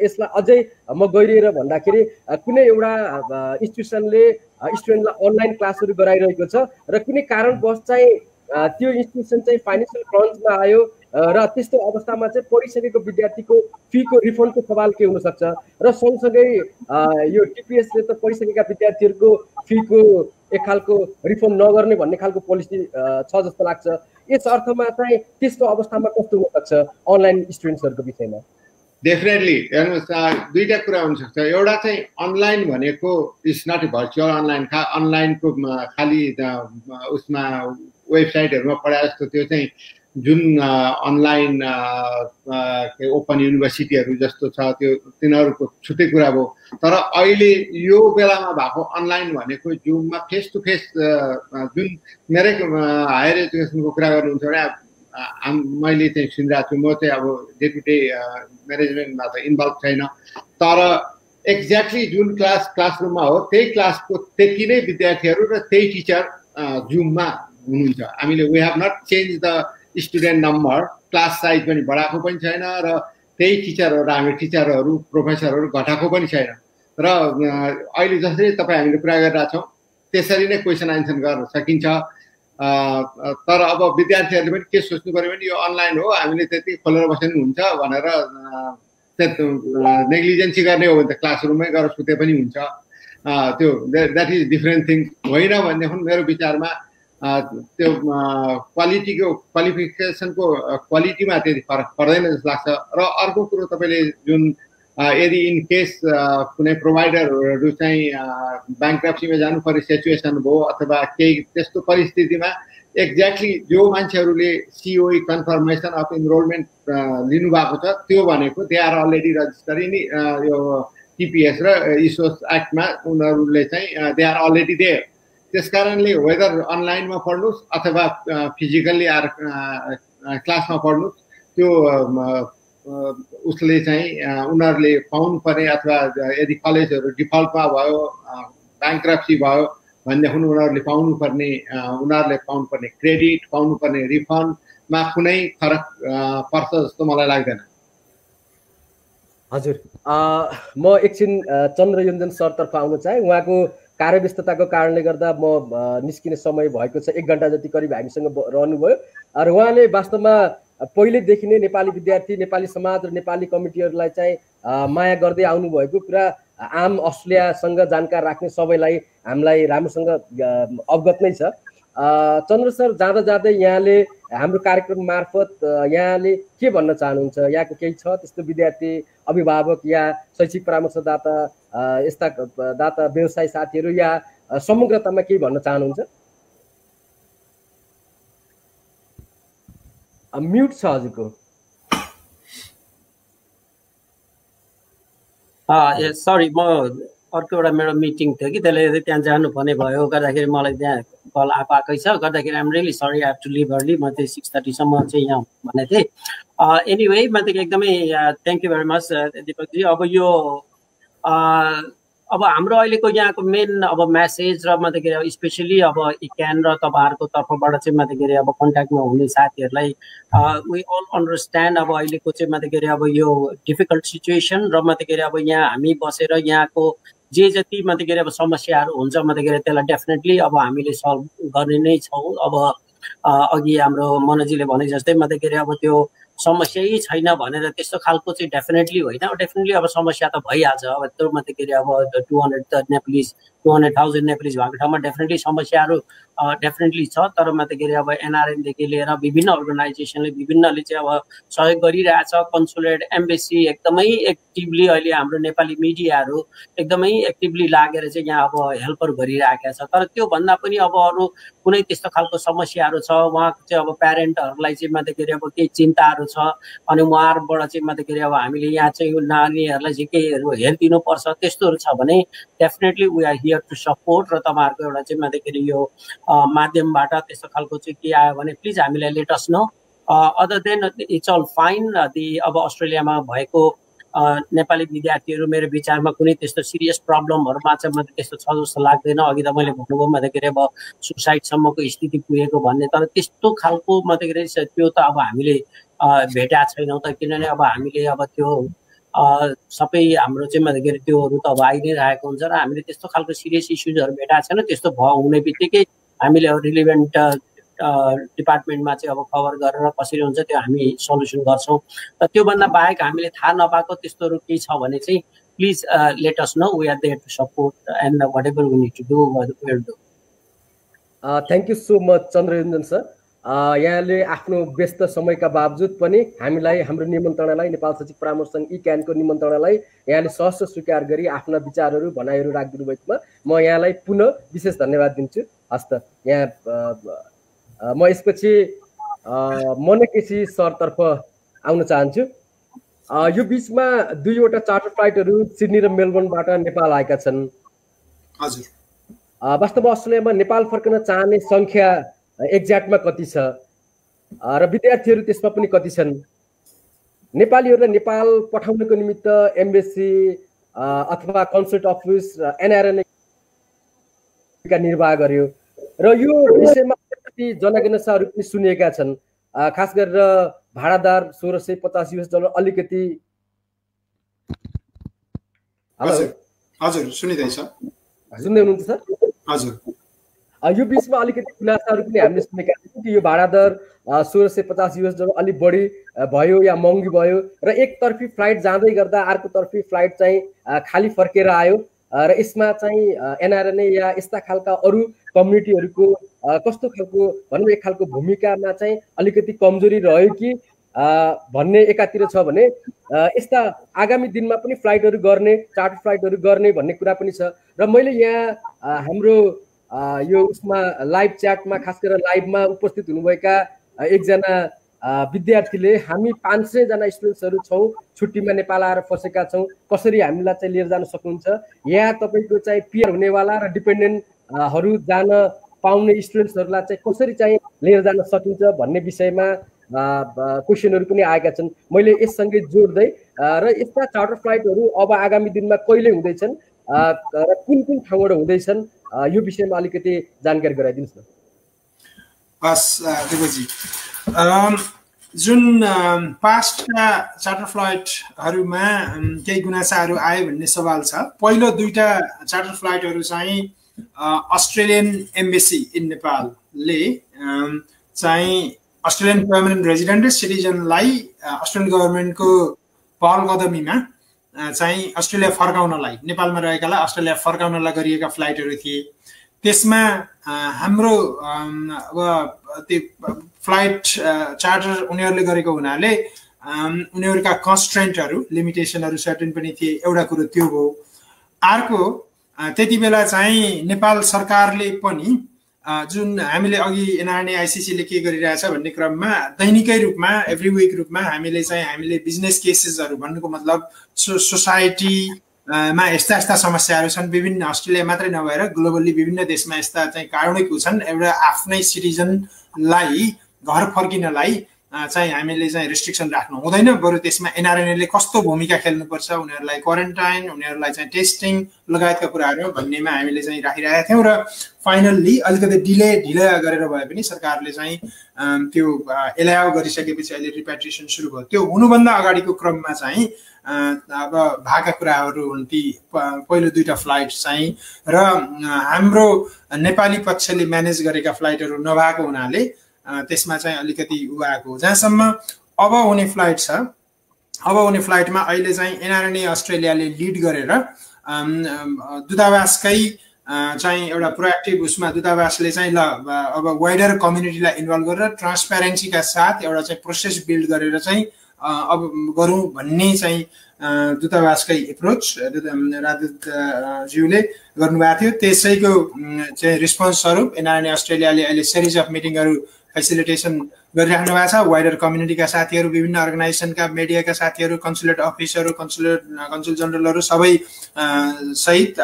D: यसलाई अझै म गहिरिएर भन्दाखेरि कुनै एउटा इन्स्टिट्युसनले स्टुडेन्टलाई अनलाइन क्लासहरू गराइरहेको छ र कुनै कारणवश चाहिँ त्यो इन्स्टिट्युसन चाहिँ फाइनेन्सियल क्रन्चमा आयो र त्यस्तो अवस्थामा चाहिँ पढिसकेको विद्यार्थीको फीको रिफन्डको सवाल के हुनसक्छ र सँगसँगै यो टिपिएसले त पढिसकेका विद्यार्थीहरूको फीको एक खालको रिफन्ड नगर्ने भन्ने खालको पोलिसी छ जस्तो लाग्छ। यस अर्थमा चाहिँ त्यस्तो अवस्थामा कस्तो हुनसक्छ अनलाइन स्टुडेन्ट्सहरूको विषयमा?
A: डेफिनेटली हेर्नुहोस्, दुईटा कुरा हुनसक्छ। एउटा चाहिँ अनलाइन भनेको इज नट भर्चुअल अनलाइन। अनलाइनको खालि उसमा वेबसाइटहरूमा पढाए जस्तो त्यो चाहिँ जुन अनलाइन ओपन युनिभर्सिटीहरू जस्तो छ त्यो तिनीहरूको छुट्टै कुरा भयो। तर अहिले यो बेलामा भएको अनलाइन भनेको जुममा फेस टु फेस जुन मेरै हायर एजुकेसनको कुरा गर्नुहुन्छ भने मैले चाहिँ सुनिरहेको छु। म चाहिँ अब डे टु डे म्यानेजमेन्टमा त इन्भल्भ छैन, तर एक्ज्याक्टली जुन क्लासरुममा हो त्यही क्लासको त्यति नै विद्यार्थीहरू र त्यही टिचर जुममा हुनुहुन्छ। हामीले we have not change the student number, class size पनि बढाएको पनि छैन र त्यही टिचरहरू हामी टिचरहरू प्रोफेसरहरू घटाएको पनि छैन। र अहिले जसरी तपाईँ हामीले कुरा गरिरहेछौँ त्यसरी नै क्वेसन एन्सर गर्न सकिन्छ। तर अब विद्यार्थीहरूले पनि के सोच्नु पर्यो भने यो अनलाइन हो, हामीले त्यति खोलेर बस्नु हुन्छ भनेर नेग्लिजेन्सी गर्ने हो भने त क्लासरुममै गएर सुते पनि हुन्छ। त्यो द्याट इज डिफ्रेन्ट थिङ होइन भनेदेखि मेरो विचारमा त्यो क्वालिफिकेसनको क्वालिटीमा त्यति फरक पर्दैन जस्तो लाग्छ। र अर्को कुरो तपाईँले जुन यदि इन केस कुनै प्रोभाइडरहरू चाहिँ ब्याङ्क्रप्सीमा जानु पर्ने सिचुएसन भयो अथवा केही त्यस्तो परिस्थितिमा एक्ज्याक्टली जो मान्छेहरूले सिओई कन्फर्मेसन अफ इनरोलमेन्ट लिनुभएको छ त्यो भनेको they are already register in यो टिपिएस र इसोस एक्टमा उनीहरूले चाहिँ दे आर अलरेडी देयर। त्यसकारणले वेदर अनलाइनमा पढ्नुहोस् अथवा फिजिकल्ली आएर क्लासमा पढ्नुहोस् त्यो उसले चाहिँ उनीहरूले पाउनु पर्ने अथवा यदि कलेजहरू डिफल्टमा भयो ब्याङ्क्रप्सी भयो भनेदेखि उनीहरूले पाउनुपर्ने क्रेडिट पाउनुपर्ने रिफन्डमा कुनै फरक पर्छ जस्तो मलाई लाग्दैन।
D: हजुर, म एकछिन चन्द्रयोञ्जन सरतर्फ आउन चाहे। उहाँको कार्यव्यस्तताको कारणले गर्दा म निस्किने समय भएको छ, 1 घन्टा जति करिब हामीसँग रहनुभयो। र उहाँले वास्तवमा पहिलेदेखि नै नेपाली विद्यार्थी, नेपाली समाज र नेपाली कमिटीहरूलाई चाहिँ माया गर्दै आउनुभएको कुरा आम अस्ट्रेलियासँग जानकार राख्ने सबैलाई हामीलाई राम्रोसँग अवगत नै छ। चन्द्र सर, जाँदा जाँदै यहाँले हाम्रो कार्यक्रम मार्फत यहाँले के भन्न चाहनुहुन्छ? यहाँको केही छ त्यस्तो विद्यार्थी, अभिभावक या शैक्षिक परामर्शदाता, यस्ता दाता व्यवसाय साथीहरू या समग्रतामा केही भन्न चाहनुहुन्छ? म्युट छ हजुरको।
C: सरी, म अर्को एउटा मेरो मिटिङ थियो कि त्यसले त्यहाँ जानुपर्ने भयो गर्दाखेरि मलाई त्यहाँ कल आएकै छ गर्दाखेरि I'm really sorry I have to leave early म चाहिँ 6:30 सम्म चाहिँ यहाँ भनेको थिएँ एनिवे म चाहिँ एकदमै thank you very much Deepak ji अब यो अब हाम्रो अहिलेको यहाँको मेन अब मेसेज र म त स्पेसली अब इक्यान र तपाईँहरूको तर्फबाट चाहिँ म त अब कन्ट्याक्टमा हुने साथीहरूलाई वी अल अन्डरस्ट्यान्ड अब अहिलेको चाहिँ म त अब यो डिफिकल्ट सिचुएसन र म त अब यहाँ हामी बसेर यहाँको जे जति म त अब समस्याहरू हुन्छ म त त्यसलाई डेफिनेटली अब हामीले सल्भ गर्ने नै छौँ अब अघि हाम्रो मनोजीले भने जस्तै म त अब त्यो समस्यै छैन भनेर त्यस्तो खालको चाहिँ डेफिनेटली होइन डेफिनेटली अब समस्या त भइहाल्छ अब त्यो म त अब 200,000 नेपालीज भएको ठाउँमा डेफिनेटली समस्याहरू डेफिनेटली छ तर म त अब एनआरएनदेखि लिएर विभिन्न अर्गनाइजेसनले विभिन्नले चाहिँ अब सहयोग गरिरहेछ कन्सुलेट एम्बेसी एकदमै एक्टिभली अहिले हाम्रो नेपाली मिडियाहरू एकदमै एक्टिभली लागेर चाहिँ यहाँ अब हेल्पहरू गरिरहेका छ तर त्योभन्दा पनि अब अरू कुनै त्यस्तो खालको समस्याहरू छ उहाँको चाहिँ अब प्यारेन्टहरूलाई चाहिँ म त अब केही चिन्ताहरू छ अनि उहाँहरूबाट चाहिँ म त अब हामीले यहाँ चाहिँ नानीहरूलाई चाहिँ केहीहरू हेरिदिनुपर्छ त्यस्तोहरू छ भने definitely we are here to support र तपाईँहरूको एउटा चाहिँ म त यो माध्यमबाट त्यस्तो खालको चाहिँ के आयो भने प्लिज हामीलाई let us know other than it's all fine अब अस्ट्रेलियामा भएको नेपाली विद्यार्थीहरू मेरो विचारमा कुनै त्यस्तो सिरियस प्रब्लमहरूमा चाहिँ म त्यस्तो छ जस्तो लाग्दैन अघि त मैले भन्नुभयो म त अब सुसाइडसम्मको स्थिति पुगेको भन्ने तर त्यस्तो खालको म त त्यो त अब हामीले भेटेका छैनौँ त किनभने अब हामीले अब त्यो सबै हाम्रो चाहिँ म त त्योहरू त अब आइ नै रहेको हुन्छ र हामीले त्यस्तो खालको सिरियस इस्युजहरू भेटाएको छैन त्यस्तो हुने बित्तिकै हामीले रिलिभेन्ट डिपार्टमेन्टमा चाहिँ अब कभर गरेर कसरी हुन्छ त्यो हामी सल्युसन गर्छौँ र त्योभन्दा बाहेक हामीले थाहा नपाएको त्यस्तोहरू केही छ भने चाहिँ please let us know we are there to support and whatever we need to do will do
D: thank you so much Chandra Yonjan sir यहाँले आफ्नो व्यस्त समयका बावजुद पनि हामीलाई हाम्रो निमन्त्रणालाई नेपाल सचिव परामर्श सङ्घ इक्यानको निमन्त्रणालाई यहाँले सहर्ष स्वीकार गरी आफ्ना विचारहरू भनाइहरू राखिदिनु भएकोमा म यहाँलाई पुनः विशेष धन्यवाद दिन्छु हस्त यहाँ म यसपछि मनकेसी सरतर्फ आउन चाहन्छु यो बिचमा 2वटा चार्टर फ्लाइटहरू सिडनी र मेलबर्नबाट नेपाल आएका छन्
E: हजुर
D: वास्तवमा अस्ट्रेलियामा नेपाल फर्कन चाहने सङ्ख्या एक्ज्याक्टमा कति छ र विद्यार्थीहरू त्यसमा पनि कति छन् नेपालीहरूलाई नेपाल पठाउनको निमित्त एम्बेसी अथवा कन्सुलेट अफिस एनआरएन का निर्वाह गर्यो र यो विषयमा जनगणनाहरू पनि सुनिएका छन् खास गरेर भाडादार $1650 अलिकति
E: हजुर सुनिँदैछ
D: सुन्दै हुनुहुन्छ सर
E: हजुर
D: यो बिचमा अलिकति खुलासाहरू पनि हामीले सुनेका छौँ कि यो भाडादर $1650 अलिक बढी भयो या महँगी भयो र एकतर्फी फ्लाइट जाँदै गर्दा अर्कोतर्फी फ्लाइट चाहिँ खाली फर्केर आयो र यसमा चाहिँ एनआरएनए या यस्ता खालका अरू कम्युनिटीहरूको कस्तो खालको भनौँ एक खालको भूमिकामा चाहिँ अलिकति कमजोरी रह्यो कि भन्ने एकातिर छ भने यस्ता आगामी दिनमा पनि फ्लाइटहरू गर्ने चार्टर फ्लाइटहरू गर्ने भन्ने कुरा पनि छ र मैले यहाँ हाम्रो यो उसमा लाइभ च्याटमा खास गरेर लाइभमा उपस्थित हुनुभएका एकजना विद्यार्थीले हामी 500 जना स्टुडेन्ट्सहरू छौँ छुट्टीमा नेपाल आएर फसेका छौँ कसरी हामीलाई चाहिँ लिएर जान सक्नुहुन्छ यहाँ तपाईँको चाहिँ पियर हुनेवाला र डिपेन्डेन्टहरू जान पाउने स्टुडेन्ट्सहरूलाई चाहिँ कसरी चाहिँ लिएर जान सकिन्छ भन्ने विषयमा क्वेसनहरू पनि आएका छन् मैले यससँगै जोड्दै र यस्ता चार्टर फ्लाइटहरू अब आगामी दिनमा कहिले हुँदैछन् र कुन कुन ठाउँबाट हुँदैछन् यो विषयमा अलिकति जानकारी गराइदिनुहोस् न
E: हस् दिपकजी जुन पास्टका चार्टर फ्लाइटहरूमा केही गुनासाहरू आयो भन्ने सवाल छ पहिलो 2टा चार्टर फ्लाइटहरू चाहिँ अस्ट्रेलियन एम्बेसी इन नेपालले चाहिँ अस्ट्रेलियन पर्मानेन्ट रेजिडेन्ट र सिटिजनलाई अस्ट्रेलियन गभर्मेन्टको पहल कदमीमा चाहिँ अस्ट्रेलिया फर्काउनलाई नेपालमा रहेकालाई अस्ट्रेलिया फर्काउनलाई गरिएका फ्लाइटहरू थिए त्यसमा हाम्रो अब त्यो फ्लाइट चार्टर उनीहरूले गरेको हुनाले उनीहरूका कन्स्ट्रेन्टहरू लिमिटेसनहरू सर्टेन पनि थिए एउटा कुरो त्यो हो अर्को त्यति बेला चाहिँ नेपाल सरकारले पनि जुन हामीले अघि एनआरएनए आइसिसीले के गरिरहेछ भन्ने क्रममा दैनिकै रूपमा एभ्री विक रूपमा हामीले बिजनेस केसेसहरू भन्नुको मतलब सोसाइटी मा यस्ता यस्ता समस्याहरू छन्, विभिन्न अस्ट्रेलिया मात्रै नभएर ग्लोबली विभिन्न देशमा यस्ता चाहिँ कारुणिक छन्, एउटा आफ्नै सिटिजनलाई घर फर्किनलाई चाहिँ हामीले चाहिँ रेस्ट्रिक्सन राख्नु हुँदैन, बरु त्यसमा एनआरएनएले कस्तो भूमिका खेल्नुपर्छ, उनीहरूलाई क्वारेन्टाइन, उनीहरूलाई चाहिँ टेस्टिङ लगायतका कुराहरू भन्नेमा हामीले चाहिँ राखिरहेका थियौँ। र फाइनल्ली अलिकति ढिला गरेर भए पनि सरकारले चाहिँ त्यो एलाउ गरिसकेपछि अहिले रिप्याट्रिएसन सुरु भयो। त्यो हुनुभन्दा अगाडिको क्रममा चाहिँ अब भएका कुराहरू हुन् ती पहिलो 2टा फ्लाइट चाहिँ, र हाम्रो नेपाली पक्षले म्यानेज गरेका फ्लाइटहरू नभएको हुनाले त्यसमा चाहिँ अलिकति आएको। जहाँसम्म अब हुने फ्लाइट छ, अब हुने फ्लाइटमा अहिले चाहिँ एनआरएनए अस्ट्रेलियाले लिड गरेर दूतावासकै चाहिँ एउटा प्रोएक्टिभ उसमा दूतावासले चाहिँ ल अब वाइडर कम्युनिटीलाई इन्भल्भ गरेर ट्रान्सप्यारेन्सीका साथ एउटा चाहिँ प्रोसेस बिल्ड गरेर चाहिँ अब गरौँ भन्ने चाहिँ दूतावासकै एप्रोच राजदूतज्यूले गर्नुभएको थियो। त्यसैको चाहिँ रिस्पोन्स स्वरूप एनआरएनए अस्ट्रेलियाले अहिले सिरिज अफ मिटिङहरू फेसिलिटेसन गरिराख्नु भएको छ। वाइडर कम्युनिटीका साथीहरू, विभिन्न अर्गनाइजेसनका, मिडियाका साथीहरू, कन्सुलेट अफिसहरू, कन्सुल जनरलहरू सबै सहित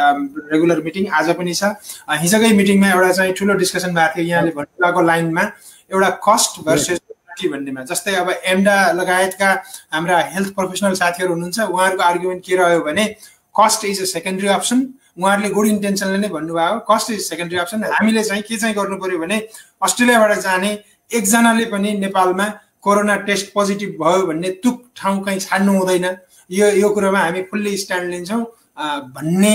E: रेगुलर मिटिङ आज पनि छ। हिजोकै मिटिङमा एउटा चाहिँ ठुलो डिस्कसन भएको थियो। यहाँले भन्नुभएको लाइनमा एउटा कस्ट भर्सेस भन्नेमा, जस्तै अब एमडा लगायतका हाम्रा हेल्थ प्रोफेसनल साथीहरू हुनुहुन्छ, उहाँहरूको आर्गुमेन्ट के रह्यो भने cost is a secondary option. उहाँहरूले गुड इन्टेन्सनले नै भन्नुभयो कस्ट इज सेकेन्डरी अप्सन। हामीले चाहिँ के चाहिँ गर्नु पर्यो भने अस्ट्रेलियाबाट जाने एकजनाले पनि नेपालमा कोरोना टेस्ट पोजिटिभ भयो भन्ने तुक ठाउँ कहीँ छाड्नु हुँदैन, यो कुरोमा हामी फुल्ली स्ट्यान्ड लिन्छौँ भन्ने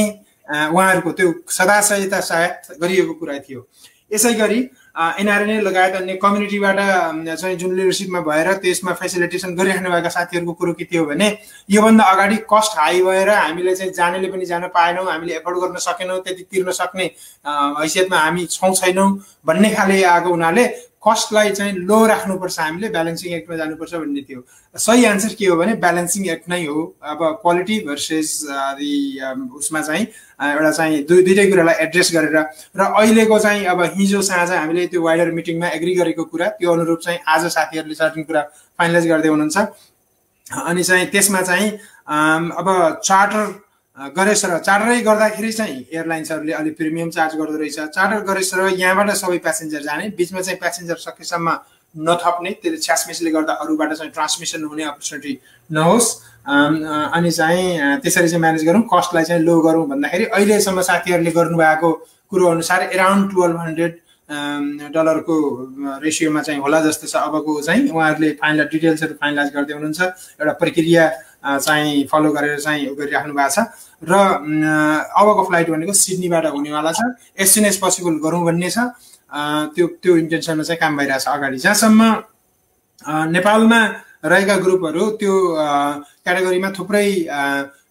E: उहाँहरूको त्यो सदाशयता सायद गरिएको कुरा थियो। यसै गरी एनआरएनए लगायत अन्य कम्युनिटीबाट चाहिँ जुन लिडरसिपमा भएर त्यसमा फेसिलिटेसन गरिराख्नुभएका साथीहरूको कुरो के थियो भने योभन्दा अगाडि कस्ट हाई भएर हामीले चाहिँ जानेले पनि जान पाएनौँ, हामीले एफोर्ड गर्न सकेनौँ, त्यति तिर्न सक्ने हैसियतमा हामी छैनौँ भन्ने खाले आएको हुनाले कस्टलाई चाहिँ लो राख्नुपर्छ, हामीले ब्यालेन्सिङ एक्टमा जानुपर्छ भन्ने थियो। सही एन्सर के हो भने ब्यालेन्सिङ एक्ट नै हो। अब क्वालिटी भर्सेस उसमा चाहिँ एउटा चाहिँ दुईटै कुरालाई एड्रेस गरेर र अहिलेको चाहिँ अब हिजो साँझ हामीले त्यो वाइडर मिटिङमा एग्री गरेको कुरा त्यो अनुरूप चाहिँ आज साथीहरूले सर्टेन कुरा फाइनलाइज गर्दै हुनुहुन्छ। अनि चाहिँ त्यसमा चाहिँ अब चार्टरै गर्दाखेरि चाहिँ एयरलाइन्सहरूले अलिक प्रिमियम चार्ज गर्दो रहेछ। चार्टर गरेर यहाँबाट सबै प्यासेन्जर जाने, बिचमा चाहिँ प्यासेन्जर सकेसम्म नथप्ने, त्यसले छ्यासमिसले गर्दा अरूबाट चाहिँ ट्रान्समिसन हुने अपर्च्युनिटी नहोस्, अनि चाहिँ त्यसरी चाहिँ म्यानेज गरौँ, कस्टलाई चाहिँ लो गरौँ भन्दाखेरि अहिलेसम्म साथीहरूले गर्नुभएको कुरो अनुसार अराउन्ड $1,200 को रेसियोमा चाहिँ होला जस्तो छ। अबको चाहिँ उहाँहरूले फाइनल डिटेल्सहरू फाइनलाइज गर्दै हुनुहुन्छ, एउटा प्रक्रिया चाहिँ फलो गरेर चाहिँ गरिराख्नु भएको छ। र अबको फ्लाइट भनेको सिडनीबाट हुनेवाला छ, एज सुन एज पोसिबल गरौँ भन्ने छ। त्यो इन्टेन्सनमा चाहिँ काम भइरहेछ अगाडि। जहाँसम्म नेपालमा रहेका ग्रुपहरू त्यो क्याटेगोरीमा थुप्रै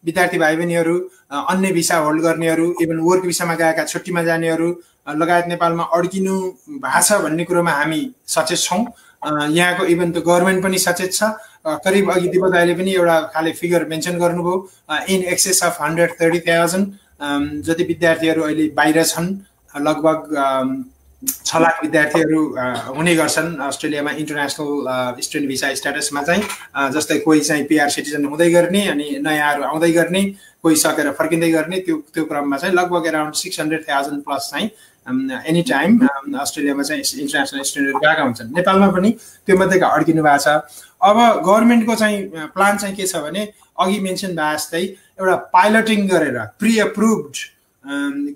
E: विद्यार्थी भाइ बहिनीहरू, अन्य भिसा होल्ड गर्नेहरू, इभन वर्क भिसामा गएका छुट्टीमा जानेहरू लगायत नेपालमा अड्किनु भएको छ भन्ने कुरोमा हामी सचेत छौँ। यहाँको इभन त गभर्मेन्ट पनि सचेत छ। करिब अघि दिपक दाइले पनि एउटा खाले फिगर मेन्सन गर्नुभयो, इन एक्सेस अफ 130,000 जति विद्यार्थीहरू अहिले बाहिर छन्। लगभग 6 लाख विद्यार्थीहरू हुने गर्छन् अस्ट्रेलियामा इन्टरनेसनल स्टुडेन्ट भिसा स्ट्याटसमा चाहिँ, जस्तै कोही चाहिँ पिआर सिटिजन हुँदै गर्ने अनि नयाँहरू आउँदै गर्ने, कोही सकेर फर्किँदै गर्ने। त्यो क्रममा चाहिँ लगभग अराउन्ड 600,000 प्लस चाहिँ एनी टाइम अस्ट्रेलियामा चाहिँ इन्टरनेसनल स्टुडेन्टहरू गएका हुन्छन्। नेपालमा पनि त्यो मध्येका अड्किनु भएको छ। अब गभर्मेन्टको चाहिँ प्लान चाहिँ के छ भने अघि मेन्सन भए जस्तै एउटा पाइलटिङ गरेर प्रि एप्रुभड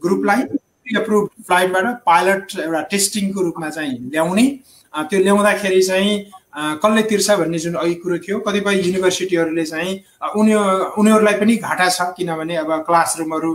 E: ग्रुपलाई प्रि एप्रुभड फ्लाइटबाट पाइलट एउटा टेस्टिङको रूपमा चाहिँ ल्याउने। त्यो ल्याउँदाखेरि चाहिँ कसले तिर्छ भन्ने जुन अघि कुरो थियो, कतिपय युनिभर्सिटीहरूले चाहिँ उनीहरूलाई पनि घाटा छ, किनभने अब क्लासरुमहरू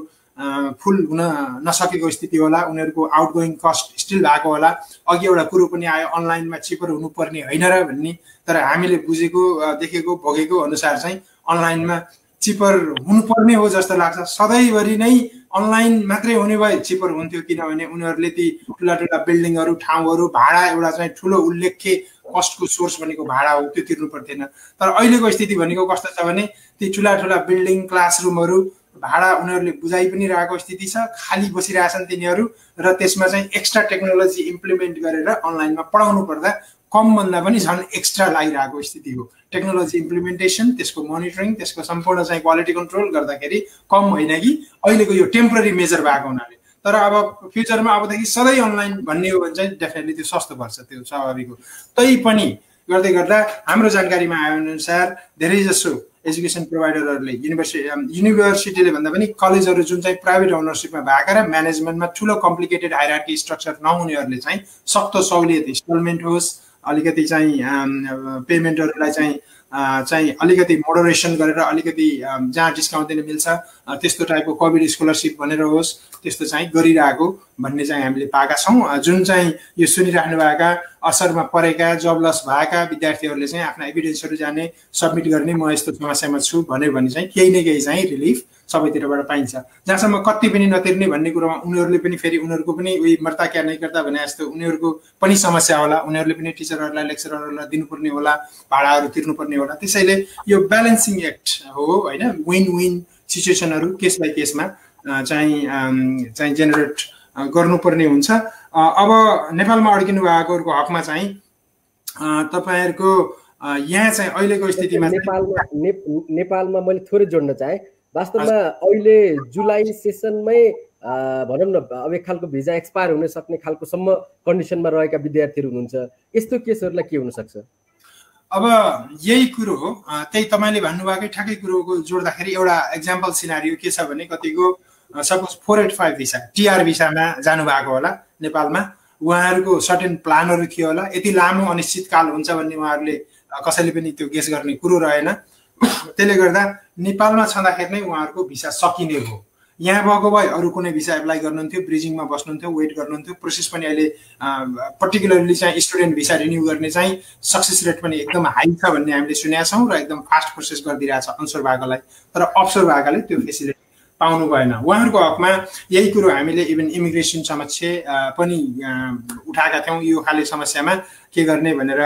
E: फुल हुन नसकेको स्थिति होला, उनीहरूको आउटगोइङ कस्ट स्टिल भएको होला। अघि एउटा कुरो पनि आयो अनलाइनमा चिपर हुनुपर्ने होइन र भन्ने, तर हामीले बुझेको देखेको भोगेको अनुसार चाहिँ अनलाइनमा चिपर हुनुपर्ने हो जस्तो लाग्छ। सधैँभरि नै अनलाइन मात्रै हुने भए चिपर हुन्थ्यो, किनभने उनीहरूले ती ठुला बिल्डिङहरू, ठाउँहरू, भाडा एउटा चाहिँ ठुलो उल्लेख्य कस्टको सोर्स भनेको भाडा हो, त्यो तिर्नु पर्दैन। तर अहिलेको स्थिति भनेको कस्तो छ भने ती ठुला बिल्डिङ, क्लासरुमहरू भाडा उनीहरूले बुझाइ पनि रहेको स्थिति छ, खाली बसिरहेछन् तिनीहरू, र त्यसमा चाहिँ एक्स्ट्रा टेक्नोलोजी इम्प्लिमेन्ट गरेर अनलाइनमा पढाउनु पर्दा कमभन्दा पनि झन् एक्स्ट्रा लागिरहेको स्थिति हो। टेक्नोलोजी इम्प्लिमेन्टेसन, त्यसको मोनिटरिङ, त्यसको सम्पूर्ण चाहिँ क्वालिटी कन्ट्रोल गर्दाखेरि कम होइन कि अहिलेको यो टेम्पररी मेजर भएको हुनाले। तर अब फ्युचरमा अबदेखि सधैँ अनलाइन भन्ने हो भने चाहिँ डेफिनेटली त्यो सस्तो पर्छ, त्यो स्वाभाविक हो। तै पनि गर्दै गर्दा हाम्रो जानकारीमा आए अनुसार धेरै जसो एजुकेसन प्रोभाइडरहरूले युनिभर्सिटीले भन्दा पनि कलेजहरू जुन चाहिँ प्राइभेट ओनरसिपमा भएका र म्यानेजमेन्टमा ठुलो कम्प्लिकेटेड हायरार्की स्ट्रक्चर नहुनेहरूले चाहिँ सक्दो सहुलियत, इन्स्टलमेन्ट होस्, अलिकति चाहिँ पेमेन्टहरूलाई चाहिँ अलिकति मोडरेसन गरेर अलिकति जहाँ डिस्काउन्ट दिन मिल्छ त्यस्तो टाइपको कोभिड स्कलरसिप भनेर होस्, त्यस्तो चाहिँ गरिरहेको भन्ने चाहिँ हामीले पाएका छौँ। जुन चाहिँ यो सुनिराख्नु भएका असरमा परेका जबलस भएका विद्यार्थीहरूले चाहिँ आफ्ना एभिडेन्सहरू जाने सब्मिट गर्ने म यस्तो समस्यामा छु भन्यो भने चाहिँ केही न केही चाहिँ रिलिफ सबैतिरबाट पाइन्छ। जहाँसम्म कति पनि नतिर्ने भन्ने कुरोमा उनीहरूले पनि फेरि उनीहरूको पनि उही मर्ता क्या नै गर्दा भने जस्तो उनीहरूको पनि समस्या होला, उनीहरूले पनि टिचरहरूलाई लेक्चररहरूलाई दिनुपर्ने होला, भाडाहरू तिर्नुपर्ने होला। त्यसैले यो ब्यालेन्सिङ एक्ट हो होइन, विन विन सिचुएसनहरू केस बाई केसमा चाहिँ जेनेरेट गर्नुपर्ने हुन्छ। अब नेपालमा अड्किनु भएकोहरूको हकमा चाहिँ तपाईँहरूको यहाँ चाहिँ अहिलेको स्थितिमा
D: नेपालमा मैले थोरै जोड्न चाहेँ। वास्तवमा अहिले जुलाई सेसनमै भनौँ न अब एक खालको भिजा एक्सपायर हुन सक्ने खालकोसम्म कन्डिसनमा रहेका विद्यार्थीहरू हुनुहुन्छ, यस्तो केसहरूलाई के हुनसक्छ?
E: अब यही कुरो हो, त्यही तपाईँले भन्नुभएकै ठ्याक्कै कुरोको जोड्दाखेरि एउटा एक्जाम्पल सिनारियो के छ भने कतिको सपोज 485 भिसा टिआर भिसामा जानुभएको होला नेपालमा, उहाँहरूको सर्टेन प्लानहरू थियो होला, यति लामो अनिश्चितकाल हुन्छ भन्ने उहाँहरूले कसैले पनि त्यो गेस गर्ने कुरो रहेन। त्यसले गर्दा नेपालमा छँदाखेरि नै उहाँहरूको भिसा सकिने हो। यहाँ भएको भए अरू कुनै भिसा एप्लाई गर्नुहुन्थ्यो, ब्रिजिङमा बस्नुहुन्थ्यो, वेट गर्नुहुन्थ्यो। प्रोसेस पनि अहिले पर्टिकुलरली चाहिँ स्टुडेन्ट भिसा रिन्यू गर्ने चाहिँ सक्सेस रेट पनि एकदम हाई छ भन्ने हामीले सुनेका छौँ र एकदम फास्ट प्रोसेस गरिदिरहेछ अनसोर भएकोलाई। तर अफसोर भएकाले त्यो फेसिलिटी पाउनु भएन। उहाँहरूको हकमा यही कुरो हामीले इभन इमिग्रेसन समक्ष पनि उठाएका थियौँ यो खाले समस्यामा के गर्ने भनेर।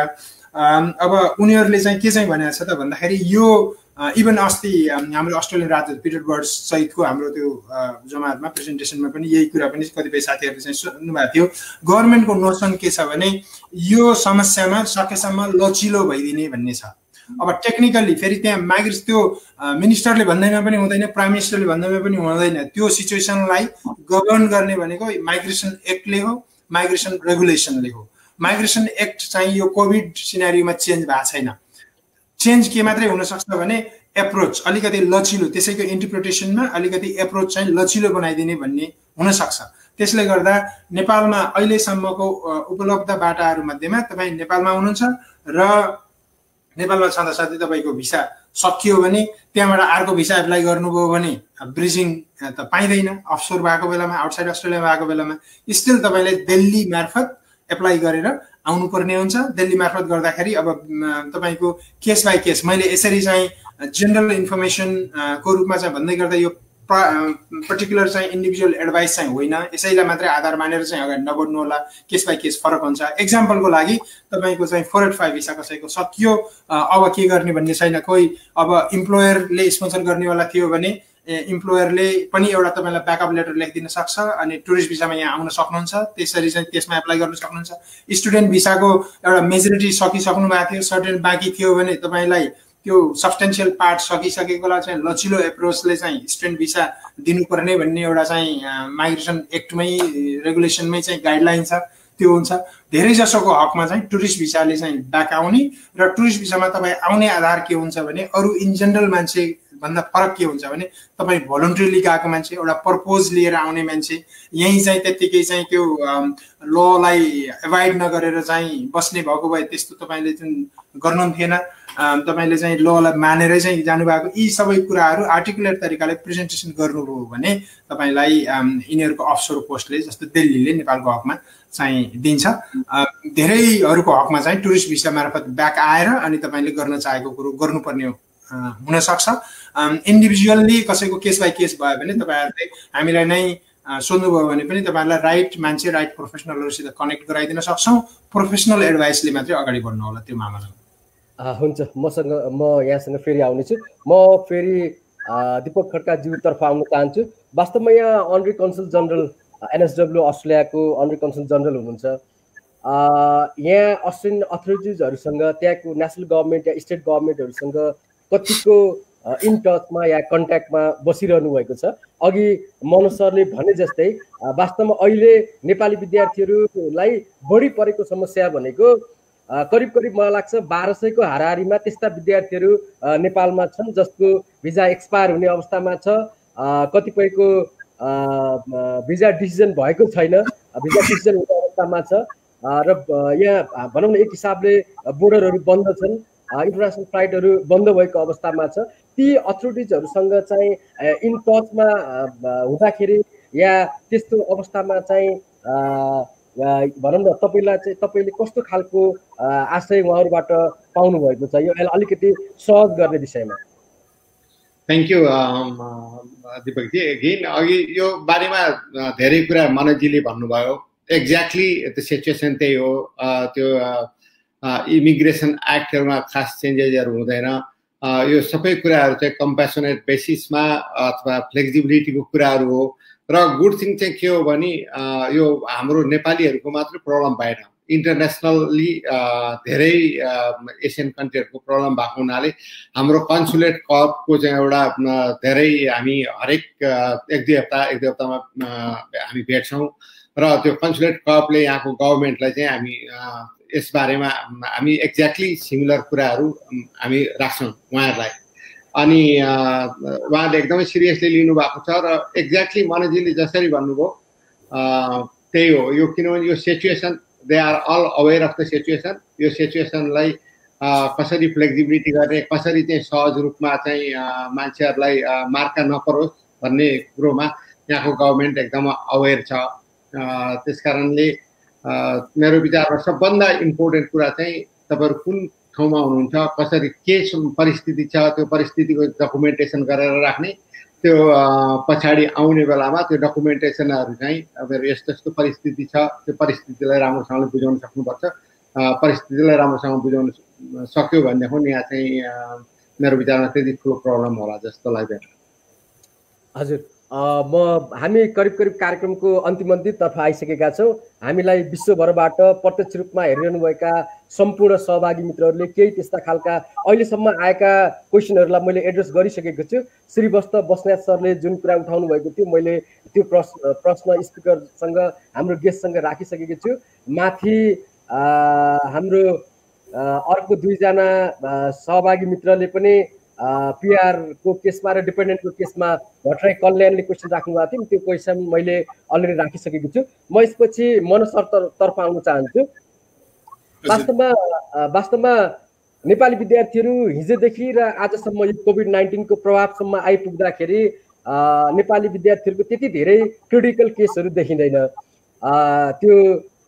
E: अब उनीहरूले चाहिँ के चाहिँ भनेको छ त भन्दाखेरि यो इभन अस्ति हाम्रो अस्ट्रेलियन राजदूत पिटर बर्ड्स सहितको हाम्रो त्यो जमातमा प्रेजेन्टेसनमा पनि यही कुरा पनि कतिपय साथीहरूले चाहिँ सुन्नुभएको थियो। गभर्मेन्टको नोसन के छ भने यो समस्यामा सकेसम्म लचिलो भइदिने भन्ने छ। अब टेक्निकली फेरि त्यहाँ माइग्रेसन त्यो मिनिस्टरले भन्दैमा पनि हुँदैन, प्राइम मिनिस्टरले भन्दैमा पनि हुँदैन। त्यो सिचुएसनलाई गभर्न गर्ने भनेको माइग्रेसन एक्टले हो, माइग्रेसन रेगुलेसनले हो। माइग्रेसन एक्ट चाहिँ यो कोभिड सिनारीमा चेन्ज भएको छैन। चेन्ज के मात्रै हुनसक्छ भने एप्रोच अलिकति लचिलो, त्यसैको इन्टरप्रिटेसनमा अलिकति एप्रोच चाहिँ लचिलो बनाइदिने भन्ने हुनसक्छ। त्यसले गर्दा नेपालमा अहिलेसम्मको उपलब्ध बाटाहरू मध्येमा तपाईँ नेपालमा हुनुहुन्छ र नेपालमा छँदासाथै तपाईँको भिसा सकियो भने त्यहाँबाट अर्को भिसा एप्लाई गर्नुभयो भने ब्रिजिङ त पाइँदैन। अफसोर भएको बेलामा, आउटसाइड अस्ट्रेलिया भएको बेलामा स्टिल तपाईँले दिल्ली मार्फत एप्लाई गरेर आउनुपर्ने हुन्छ। दिल्ली मार्फत गर्दाखेरि अब तपाईँको केस बाई केस मैले यसरी चाहिँ जेनरल इन्फर्मेसनको रूपमा चाहिँ भन्दै गर्दा यो पर्टिकुलर चाहिँ इन्डिभिजुअल एडभाइस चाहिँ होइन, यसैलाई मात्रै आधार मानेर चाहिँ अगाडि नबढ्नु होला। केस बाई केस फरक हुन्छ। एक्जाम्पलको लागि तपाईँको चाहिँ 485 भिसा कसैको सकियो, अब के गर्ने भन्ने छैन। कोही अब इम्प्लोयरले स्पोन्सर गर्नेवाला थियो भने इम्प्लोयरले पनि एउटा तपाईँलाई ब्याकअप लेटर लेखिदिन सक्छ अनि टुरिस्ट भिसामा यहाँ आउन सक्नुहुन्छ, त्यसरी चाहिँ त्यसमा एप्लाई गर्न सक्नुहुन्छ। स्टुडेन्ट भिसाको एउटा मेजोरिटी सकिसक्नु भएको थियो, सर्टेन बाँकी थियो भने तपाईँलाई त्यो सब्सटेन्सियल पार्ट सकिसकेकोलाई चाहिँ लचिलो एप्रोचले चाहिँ स्टुडेन्ट भिसा दिनुपर्ने भन्ने एउटा चाहिँ माइग्रेसन एक्टमै रेगुलेसनमै चाहिँ गाइडलाइन छ, त्यो हुन्छ। धेरै जसोको हकमा चाहिँ टुरिस्ट भिसाले चाहिँ ब्याक आउने र टुरिस्ट भिसामा तपाईँ आउने आधार के हुन्छ भने अरू इन जेनरल मान्छे भन्दा फरक के हुन्छ भने तपाईँ भोलन्टरीली गएको मान्छे, एउटा पर्पोज लिएर आउने मान्छे, यहीँ चाहिँ त्यत्तिकै चाहिँ त्यो ललाई एभोइड नगरेर चाहिँ बस्ने भएको भए त्यस्तो तपाईँले चाहिँ गर्नु थिएन। तपाईँले चाहिँ ललाई मानेरै चाहिँ जानुभएको। यी सबै कुराहरू आर्टिकुलेट तरिकाले प्रेजेन्टेसन गर्नुभयो भने तपाईँलाई यिनीहरूको अफसोर पोस्टले जस्तो दिल्लीले नेपालको हकमा चाहिँ दिन्छ। धेरैहरूको हकमा चाहिँ टुरिस्ट भिसा मार्फत ब्याक आएर अनि तपाईँले गर्न चाहेको कुरो गर्नुपर्ने हुनसक्छ। इन्डिभिजुअल्ली कसैको केस बाई केस भयो भने तपाईँहरूले हामीलाई नै सोध्नुभयो भने पनि तपाईँहरूलाई राइट मान्छे, राइट प्रोफेसनलहरूसित कनेक्ट गराइदिन सक्छौँ। प्रोफेसनल एडभाइसले मात्रै अगाडि बढ्नु होला त्यो मामलामा।
D: हुन्छ, म यहाँसँग फेरि आउनेछु। म फेरि दीपक खड्काज्यूतर्फ आउन चाहन्छु। वास्तवमा यहाँ अनरी कन्सल जनरल एनएसडब्ल्यू अस्ट्रेलियाको अनरी कन्सल जनरल हुनुहुन्छ। यहाँ अस्ट्रेलियन अथोरिटिजहरूसँग त्यहाँको नेसनल गभर्मेन्ट या स्टेट गभर्मेन्टहरूसँग कतिको इन टचमा या कन्ट्याक्टमा बसिरहनु भएको छ। अघि मनोज सरले भने जस्तै वास्तवमा अहिले नेपाली विद्यार्थीहरूलाई बढी परेको समस्या भनेको करिब करिब मलाई लाग्छ 1200 को हाराहारीमा त्यस्ता विद्यार्थीहरू नेपालमा छन् जसको भिजा एक्सपायर हुने अवस्थामा छ, कतिपयको भिजा डिसिजन भएको छैन, भिजा डिसिजन हुने अवस्थामा छ र यहाँ भनौँ न एक हिसाबले बोर्डरहरू बन्द छन्, इन्टरनेसनल फ्लाइटहरू बन्द भएको अवस्थामा छ। ती अथोरिटिजहरूसँग चाहिँ इन टचमा हुँदाखेरि या त्यस्तो अवस्थामा चाहिँ भनौँ न तपाईँले कस्तो खालको आशय उहाँहरूबाट पाउनु भएको छ, यो अलिकति सहज गर्ने विषयमा?
A: Thank you Deepak ji. अगेन अघि यो बारेमा धेरै कुरा मनोजीले भन्नुभयो। एक्ज्याक्टली त्यो सिचुएसन त्यही हो। त्यो इमिग्रेसन एक्टहरूमा खास चेन्जेसहरू हुँदैन। यो सबै कुराहरू चाहिँ कम्पेसनेट बेसिसमा अथवा फ्लेक्सिबिलिटीको कुराहरू हो। र गुड थिङ चाहिँ के हो भने यो हाम्रो नेपालीहरूको मात्रै प्रब्लम भएन, इन्टरनेसनल्ली धेरै एसियन कन्ट्रीहरूको प्रब्लम भएको हुनाले हाम्रो कन्सुलेट कर्पको चाहिँ एउटा धेरै हामी हरेक एक दुई हप्तामा हामी भेट्छौँ र त्यो कन्सुलेट कर्पले यहाँको गभर्मेन्टलाई चाहिँ हामी यसबारेमा हामी एक्ज्याक्टली सिमिलर कुराहरू हामी राख्छौँ उहाँहरूलाई। अनि उहाँले एकदमै सिरियसली लिनुभएको छ र एक्ज्याक्टली मनोजीले जसरी भन्नुभयो त्यही हो। यो किनभने यो situation they are all aware of the situation. यो सिचुएसनलाई कसरी फ्लेक्सिबिलिटी गर्ने, कसरी चाहिँ सहज रूपमा चाहिँ मान्छेहरूलाई मार्का नपरोस् भन्ने कुरोमा यहाँको गभर्मेन्ट एकदम अवेर छ। त्यस कारणले मेरो विचारमा सबभन्दा इम्पोर्टेन्ट कुरा चाहिँ तपाईँहरू कुन ठाउँमा हुनुहुन्छ, कसरी के परिस्थिति छ, त्यो परिस्थितिको डकुमेन्टेसन गरेर राख्ने, त्यो पछाडि आउने बेलामा त्यो डकुमेन्टेसनहरू चाहिँ तपाईँहरू यस्तो यस्तो परिस्थिति छ, त्यो परिस्थितिलाई राम्रोसँगले बुझाउन सक्नुपर्छ। परिस्थितिलाई राम्रोसँग बुझाउन सक्यो भनेदेखि यहाँ चाहिँ मेरो विचारमा त्यति ठुलो प्रब्लम होला जस्तो लाग्दैन।
D: हजुर, हामी करिब करिब कार्यक्रमको अन्तिमतर्फ आइसकेका छौँ। हामीलाई विश्वभरबाट प्रत्यक्ष रूपमा हेरिरहनुभएका सम्पूर्ण सहभागी मित्रहरूले केही त्यस्ता खालका अहिलेसम्म आएका क्वेसनहरूलाई मैले एड्रेस गरिसकेको छु। श्रीवस्त बस्नेत सरले जुन कुरा उठाउनु भएको थियो मैले त्यो प्रश्न स्पिकरसँग हाम्रो गेस्टसँग राखिसकेको छु। माथि हाम्रो अर्को दुईजना सहभागी मित्रले पनि पिआर को केसमा र डिपेन्डेन्टको केसमा भट्टराई कल्याणले क्वेसन राख्नु भएको थियो, त्यो क्वेसन मैले अलरेडी राखिसकेको छु। म यसपछि मनोज सरतर्फ आउन चाहन्छु। वास्तवमा नेपाली विद्यार्थीहरू हिजोदेखि र आजसम्म यो कोभिड-19 को प्रभावसम्म आइपुग्दाखेरि नेपाली विद्यार्थीहरूको त्यति धेरै क्रिटिकल केसहरू देखिँदैन। त्यो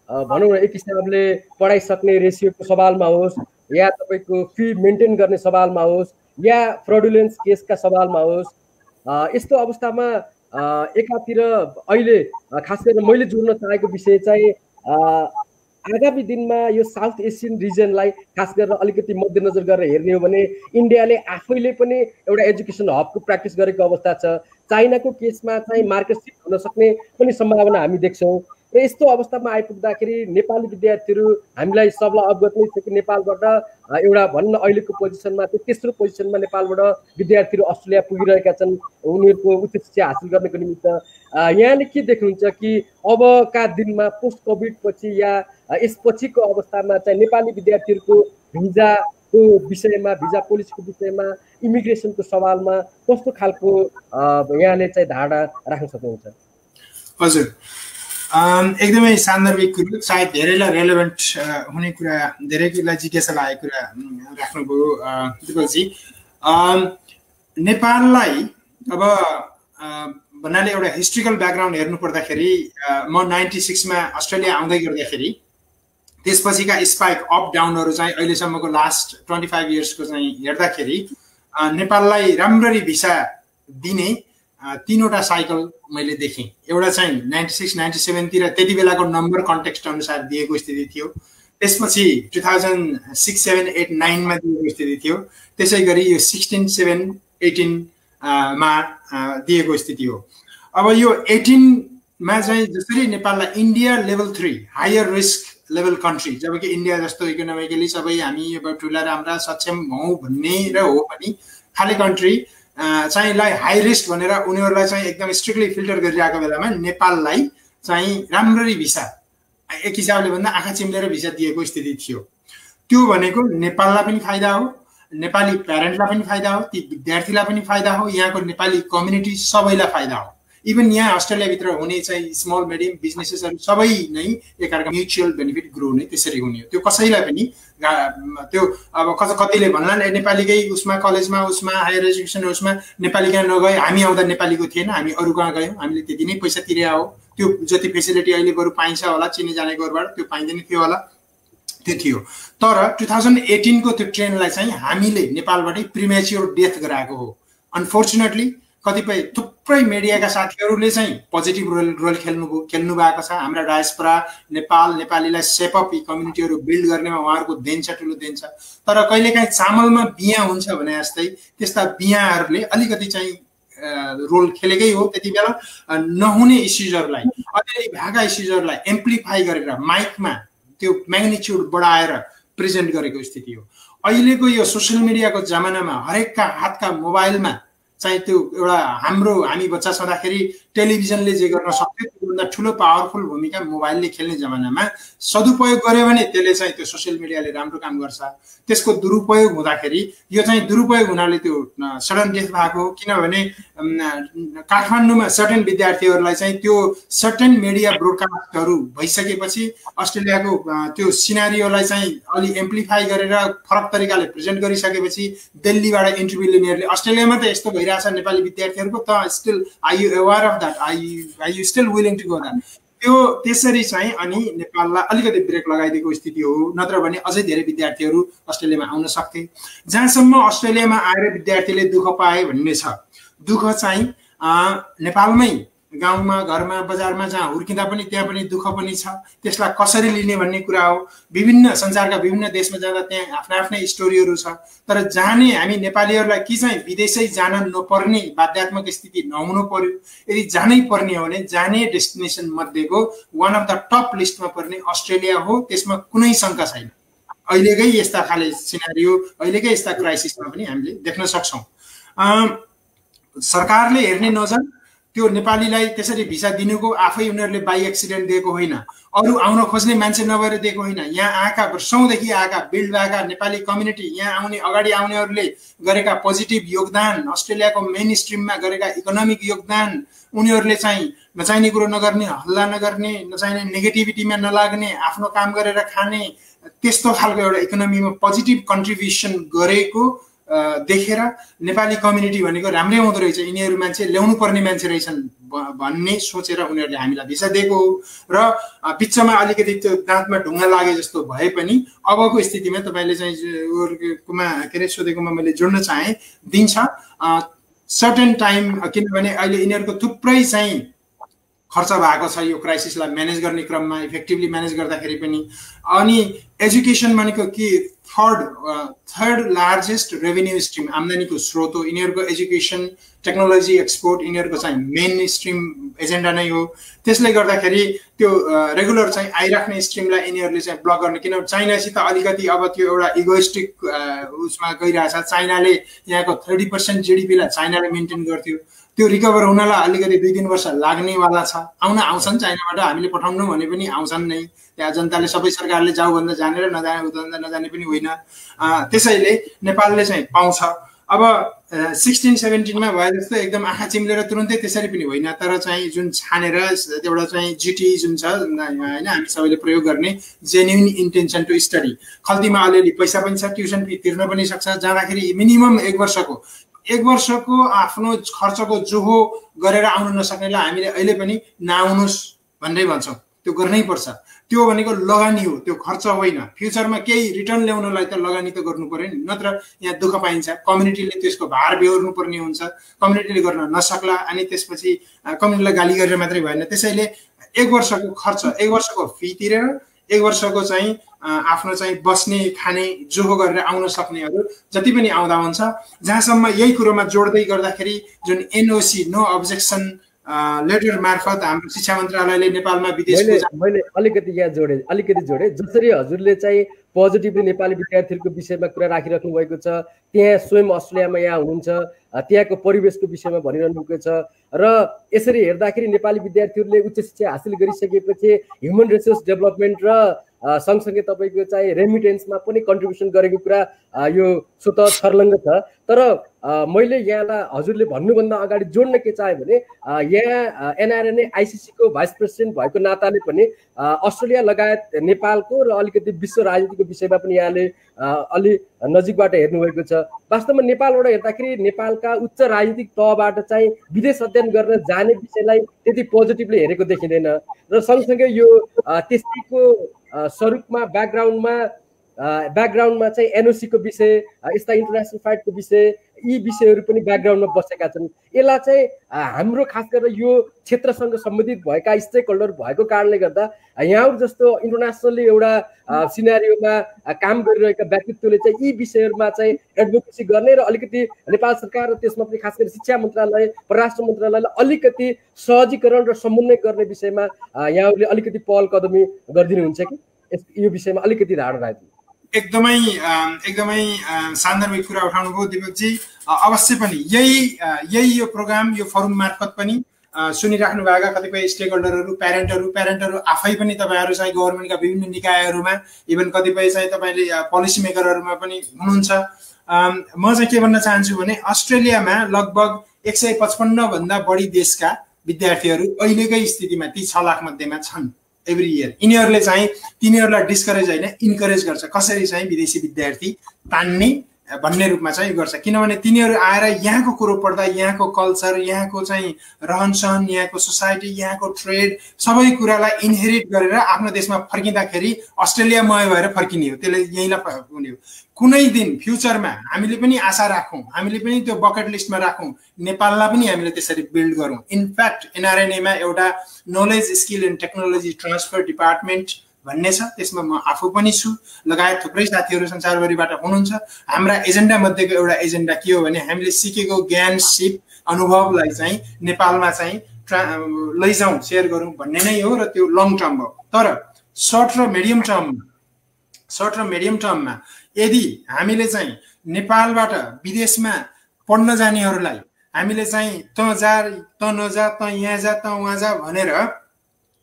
D: भनौँ न एक हिसाबले पढाइ सक्ने रेसियोको सवालमा होस् या तपाईँको फी मेन्टेन गर्ने सवालमा होस् या फ्रडुलेन्स केसका सवालमा होस्, यस्तो अवस्थामा एकातिर अहिले खास गरेर मैले जोड्न चाहेको विषय चाहिँ आगामी दिनमा यो साउथ एसियन रिजनलाई खास गरेर अलिकति मध्यनजर गरेर हेर्ने हो भने इन्डियाले आफैले पनि एउटा एजुकेसन हबको प्र्याक्टिस गरेको अवस्था छ। चाइनाको केसमा चाहिँ मार्केट सिफ्ट हुन सक्ने पनि सम्भावना हामी देख्छौँ। र यस्तो अवस्थामा आइपुग्दाखेरि नेपाली विद्यार्थीहरू हामीलाई सबलाई अवगत नै छ कि नेपालबाट एउटा भन्न अहिलेको पोजिसनमा त्यो तेस्रो पोजिसनमा नेपालबाट विद्यार्थीहरू अस्ट्रेलिया पुगिरहेका छन् उनीहरूको उच्च शिक्षा हासिल गर्नको निमित्त। यहाँले के देख्नुहुन्छ कि अबका दिनमा पोस्ट कोभिड पछि या यसपछिको अवस्थामा चाहिँ नेपाली विद्यार्थीहरूको भिजाको विषयमा, भिजा पोलिसीको विषयमा, इमिग्रेसनको सवालमा कस्तो खालको यहाँले चाहिँ धारणा राख्न सक्नुहुन्छ?
E: हजुर, एकदमै सान्दर्भिक कुरो, सायद धेरैलाई रेलेभेन्ट हुने कुरा, धेरैलाई जिज्ञासा लागेको कुरा राख्नुभयो दिपकजी। नेपाललाई अब भन्नाले एउटा हिस्ट्रिकल ब्याकग्राउन्ड हेर्नु पर्दाखेरि म 96 मा अस्ट्रेलिया आउँदै गर्दाखेरि त्यसपछिका स्पाइक अप डाउनहरू चाहिँ अहिलेसम्मको लास्ट 25 इयर्सको चाहिँ हेर्दाखेरि नेपाललाई राम्ररी भिसा दिने तीनवटा साइकल मैले देखेँ। एउटा चाहिँ 96, 97 तिर त्यति बेलाको नम्बर कन्टेक्स्ट अनुसार दिएको स्थिति थियो। त्यसपछि 2006, 7, 8, 9 मा दिएको स्थिति थियो। त्यसै गरी यो 16, 7, 18 मा दिएको स्थिति हो। अब यो 18 मा चाहिँ जसरी नेपाललाई India level 3 higher risk level country, जबकि इन्डिया जस्तो इकोनोमिकली सबै हामी अब ठुला राम्रा सक्षम हौँ भन्ने र हो पनि खाली कन्ट्री चाहिँ लाई हाई रिस्क भनेर उनीहरूलाई चाहिँ एकदम स्ट्रिक्टली फिल्टर गरिरहेको बेलामा नेपाललाई चाहिँ राम्ररी भिसा एक हिसाबले भन्दा आँखा चिम्लेर भिसा दिएको स्थिति थियो। त्यो भनेको नेपाललाई पनि फाइदा हो, नेपाली प्यारेन्टलाई पनि फाइदा हो, ती विद्यार्थीलाई पनि फाइदा हो, यहाँको नेपाली कम्युनिटी सबैलाई फाइदा हो। इभन यहाँ अस्ट्रेलियाभित्र हुने चाहिँ स्मल मिडियम बिजनेसेसहरू सबै नै एकअर्का म्युचुअल बेनिफिट ग्रो नै त्यसरी हुने हो। त्यो कसैलाई पनि त्यो अब कतिले भन्ला नेपालीकै उसमा कलेजमा उसमा हायर एजुकेसन उसमा नेपाली कहाँ नगए, हामी आउँदा नेपालीको थिएन, हामी अरू कहाँ गयौँ, हामीले त्यति नै पैसा तिरे हो, त्यो जति फेसिलिटी अहिले बरु पाइन्छ होला चिने जानेकोबाट त्यो पाइँदैन थियो होला, त्यो थियो। तर 2018 को त्यो ट्रेन्डलाई चाहिँ हामीले नेपालबाटै प्रिमेच्योर डेथ गराएको हो। अनफोर्चुनेटली कतिपय थुप्रै मिडियाका साथीहरूले चाहिँ पोजिटिभ रोल खेल्नु भएको छ। हाम्रा डायस्पोरा नेपाल नेपालीलाई सेपअप यी कम्युनिटीहरू बिल्ड गर्नेमा उहाँहरूको देन छ, ठुलो देन छ। तर कहिलेकाहीँ चामलमा बिया हुन्छ भने जस्तै त्यस्ता बियाहरूले अलिकति चाहिँ रोल खेलेकै हो। त्यति बेला नहुने इस्युजहरूलाई अलिअलि भएका इस्युजहरूलाई एम्प्लिफाई गरेर माइकमा त्यो म्याग्निट्युड बढाएर प्रेजेन्ट गरेको स्थिति हो। अहिलेको यो सोसियल मिडियाको जमानामा हरेकका हातका मोबाइलमा चाहिँ त्यो एउटा हामी बच्चा छँदाखेरि टेलिभिजनले जे गर्न सक्थ्यो त्योभन्दा ठुलो पावरफुल भूमिका मोबाइलले खेल्ने जमानामा सदुपयोग गर्यो भने त्यसले चाहिँ त्यो सोसियल मिडियाले राम्रो काम गर्छ। त्यसको दुरुपयोग हुँदाखेरि यो चाहिँ दुरुपयोग हुनाले त्यो सडन डेथ भएको हो। किनभने काठमाडौँमा सर्टेन विद्यार्थीहरूलाई चाहिँ त्यो सर्टेन मिडिया ब्रोडकास्टहरू भइसकेपछि अस्ट्रेलियाको त्यो सिनारियोलाई चाहिँ अलि एम्प्लिफाई गरेर फरक तरिकाले प्रेजेन्ट गरिसकेपछि दिल्लीबाट इन्टरभ्यू लिनेहरूले अस्ट्रेलियामा त यस्तो भइरहेछ नेपाली विद्यार्थीहरूको त still are you aware of that, are you still willing to go that, त्यो त्यसरी चाहिँ अनि नेपाललाई अलिकति ब्रेक लगाइदिएको स्थिति हो। नत्र भने अझै धेरै विद्यार्थीहरू अस्ट्रेलियामा आउन सक्थे। जहाँसम्म अस्ट्रेलियामा आएर विद्यार्थीले दुःख पाए भन्ने छ, दुःख चाहिँ नेपालमै गाउँमा घरमा बजारमा जहाँ हुर्किँदा पनि त्यहाँ पनि दुःख पनि छ। त्यसलाई कसरी लिने भन्ने कुरा हो। विभिन्न संसारका विभिन्न देशमा जाँदा त्यहाँ आफ्ना आफ्नै स्टोरीहरू छ। तर जाने हामी नेपालीहरूलाई कि चाहिँ विदेशै जान नपर्ने बाध्यात्मक स्थिति नहुनु पर्यो। यदि जानै पर्ने हो भने जाने डेस्टिनेसन मध्येको वान अफ द टप लिस्टमा पर्ने अस्ट्रेलिया हो, त्यसमा कुनै शङ्का छैन। अहिलेकै यस्ता खाले सिनारियो, अहिलेकै यस्ता क्राइसिसमा पनि हामीले देख्न सक्छौँ। सरकारले हेर्ने नजर त्यो नेपालीलाई त्यसरी भिसा दिनुको आफै उनीहरूले बाई एक्सिडेन्ट दिएको होइन, अरू आउन खोज्ने मान्छे नभएर दिएको होइन। यहाँ आएका वर्षौँदेखि आएका बिल्ड भएका नेपाली कम्युनिटी, यहाँ आउने अगाडि आउनेहरूले गरेका पोजिटिभ योगदान, अस्ट्रेलियाको मेन स्ट्रिममा गरेका इकोनोमिक योगदान, उनीहरूले चाहिँ नचाहिने कुरो नगर्ने, हल्ला नगर्ने, नचाहिने नेगेटिभिटीमा नलाग्ने, आफ्नो काम गरेर खाने, त्यस्तो खालको एउटा इकोनोमीमा पोजिटिभ कन्ट्रिब्युसन गरेको देखेर नेपाली कम्युनिटी भनेको राम्रै हुँदो रहेछ, यिनीहरू मान्छे ल्याउनु पर्ने मान्छे रहेछन् भन्ने सोचेर उनीहरूले हामीलाई भिसा दिएको हो। र बिचमा अलिकति त्यो दाँतमा ढुङ्गा लागे जस्तो भए पनि अबको स्थितिमा तपाईँले चाहिँ के अरे सोधेकोमा मैले जोड्न चाहेँ, दिन्छ सर्टेन टाइम। किनभने अहिले यिनीहरूको थुप्रै चाहिँ खर्च भएको छ यो क्राइसिसलाई म्यानेज गर्ने क्रममा, इफेक्टिभली म्यानेज गर्दाखेरि पनि। अनि एजुकेसन भनेको कि थर्ड लार्जेस्ट रेभेन्यू स्ट्रिम, आम्दानीको स्रोत हो। यिनीहरूको एजुकेसन, टेक्नोलोजी एक्सपोर्ट यिनीहरूको चाहिँ मेन स्ट्रिम एजेन्डा नै हो। त्यसले गर्दाखेरि त्यो रेगुलर चाहिँ आइराख्ने स्ट्रिमलाई यिनीहरूले चाहिँ ब्लक गर्ने, किनभने चाइनासित अलिकति अब त्यो एउटा इगोइस्टिक उसमा गइरहेछ। चाइनाले यहाँको 30% जिडिपीलाई चाइनाले मेन्टेन गर्थ्यो, त्यो रिकभर हुनलाई अलिकति 2-3 वर्ष लाग्नेवाला छ। आउँछन् चाइनाबाट, हामीले पठाउनु भने पनि आउँछन् नै। त्यहाँ जनताले सबै सरकारले जाऊ भन्दा जानेर नजाने पनि होइन। त्यसैले नेपालले चाहिँ पाउँछ। अब 16-17 भए जस्तो एकदम आँखा चिम्लेर तुरुन्तै त्यसरी पनि होइन, तर चाहिँ जुन छानेर एउटा चाहिँ जिटी जुन छ होइन, हामी सबैले प्रयोग गर्ने जेन्युन इन्टेन्सन टु स्टडी, खल्तीमा अलिअलि पैसा पनि छ, ट्युसन फी तिर्न पनि सक्छ। जाँदाखेरि मिनिमम 1 वर्षको आफ्नो खर्चको जोहो गरेर आउन नसक्नेलाई हामीले अहिले पनि नआउनुहोस् भन्दै भन्छौँ। त्यो गर्नै पर्छ। त्यो भनेको लगानी हो, त्यो खर्च होइन। फ्युचरमा केही रिटर्न ल्याउनलाई त लगानी त गर्नु पर्यो नि, नत्र यहाँ दुःख पाइन्छ। कम्युनिटीले त्यसको भार बेहोर्नु पर्ने हुन्छ, कम्युनिटीले गर्न नसक्ला, अनि त्यसपछि कम्युनिटीलाई गाली गरेर मात्रै भएन। त्यसैले 1 वर्षको खर्च, 1 वर्षको फी तिरेर 1 वर्षको चाहिँ आफ्नो चाहिँ बस्ने खाने जोहो गरेर आउन सक्नेहरू जति पनि आउँदा हुन्छ। जहाँसम्म यही कुरोमा जोड्दै गर्दाखेरि जुन एनओसी नो अब्जेक्सन लेटर मार्फत हाम्रो शिक्षा मन्त्रालयले नेपालमा विदेशको
D: मैले अलिकति यहाँ जोडे जसरी हजुरले चाहिँ पोजिटिभली नेपाली विद्यार्थीहरूको विषयमा कुरा राखिराख्नु भएको छ, त्यहाँ स्वयं अस्ट्रेलियामा यहाँ हुनुहुन्छ, त्यहाँको परिवेशको विषयमा भनिरहनु भएको छ र यसरी हेर्दाखेरि नेपाली विद्यार्थीहरूले उच्च शिक्षा हासिल गरिसकेपछि ह्युमन रिसोर्स डेभलपमेन्ट र सँगसँगै तपाईँको चाहिँ रेमिटेन्समा पनि कन्ट्रिब्युसन गरेको कुरा यो स्वतः छर्लङ्ग छ। तर मैले यहाँलाई हजुरले भन्नुभन्दा अगाडि जोड्न के चाहेँ भने यहाँ एनआरएनए आइसिसीको भाइस प्रेसिडेन्ट भएको नाताले पनि अस्ट्रेलिया लगायत नेपालको र अलिकति विश्व राजनीतिको विषयमा पनि यहाँले अलि नजिकबाट हेर्नुभएको छ। वास्तवमा नेपालबाट हेर्दाखेरि नेपालका उच्च राजनीतिक तहबाट चाहिँ विदेश अध्ययन गर्न जाने विषयलाई त्यति पोजिटिभली हेरेको देखिँदैन र सँगसँगै यो त्यसैको स्वरूपमा ब्याकग्राउन्डमा चाहिँ एनओसीको विषय, यस्ता इन्टरनेसनल फ्लाइटको विषय, यी विषयहरू पनि ब्याकग्राउन्डमा बसेका छन्। यसलाई चाहिँ हाम्रो खास गरेर यो क्षेत्रसँग सम्बन्धित भएका स्टेक होल्डर भएको कारणले गर्दा यहाँहरू जस्तो इन्टरनेसनली एउटा सिनारियोमा काम गरिरहेका व्यक्तित्वले चाहिँ यी विषयहरूमा चाहिँ एडभोकेसी गर्ने र अलिकति नेपाल सरकार र त्यसमा पनि खास गरी शिक्षा मन्त्रालय, परराष्ट्र मन्त्रालयलाई अलिकति सहजीकरण र समन्वय गर्ने विषयमा यहाँहरूले अलिकति पहल कदमी गरिदिनुहुन्छ कि यो विषयमा अलिकति धारणा राख्नु।
E: एकदमै सान्दर्भिक कुरा उठाउनुभयो दिपकजी। अवश्य पनि यही यो प्रोग्राम यो फोरम मार्फत पनि सुनिराख्नु भएका कतिपय स्टेक होल्डरहरू, प्यारेन्टहरू आफै पनि तपाईँहरू चाहिँ गभर्मेन्टका विभिन्न निकायहरूमा, इभन कतिपय चाहिँ तपाईँले पोलिसी मेकरहरूमा पनि हुनुहुन्छ। म चाहिँ के भन्न चाहन्छु भने अस्ट्रेलियामा लगभग 155 भन्दा बढी देशका विद्यार्थीहरू अहिलेकै स्थितिमा ती 6 लाख मध्येमा छन् एभ्री इयर। यिनीहरूले चाहिँ तिनीहरूलाई डिस्करेज होइन इन्करेज गर्छ कसरी चाहिँ विदेशी विद्यार्थी तान्ने भन्ने रूपमा चाहिँ गर्छ, किनभने तिनीहरू आएर यहाँको कुरो पढ्दा यहाँको कल्चर, यहाँको चाहिँ रहनसहन, यहाँको सोसाइटी, यहाँको ट्रेड सबै कुरालाई इनहेरिट गरेर आफ्नो देशमा फर्किँदाखेरि अस्ट्रेलियामय भएर फर्किने हो, त्यसले यहीँलाई हुने हो। कुनै दिन फ्युचरमा हामीले पनि आशा राखौँ, हामीले पनि त्यो बकेट लिस्टमा राखौँ, नेपाललाई पनि हामीले त्यसरी बिल्ड गरौँ। इनफ्याक्ट एनआरएनएमा एउटा knowledge skill and technology transfer department भन्ने छ, त्यसमा म आफू पनि छु, लगायत थुप्रै साथीहरू संसारभरिबाट हुनुहुन्छ। हाम्रा एजेन्डा मध्येको एउटा एजेन्डा के हो भने हामीले सिकेको ज्ञान, सिप, अनुभवलाई चाहिँ नेपालमा चाहिँ लैजाउँ, सेयर गरौँ भन्ने नै हो र त्यो लङ टर्म हो। तर सर्ट र मिडियम टर्ममा यदि हामीले चाहिँ नेपालबाट विदेशमा पढ्न जानेहरूलाई हामीले चाहिँ त नजा त यहाँ जा त उहाँ जा भनेर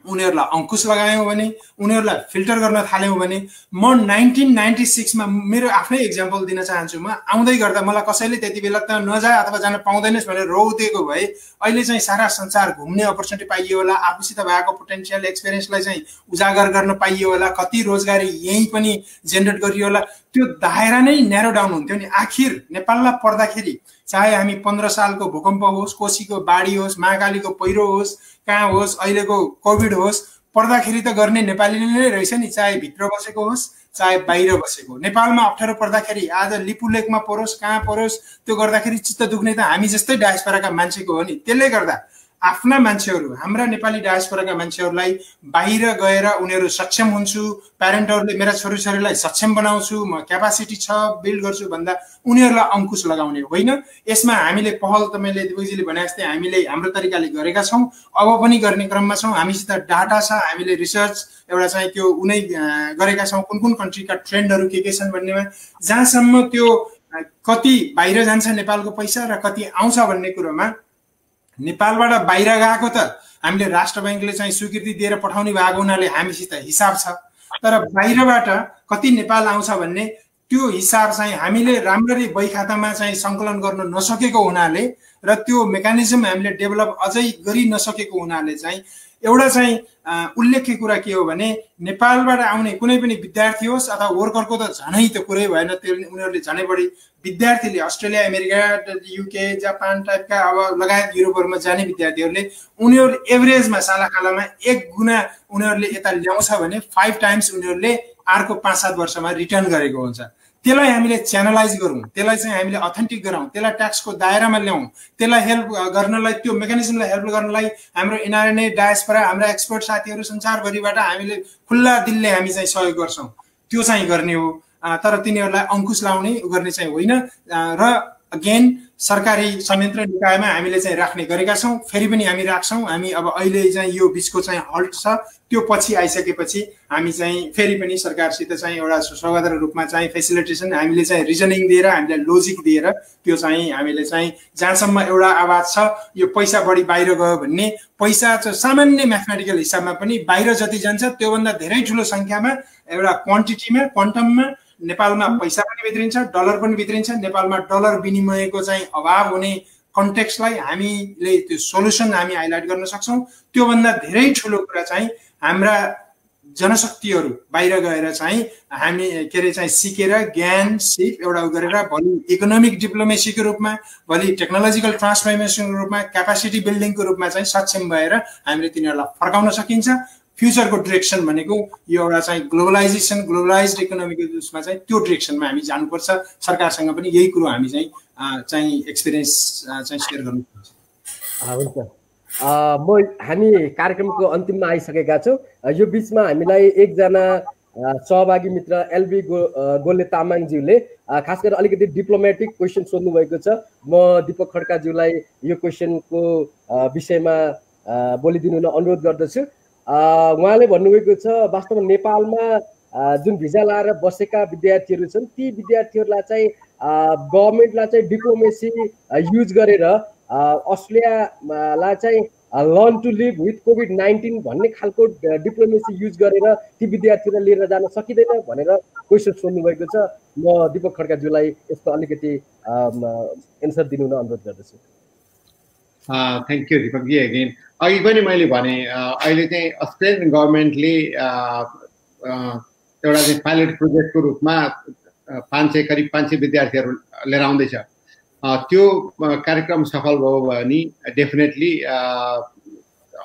E: उनीहरूलाई अंकुश लगायौँ भने, उनीहरूलाई फिल्टर गर्न थाल्यौँ भने, म 1996 मा मेरो आफ्नै इक्जाम्पल दिन चाहन्छु। म आउँदै गर्दा मलाई कसैले त्यति बेला त नजा अथवा जान पाउँदैनस् भनेर रोउदिएको भए अहिले चाहिँ सारा संसार घुम्ने अपर्च्युनिटी पाइयो होला, आफूसित भएको पोटेन्सियल एक्सपिरियन्सलाई चाहिँ उजागर गर्न पाइयो होला, कति रोजगारी यहीँ पनि जेनेरेट गरियो होला, त्यो दायरा नै न्यारो डाउन हुन्थ्यो नि। आखिर नेपाललाई पढ्दाखेरि चाहे हामी 15 सालको भूकम्प होस्, कोशीको बाढी होस्, महाकालीको पहिरो होस्, कहाँ होस्, अहिलेको कोभिड होस्, पढ्दाखेरि त गर्ने नेपालीले नै रहेछ नि, चाहे भित्र बसेको होस् चाहे बाहिर बसेको। नेपालमा अप्ठ्यारो पर्दाखेरि आज लिपुलेकमा परोस्, कहाँ परोस्, त्यो गर्दाखेरि चित्त दुख्ने त हामी जस्तै डायस्पोराका मान्छेको हो नि। त्यसले गर्दा आफ्ना मान्छेहरू, हाम्रा नेपाली डायस्पोराका मान्छेहरूलाई बाहिर गएर उनीहरू सक्षम हुन्छु, प्यारेन्टहरूले मेरा छोरीछोरीलाई सक्षम बनाउँछु, म क्यापासिटी छ बिल्ड गर्छु भन्दा उनीहरूलाई अंकुश लगाउने होइन। यसमा हामीले पहल तपाईँले दिपकजीले भने जस्तै हामीले हाम्रो तरिकाले गरेका छौँ, अब पनि गर्ने क्रममा छौँ। हामीसित डाटा छ, हामीले रिसर्च एउटा चाहिँ त्यो उनै गरेका छौँ, कुन कुन कन्ट्रीका ट्रेन्डहरू के छन् भन्नेमा, जहाँसम्म त्यो कति बाहिर जान्छ नेपालको पैसा र कति आउँछ भन्ने कुरोमा नेपालबाट बाहिर गएको त हामीले राष्ट्र बैंकले चाहिँ स्वीकृति दिएर पठाउने भएको हुनाले हामीसित हिसाब छ, तर बाहिरबाट कति नेपाल आउँछ भन्ने त्यो हिसाब चाहिँ हामीले राम्ररी बही खातामा चाहिँ सङ्कलन गर्न नसकेको हुनाले र त्यो मेकानिजम हामीले डेभलप अझै गरि नसकेको हुनाले चाहिँ एउटा चाहिँ उल्लेख्य कुरा के हो भने नेपालबाट आउने कुनै पनि विद्यार्थी होस् अथवा वर्करको त झनै त्यो कुरै भएन, त्यो उनीहरूले झनै बढी विद्यार्थीले अस्ट्रेलिया, अमेरिका, युके, जापान टाइपका अब लगायत युरोपहरूमा जाने विद्यार्थीहरूले उनीहरू एभरेजमा सालाखालामा 1 गुणा उनीहरूले यता ल्याउँछ भने 5 टाइम्स उनीहरूले अर्को 5-7 वर्षमा रिटर्न गरेको हुन्छ। त्यसलाई हामीले च्यानलाइज गरौँ, त्यसलाई चाहिँ हामीले अथेन्टिक गराउँ, त्यसलाई ट्याक्सको दायरामा ल्याउँ, त्यसलाई हेल्प गर्नलाई, त्यो मेकानिजमलाई हेल्प गर्नलाई हाम्रो एनआरएनए डायस्पोरा, हाम्रा एक्सपर्ट साथीहरू संसारभरिबाट हामीले खुल्ला दिलले हामी चाहिँ सहयोग गर्छौँ। त्यो चाहिँ गर्ने हो, तर तिनीहरूलाई अंकुश लाउने गर्ने चाहिँ होइन। र अगेन सरकारी संयन्त्र निकायमा हामीले चाहिँ राख्ने गरेका छौँ, फेरि पनि हामी राख्छौँ। हामी अब अहिले चाहिँ यो बिचको चाहिँ हल्ट छ, त्यो पछि आइसकेपछि हामी चाहिँ फेरि पनि सरकारसित चाहिँ एउटा स्वागत रूपमा चाहिँ फेसिलिटेसन हामीले चाहिँ रिजनिङ दिएर, हामीले लोजिक दिएर त्यो चाहिँ हामीले चाहिँ जहाँसम्म एउटा आवाज छ यो पैसा बढी बाहिर गयो भन्ने, पैसा चाहिँ सामान्य म्याथमेटिकल हिसाबमा पनि बाहिर जति जान्छ त्योभन्दा धेरै ठुलो सङ्ख्यामा एउटा क्वान्टिटीमा क्वान्टममा नेपालमा पैसा पनि भित्रिन्छ, डलर पनि भित्रिन्छ। नेपालमा डलर विनिमयको चाहिँ अभाव हुने कन्टेक्स्टलाई हामीले त्यो सोल्युसन हामी हाइलाइट गर्न सक्छौँ। त्योभन्दा धेरै ठुलो कुरा चाहिँ हाम्रा जनशक्तिहरू बाहिर गएर चाहिँ हामी के अरे चाहिँ सिकेर ज्ञान सिप एउटा गरेर भोलि इकोनोमिक डिप्लोमेसीको रूपमा, भोलि टेक्नोलोजिकल ट्रान्सफर्मेसनको रूपमा, क्यापासिटी बिल्डिङको रूपमा चाहिँ सक्षम भएर हामीले तिनीहरूलाई फर्काउन सकिन्छ। फ्युचरको डिरेक्सन भनेको यो एउटा चाहिँ ग्लोबलाइजेसन, ग्लोबलाइज्ड इकोनोमीको उसमा चाहिँ त्यो डिरेक्सनमा हामी जानुपर्छ। सरकारसँग पनि यही कुरो हामी चाहिँ एक्सपिरियन्स चाहिँ सेयर गर्नुपर्छ।
D: हुन्छ, हामी कार्यक्रमको अन्तिममा आइसकेका छौँ। यो बिचमा हामीलाई एकजना सहभागी मित्र एलबी गोले तामाङज्यूले खास गरेर अलिकति डिप्लोमेटिक क्वेसन सोध्नु भएको छ। म दीपक खड्काज्यूलाई यो क्वेसनको विषयमा बोलिदिनु अनुरोध गर्दछु। उहाँले भन्नुभएको छ वास्तवमा नेपालमा जुन भिजा लाएर बसेका विद्यार्थीहरू छन् ती विद्यार्थीहरूलाई चाहिँ गभर्मेन्टलाई चाहिँ डिप्लोमेसी युज गरेर अस्ट्रेलियालाई चाहिँ लर्न टु लिभ विथ कोभिड-19 भन्ने खालको डिप्लोमेसी युज गरेर ती विद्यार्थीहरूलाई लिएर जान सकिँदैन भनेर क्वेसन सोध्नु भएको छ। म दीपक खड्काज्यूलाई यसको अलिकति एन्सर दिनु अनुरोध गर्दछु।
A: Thank you Deepakji. अगेन अघि पनि मैले भने अहिले चाहिँ अस्ट्रेलियन गभर्मेन्टले एउटा चाहिँ पाइलट प्रोजेक्टको रूपमा करिब 500 विद्यार्थीहरू लिएर आउँदैछ। त्यो कार्यक्रम सफल भयो भने डेफिनेटली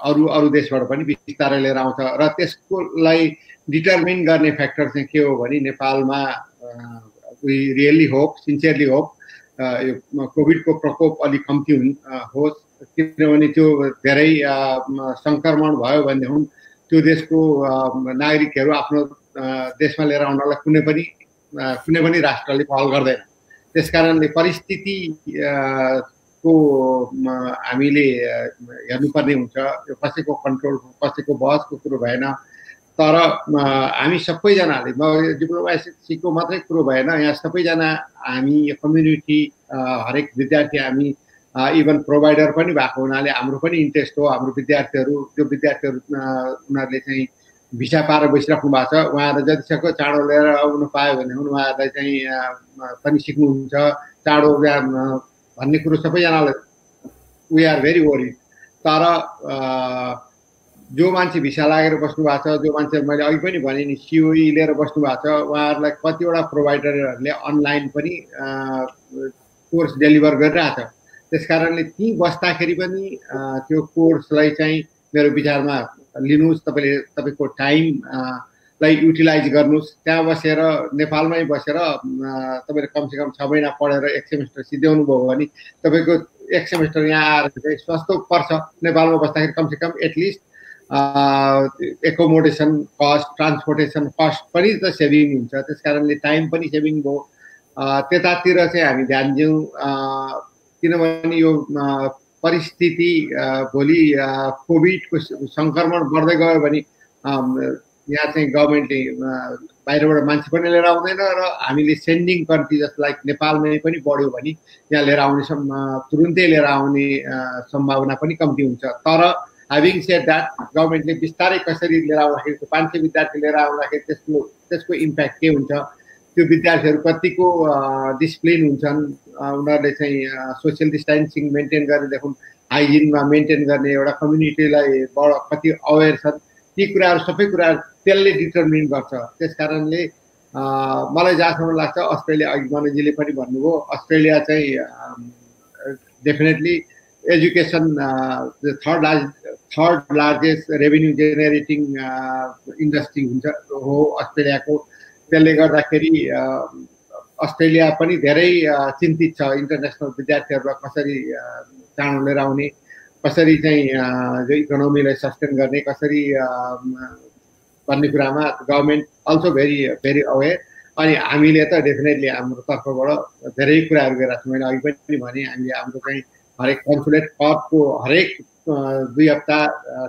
A: अरू देशबाट पनि बिस्तारै लिएर आउँछ र त्यसकोलाई डिटर्मिन गर्ने फ्याक्टर चाहिँ के हो भने नेपालमा we really hope, sincerely hope यो कोभिडको प्रकोप अलिक कम्ती होस्, किनभने त्यो धेरै सङ्क्रमण भयो भनेदेखि त्यो देशको नागरिकहरू आफ्नो देशमा लिएर आउनलाई कुनै पनि राष्ट्रले पहल गर्दैन। त्यसकारणले परिस्थिति को हामीले हेर्नुपर्ने हुन्छ। यो कसैको कन्ट्रोल, कसैको बसको कुरो भएन। तर हामी सबैजनाले, डिप्लोमेसीको मात्रै कुरो भएन, यहाँ सबैजना हामी कम्युनिटी हरेक विद्यार्थी हामी इभन प्रोभाइडर पनि भएको हुनाले हाम्रो पनि इन्ट्रेस्ट हो हाम्रो विद्यार्थीहरू उनीहरूले चाहिँ भिसा पाएर बसिराख्नु भएको छ। उहाँहरू जतिसक्दो चाँडो लिएर आउनु पायो भने उहाँहरूलाई चाहिँ पनि सिक्नुहुन्छ चाँडो भन्ने कुरो सबैजनालाई वी आर भेरी वरिड। तर जो मान्छे भिसा लागेर बस्नु भएको छ, जो मान्छे मैले अघि पनि भने नि सिओई लिएर बस्नु भएको छ, उहाँहरूलाई कतिवटा प्रोभाइडरहरूले अनलाइन पनि कोर्स डेलिभर गरिरहेछ। त्यसकारणले ती बस्दाखेरि पनि त्यो कोर्सलाई चाहिँ मेरो विचारमा लिनुहोस्, तपाईँको टाइमलाई युटिलाइज गर्नुहोस्। त्यहाँ बसेर नेपालमै बसेर तपाईँले कमसेकम 6 महिना पढेर 1 सेमेस्टर सिध्याउनु भयो भने तपाईँको 1 सेमेस्टर यहाँ आएर चाहिँ सस्तो पर्छ। नेपालमा बस्दाखेरि कमसेकम at least accommodation cost, transportation cost पनि त सेभिङ हुन्छ। त्यसकारणले टाइम पनि सेभिङ भयो। त्यतातिर चाहिँ हामी ध्यान दिउँ, किनभने यो परिस्थिति भोलि कोभिडको सङ्क्रमण बढ्दै गयो भने यहाँ चाहिँ गभर्मेन्टले बाहिरबाट मान्छे पनि लिएर आउँदैन र हामीले सेन्डिङ कन्ट्री जस्तो लाइक नेपालमै पनि बढ्यो भने यहाँ लिएर आउने तुरुन्तै लिएर आउने सम्भावना पनि कम्ती हुन्छ। तर ह्याभिङ सेड द्याट गभर्मेन्टले बिस्तारै कसरी लिएर आउँदाखेरि 500 विद्यार्थी लिएर आउँदाखेरि त्यसको इम्प्याक्ट के हुन्छ, त्यो विद्यार्थीहरू कतिको डिसिप्लिन हुन्छन्, उनीहरूले चाहिँ सोसियल डिस्टेन्सिङ मेन्टेन गरेदेखि हाइजिनमा मेन्टेन गर्ने एउटा कम्युनिटीलाई कति अवेर छन्, ती कुराहरू सबै कुराहरू त्यसले डिटर्मिन गर्छ। त्यसकारणले मलाई जहाँसम्म लाग्छ अस्ट्रेलिया, अघि मनोजीले पनि भन्नुभयो, अस्ट्रेलिया चाहिँ definitely education third largest revenue generating industry हो अस्ट्रेलियाको। त्यसले गर्दाखेरि अस्ट्रेलिया पनि धेरै चिन्तित छ इन्टरनेसनल विद्यार्थीहरूलाई कसरी चाँडो लिएर आउने, कसरी चाहिँ जो इकोनोमीलाई सस्टेन गर्ने, कसरी भन्ने कुरामा गभर्मेन्ट अल्सो भेरी भेरी अवेर। अनि हामीले त डेफिनेटली हाम्रो तर्फबाट धेरै कुराहरू गरिरहेको छौँ। मैले अघि पनि भने हामीले हाम्रो चाहिँ हरेक कन्सुलेट कर्पको हरेक 2 हप्ता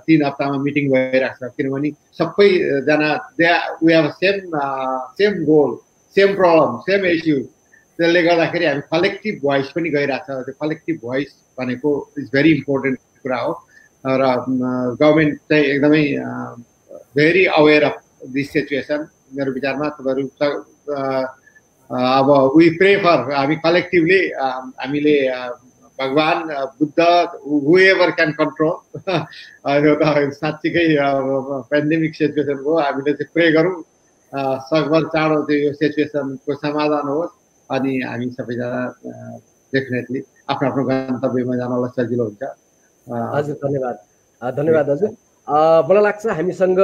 A: 3 हप्तामा मिटिङ भइरहेको छ, किनभने सबैजना we have same goal, same problem, same issue. त्यसले गर्दाखेरि हामी कलेक्टिभ भोइस पनि गइरहेको छ। त्यो कलेक्टिभ भोइस भनेको इज भेरी इम्पोर्टेन्ट कुरा हो र गभर्मेन्ट चाहिँ एकदमै very aware of this situation. मेरो विचारमा तपाईँहरू अब वी प्रे फर, हामी कलेक्टिभली हामीले भगवान बुद्ध हुएभर क्यान कन्ट्रोल साँच्चीकै पेन्डेमिक सिचुएसनको हामीले चाहिँ प्रे गरौँ सकभर चाँडो चाहिँ यो सिचुएसनको समाधान होस् अनि हामी सबैजना डेफिनेटली आफ्नो आफ्नो गन्तव्यमा जानलाई सजिलो हुन्छ।
D: हजुर धन्यवाद हजुर। मलाई लाग्छ हामीसँग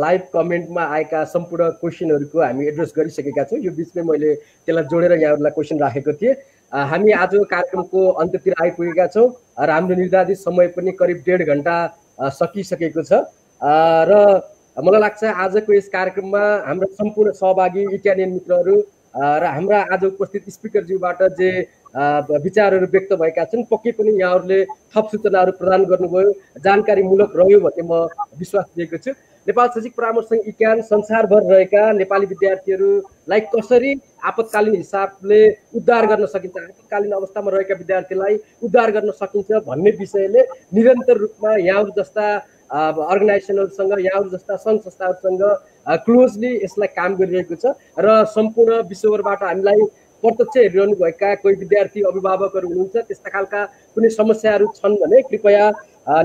D: लाइभ कमेन्टमा आएका सम्पूर्ण क्वेसनहरूको हामी एड्रेस गरिसकेका छौँ। यो बिचमै मैले त्यसलाई जोडेर यहाँहरूलाई क्वेसन राखेको थिएँ। हामी आज कार्यक्रमको अन्त्यतिर आइपुगेका छौँ र हाम्रो निर्धारित समय पनि करिब 1.5 घन्टा सकिसकेको छ र मलाई लाग्छ आजको यस कार्यक्रममा हाम्रा सम्पूर्ण सहभागी इटालियन मित्रहरू र हाम्रा आज उपस्थित स्पिकरज्यूबाट जे विचारहरू व्यक्त भएका छन्, पक्कै पनि यहाँहरूले थप सूचनाहरू प्रदान गर्नुभयो, जानकारीमूलक रह्यो भन्ने म विश्वास दिएको छु। नेपाल शैक्षिक परामर्श संघ इक्यान संसारभर रहेका नेपाली विद्यार्थीहरूलाई कसरी आपतकालीन हिसाबले उद्धार गर्न सकिन्छ, आपतकालीन अवस्थामा रहेका विद्यार्थीलाई उद्धार गर्न सकिन्छ भन्ने विषयले निरन्तर रूपमा यहाँहरू जस्ता अर्गनाइजेसनहरूसँग, यहाँहरू जस्ता सङ्घ संस्थाहरूसँग क्लोजली यसलाई काम गरिरहेको छ र सम्पूर्ण विश्वभरबाट हामीलाई प्रत्यक्ष हेरिरहनुभएका कोही विद्यार्थी अभिभावकहरू हुनुहुन्छ, त्यस्ता खालका कुनै समस्याहरू छन् भने कृपया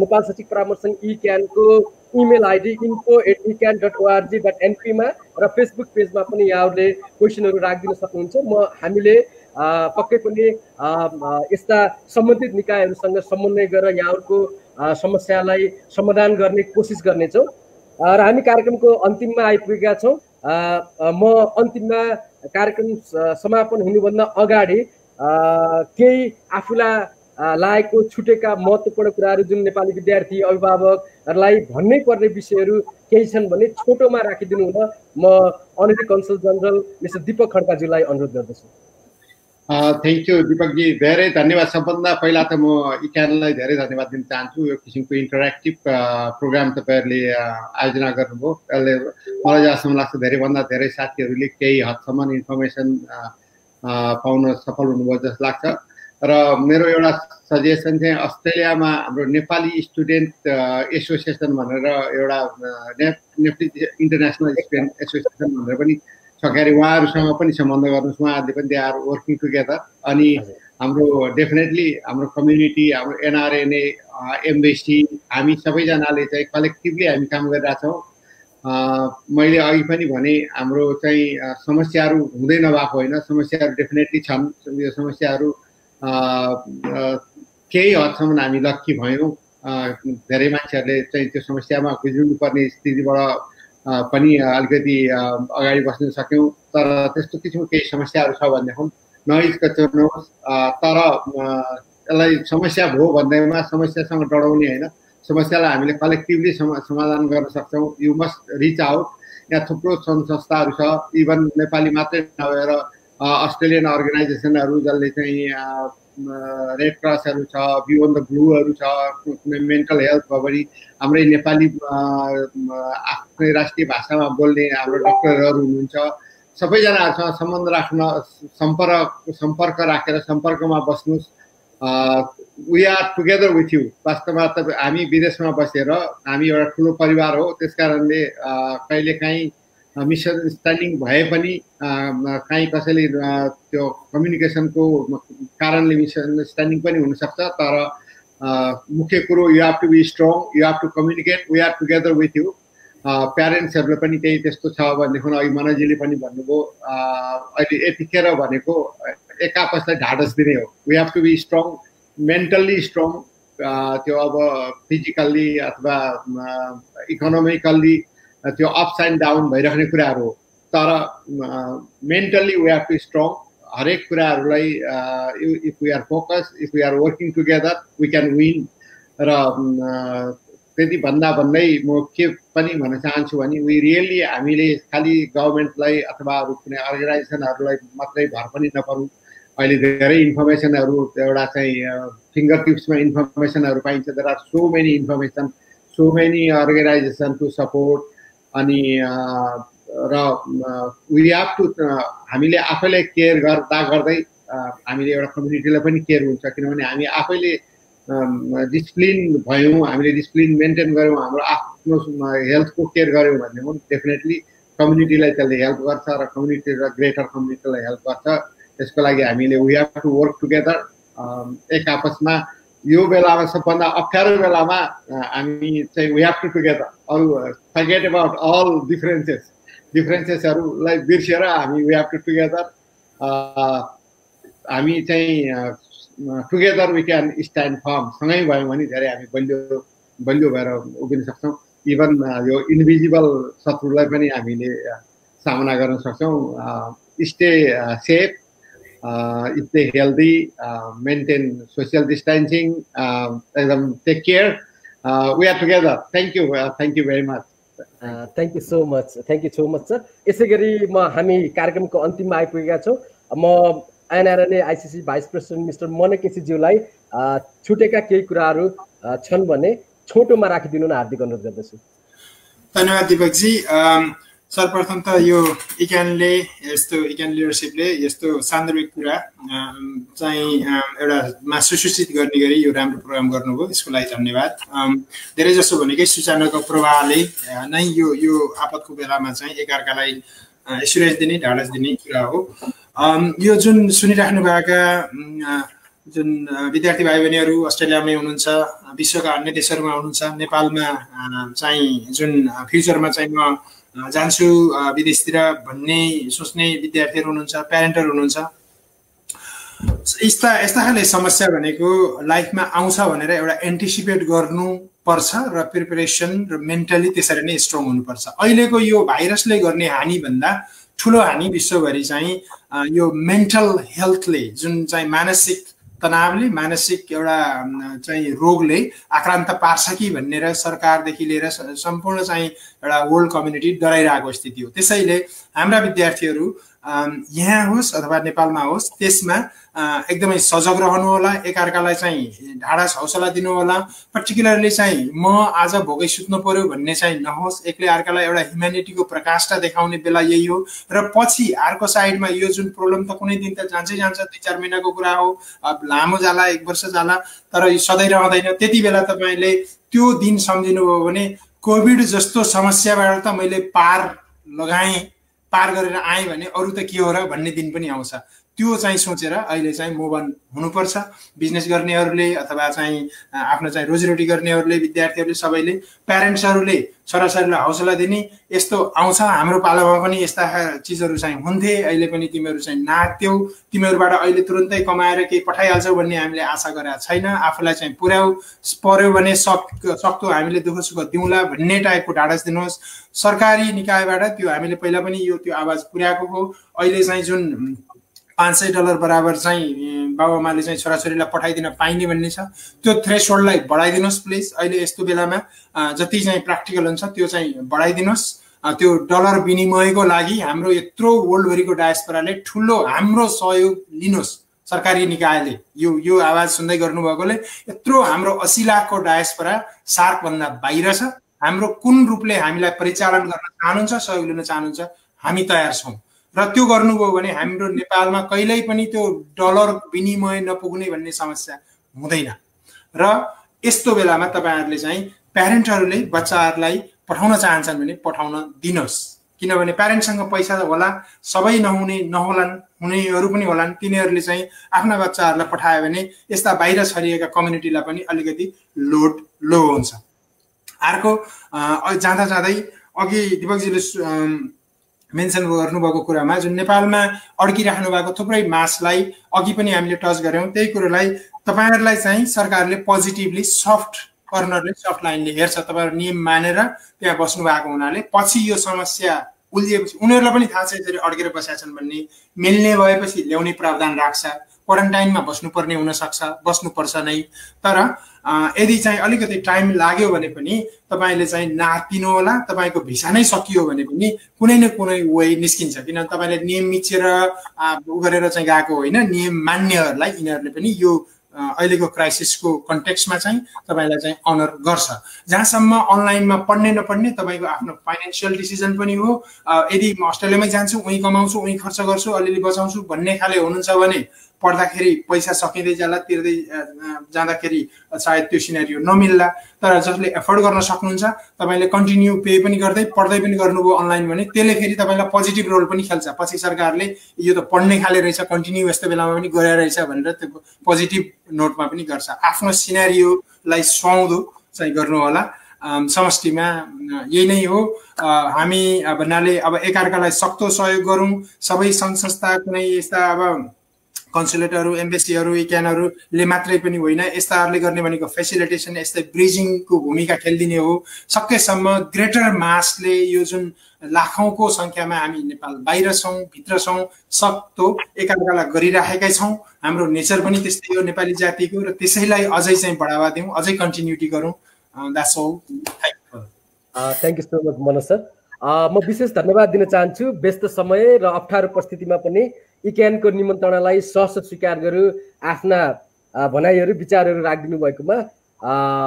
D: नेपाल शैक्षिक परामर्श संघ इक्यानको इमेल आइडी info@ecan.org.np मा र फेसबुक पेजमा पनि यहाँहरूले क्वेसनहरू राखिदिन सक्नुहुन्छ। हामीले पक्कै पनि यस्ता सम्बन्धित निकायहरूसँग समन्वय गरेर यहाँहरूको समस्यालाई समाधान गर्ने कोसिस गर्नेछौँ र हामी कार्यक्रमको अन्तिममा आइपुगेका छौँ। म अन्तिममा कार्यक्रम समापन हुनुभन्दा अगाडि केही आफूलाई लागेको छुटेका महत्त्वपूर्ण कुराहरू जुन नेपाली विद्यार्थी अभिभावकहरूलाई भन्नै पर्ने विषयहरू केही छन् भने छोटोमा राखिदिनु हुन म अनरेरी कन्सल जनरल मिस्टर दीपक खड्काज्यूलाई अनुरोध गर्दछु।
A: थ्याङ्क यू दीपकजी, धेरै धन्यवाद। सबभन्दा पहिला त म इक्यानलाई धेरै धन्यवाद दिन चाहन्छु। यो किसिमको इन्टरेक्टिभ प्रोग्राम तपाईँहरूले आयोजना गर्नुभयो। यसले मलाई जहाँसम्म लाग्छ धेरैभन्दा धेरै साथीहरूले केही हदसम्म इन्फर्मेसन पाउन सफल हुनुभयो जस्तो लाग्छ। र मेरो एउटा सजेसन चाहिँ अस्ट्रेलियामा हाम्रो नेपाली स्टुडेन्ट एसोसिएसन भनेर एउटा नेपाली इन्टरनेसनल स्टुडेन्ट एसोसिएसन भनेर पनि छ, क्यारे उहाँहरूसँग पनि सम्बन्ध गर्नुहोस्। उहाँहरूले पनि दे आर वर्किङ टुगेदर। अनि हाम्रो डेफिनेटली हाम्रो कम्युनिटी, हाम्रो एनआरएनए, एम्बेसी, हामी सबैजनाले चाहिँ कलेक्टिभली हामी काम गरिरहेछौँ। मैले अघि पनि भने हाम्रो चाहिँ समस्याहरू हुँदै नभएको होइन, समस्याहरू डेफिनेटली छन्। यो समस्याहरू केही हदसम्म हामी लक्की भयौँ। धेरै मान्छेहरूले चाहिँ त्यो समस्यामा गुज्रिनुपर्ने स्थितिबाट पनि अलिकति अगाडि बस्न सक्यौँ। तर त्यस्तो किसिमको केही समस्याहरू छ भनेदेखि नहिचकिचाउनुहोस्। तर यसलाई समस्या भयो भन्दैमा समस्यासँग डराउने होइन, समस्यालाई हामीले कलेक्टिभली समाधान गर्न सक्छौँ। You must reach out. यहाँ थुप्रो सङ्घ संस्थाहरू छ, इभन नेपाली मात्रै नभएर अस्ट्रेलियन अर्गनाइजेसनहरू जसले चाहिँ रेड क्रसहरू छ, बियोन्ड द ब्लूहरू छ, मेन्टल हेल्थ भयो भने हाम्रै नेपाली आफ्नै राष्ट्रिय भाषामा बोल्ने हाम्रो डक्टरहरू हुनुहुन्छ। सबैजनाहरूसँग सम्बन्ध राख्न, सम्पर्क राखेर सम्पर्कमा बस्नुहोस्। We are together with you. वास्तवमा त हामी विदेशमा बसेर हामी एउटा ठुलो परिवार हो, त्यस कारणले कहिलेकाहीँ मिसअन्डरस्ट्यान्डिङ भए पनि काहीँ कसैले त्यो कम्युनिकेसनको कारणले मिसअन्डरस्ट्यान्डिङ पनि हुनसक्छ। तर मुख्य कुरो you have to be strong, you have to communicate, we are together with you. प्यारेन्ट्सहरूले पनि त्यही त्यस्तो छ भनेदेखि अघि मनोजीले पनि भन्नुभयो, अहिले यतिखेर भनेको एक आपसलाई ढाडस दिने हो। We have to be strong, mentally strong. त्यो अब फिजिकल्ली अथवा इकोनोमिकल्ली त्यो अप्स एन्ड डाउन भइराख्ने कुराहरू हो। तर mentally we have to strong. हरेक कुराहरूलाई if we are focus, if we are working together, we can win. र त्यति भन्दै म के पनि भन्न चाहन्छु भने वी रियली हामीले खालि गभर्मेन्टलाई अथवा अरू कुनै अर्गनाइजेसनहरूलाई मात्रै भर पनि नपरौँ। अहिले धेरै इन्फर्मेसनहरू एउटा चाहिँ फिङ्गर टिप्समा इन्फर्मेसनहरू पाइन्छ। There are so many information, so many organization to support. अनि र वी हेभ टु हामीले आफैले केयर गर्दा गर्दै हामीले एउटा कम्युनिटीलाई पनि केयर हुन्छ। किनभने हामी आफैले डिसिप्लिन भयौँ, हामीले डिसिप्लिन मेन्टेन गऱ्यौँ, हाम्रो आफ्नो हेल्थको केयर गऱ्यौँ भने पनि डेफिनेटली कम्युनिटीलाई त्यसले हेल्प गर्छ र कम्युनिटी र ग्रेटर कम्युनिटीलाई हेल्प गर्छ। त्यसको लागि हामीले we have to work together. एक आपसमा यो बेलामा सबभन्दा अप्ठ्यारो बेलामा हामी चाहिँ वी हेभ टु टुगेदर। अरू फर्गेट अबाउट अल डिफरेन्सेसहरूलाई बिर्सेर हामी वी हेभ टु टुगेदर। हामी चाहिँ together we can stand firm. सँगै भयौँ भने धेरै हामी बलियो भएर उभिन सक्छौँ। इभन यो इन्भिजिबल शत्रुलाई पनि हामीले सामना गर्न सक्छौँ। Stay safe, stay healthy, maintain social distancing, एकदम take care. We are together. Thank you very much.
D: Thank you so much sir. यसै गरी हामी कार्यक्रमको अन्तिममा आइपुगेका छौँ। म INRNA ICC vice president mister Manay केसीज्यूलाई छुटेका केही कुराहरू छन् भने छोटोमा राखिदिनु न हार्दिक अनुरोध गर्दछु।
E: धन्यवाद दिपकजी। सर्वप्रथम त यो इक्यान लिडरसिपले यस्तो सान्दर्भिक कुरा चाहिँ एउटामा सुसूचित गर्ने गरी यो राम्रो प्रोग्राम गर्नुभयो, यसको लागि धन्यवाद। धेरै जसो भनेकै सूचनाको प्रवाहले नै यो आपतको बेलामा चाहिँ एकअर्कालाई एस्युरेन्स दिने, ढाडस दिने कुरा हो। यो जुन सुनिराख्नु भएका जुन विद्यार्थी भाइ बहिनीहरू अस्ट्रेलियामै हुनुहुन्छ, विश्वका अन्य देशहरूमा हुनुहुन्छ, नेपालमा चाहिँ जुन फ्युचरमा चाहिँ म जान्छु विदेशतिर भन्ने सोच्ने विद्यार्थीहरू हुनुहुन्छ, प्यारेन्टहरू हुनुहुन्छ। यस्ता खाले समस्या भनेको लाइफमा आउँछ भनेर एउटा एन्टिसिपेट गर्नुपर्छ र प्रिपरेसन र मेन्टली त्यसरी नै स्ट्रङ हुनुपर्छ। अहिलेको यो भाइरसले गर्ने हानि भन्दा ठुलो हानि विश्वभरि चाहिँ यो मेन्टल हेल्थले, जुन चाहिँ मानसिक तनावले, मानसिक एउटा चाहिँ रोगले आक्रान्त पार्छ कि भनेर सरकारदेखि लिएर सम्पूर्ण चाहिँ एउटा वर्ल्ड कम्युनिटी डराइरहेको स्थिति हो। त्यसैले हाम्रा विद्यार्थीहरू यहाँ होस् अथवा नेपालमा होस्, त्यसमा एकदमै सजग रहनु होला, एकअर्कालाई चाहिँ ढाडस हौसला दिनु होला। पर्टिकुलरली चाहिँ म आज भोकै सुत्नु पर्यो भन्ने चाहिँ नहोस्, एक्लै अर्कालाई एउटा ह्युम्यानिटीको प्रकाष्ठा देखाउने बेला यही हो। र पछि अर्को साइडमा यो जुन प्रब्लम त कुनै दिन त जान्छ, 2-4 महिनाको कुरा हो, लामो जाला, 1 वर्ष जाला, तर यो सधैँ रहँदैन। त्यति बेला तपाईँले त्यो दिन सम्झिनुभयो भने कोभिड जस्तो समस्याबाट त मैले पार गरेर आएँ भने अरू त के हो र भन्ने दिन पनि आउँछ। त्यो चाहिँ सोचेर अहिले चाहिँ मुभ अन हुनुपर्छ। बिजनेस गर्नेहरूले अथवा चाहिँ आफ्नो चाहिँ रोजीरोटी गर्नेहरूले, विद्यार्थीहरूले, सबैले, प्यारेन्ट्सहरूले छोराछोरीलाई हौसला दिने। यस्तो आउँछ, हाम्रो पालामा पनि यस्ता चिजहरू चाहिँ हुन्थे, अहिले पनि तिमीहरू चाहिँ नाग्थ्यौ, तिमीहरूबाट अहिले तुरुन्तै कमाएर केही पठाइहाल्छौ भन्ने हामीले आशा गरेका छैन। आफूलाई चाहिँ पर्यो भने सक्दो हामीले दुःख सुख दिउँला भन्ने टाइपको ढाडस दिनुहोस्। सरकारी निकायबाट त्यो हामीले पहिला पनि त्यो आवाज पुर्याएको हो। अहिले चाहिँ जुन $500 बराबर चाहिँ बाबुआमाले चाहिँ छोराछोरीलाई पठाइदिन पाइने भन्ने छ, त्यो थ्रेसहोल्डलाई बढाइदिनुहोस् प्लिज। अहिले यस्तो बेलामा जति चाहिँ प्र्याक्टिकल हुन्छ त्यो चाहिँ बढाइदिनुहोस्। त्यो डलर विनिमयको लागि हाम्रो यत्रो वर्ल्डभरिको डायस्पोराले ठुलो हाम्रो सहयोग लिनुहोस्। सरकारी निकायले यो आवाज सुन्दै गर्नुभएकोले यत्रो हाम्रो 80 लाखको डायस्पोरा सार्कभन्दा बाहिर छ। हाम्रो कुन रूपले हामीलाई परिचालन गर्न चाहनुहुन्छ, सहयोग लिन चाहनुहुन्छ, हामी तयार छौँ। र त्यो गर्नुभयो भने हाम्रो नेपालमा कहिल्यै पनि त्यो डलर विनिमय नपुग्ने भन्ने समस्या हुँदैन। र यस्तो बेलामा तपाईँहरूले चाहिँ प्यारेन्टहरूले बच्चाहरूलाई पठाउन चाहन्छन् भने पठाउन दिनुहोस्। किनभने प्यारेन्टसँग पैसा होला, सबै नहोलान्, हुनेहरू पनि होलान्, तिनीहरूले चाहिँ आफ्ना बच्चाहरूलाई पठायो भने यस्ता बाहिर छरिएका कम्युनिटीलाई पनि अलिकति लोड लो हुन्छ। अर्को जाँदा जाँदै अघि दिपकजीले मेन्सन गर्नुभएको कुरामा जुन नेपालमा अड्किराख्नु भएको थुप्रै मासलाई अघि पनि हामीले टच गऱ्यौँ, त्यही कुरोलाई तपाईँहरूलाई चाहिँ सरकारले पोजिटिभली सफ्ट कर्नरले, सफ्ट लाइनले हेर्छ। तपाईँहरू नियम मानेर त्यहाँ बस्नु भएको हुनाले पछि यो समस्या उल्झिएपछि उनीहरूलाई पनि थाहा छ यसरी अड्केर बसेका छन् भन्ने, मिल्ने भएपछि ल्याउने प्रावधान राख्छ। क्वारेन्टाइनमा बस्नुपर्ने हुनसक्छ, बस्नुपर्छ नै। तर यदि चाहिँ अलिकति टाइम लाग्यो भने पनि तपाईँले चाहिँ नातिनु होला, तपाईँको भिसा नै सकियो भने पनि कुनै न कुनै वे निस्किन्छ। किनभने तपाईँले नियम मिचेर उ गरेर चाहिँ गएको होइन, नियम मान्नेहरूलाई यिनीहरूले पनि यो अहिलेको क्राइसिसको कन्टेक्स्टमा चाहिँ तपाईँलाई चाहिँ अनर गर्छ। जहाँसम्म अनलाइनमा पढ्ने नपढ्ने तपाईँको आफ्नो फाइनेन्सियल डिसिजन पनि हो। यदि म अस्ट्रेलियामै जान्छु, उहीँ कमाउँछु, उहीँ खर्च गर्छु, अलिअलि बचाउँछु भन्ने खाले हुनुहुन्छ भने पढ्दाखेरि पैसा सकिँदै जाला, तिर्दै जाँदाखेरि सायद त्यो सिनेरियो नमिल्ला। तर जसले एफोर्ड गर्न सक्नुहुन्छ, तपाईँले कन्टिन्यू पे पनि गर्दै पढ्दै पनि गर्नुभयो अनलाइन भने त्यसले फेरि तपाईँलाई पोजिटिभ रोल पनि खेल्छ। पछि सरकारले यो त पढ्ने खाले रहेछ, कन्टिन्यू यस्तो बेलामा पनि गरेर रहेछ भनेर त्यो पोजिटिभ नोटमा पनि गर्छ। आफ्नो सिनेरियोलाई सुहाउँदो चाहिँ गर्नु होला। समष्टिमा यही नै हो। हामी भन्नाले अब एकअर्कालाई सक्दो सहयोग गरौँ। सबै सङ्घ संस्था, कुनै यस्ता अब कन्सुलेटहरू, एम्बेसीहरू, इक्यानहरूले मात्रै पनि होइन, यस्ताहरूले गर्ने भनेको फेसिलिटेसन, यस्तै ब्रिजिङको भूमिका खेलिदिने हो। सकेसम्म ग्रेटर मासले यो जुन लाखौँको सङ्ख्यामा हामी नेपाल बाहिर छौँ, भित्र छौँ, सक्दो एकअर्कालाई गरिराखेकै छौँ। हाम्रो नेचर पनि त्यस्तै हो नेपाली जातिको, र त्यसैलाई अझै चाहिँ बढावा दिउँ, अझै कन्टिन्युटी गरौँ। That's all.
D: Thank you so much Manoj sir. म विशेष धन्यवाद दिन चाहन्छु। व्यस्त समय र अप्ठ्यारो परिस्थितिमा पनि इक्यानको निमन्त्रणालाई सहर्ष स्वीकार गरू आफ्ना भनाइहरू, विचारहरू राखिदिनु भएकोमा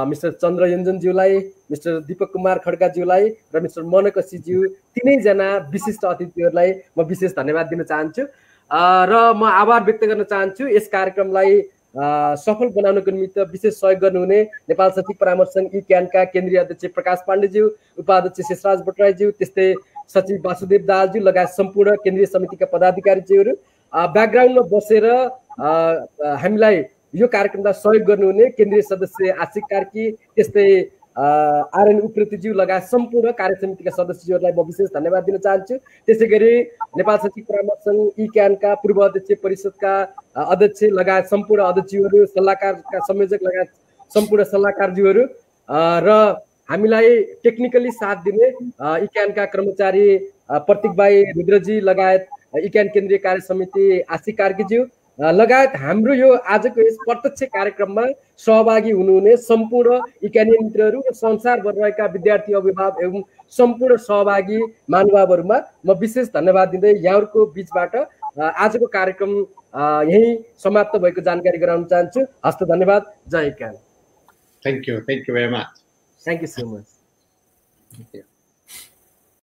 D: मिस्टर चन्द्रयोञ्जनज्यूलाई, मिस्टर दीपक कुमार खड्काज्यूलाई र मिस्टर मनकसीज्यू, तीनैजना विशिष्ट अतिथिहरूलाई म विशेष धन्यवाद दिन चाहन्छु। र म आभार व्यक्त गर्न चाहन्छु यस कार्यक्रमलाई सफल बनाउनको निमित्त विशेष सहयोग गर्नुहुने नेपाल शैक्षिक परामर्श सङ्घ इक्यानका केन्द्रीय अध्यक्ष प्रकाश पाण्डेज्यू, उपाध्यक्ष शेषराज भट्टराईज्यू, त्यस्तै सचिव वासुदेव दाहालज्यू लगायत सम्पूर्ण केन्द्रीय समितिका पदाधिकारीज्यूहरू, ब्याकग्राउन्डमा बसेर हामीलाई यो कार्यक्रमलाई सहयोग गर्नुहुने केन्द्रीय सदस्य आशिक कार्की, त्यस्तै आरएन उप्रेतीज्यू लगायत सम्पूर्ण कार्य समितिका सदस्यहरूलाई म विशेष धन्यवाद दिन चाहन्छु। त्यसै गरी नेपाल शैक्षिक परामर्श सङ्घ इक्यानका पूर्व अध्यक्ष, परिषदका अध्यक्ष लगायत सम्पूर्ण अध्यक्षज्यूहरू, सल्लाहकारका संयोजक लगायत सम्पूर्ण सल्लाहकारज्यूहरू र हामीलाई टेक्निकली साथ दिने इक्यानका कर्मचारी प्रतीक भाइ रुद्रजी लगायत इक्यान केन्द्रीय कार्य समिति आशिक कार्कीज्यू लगायत हाम्रो यो आजको यस प्रत्यक्ष कार्यक्रममा सहभागी हुनुहुने सम्पूर्ण इक्यानियन मित्रहरू र संसारभर रहेका विद्यार्थी, अभिभावक एवं सम्पूर्ण सहभागी महानुभावहरूमा म विशेष धन्यवाद दिँदै यहाँहरूको बिचबाट आजको कार्यक्रम यही समाप्त भएको जानकारी गराउन चाहन्छु। हस्त धन्यवाद। जय ICAN.
A: Thank you very much.
D: Thank you so much.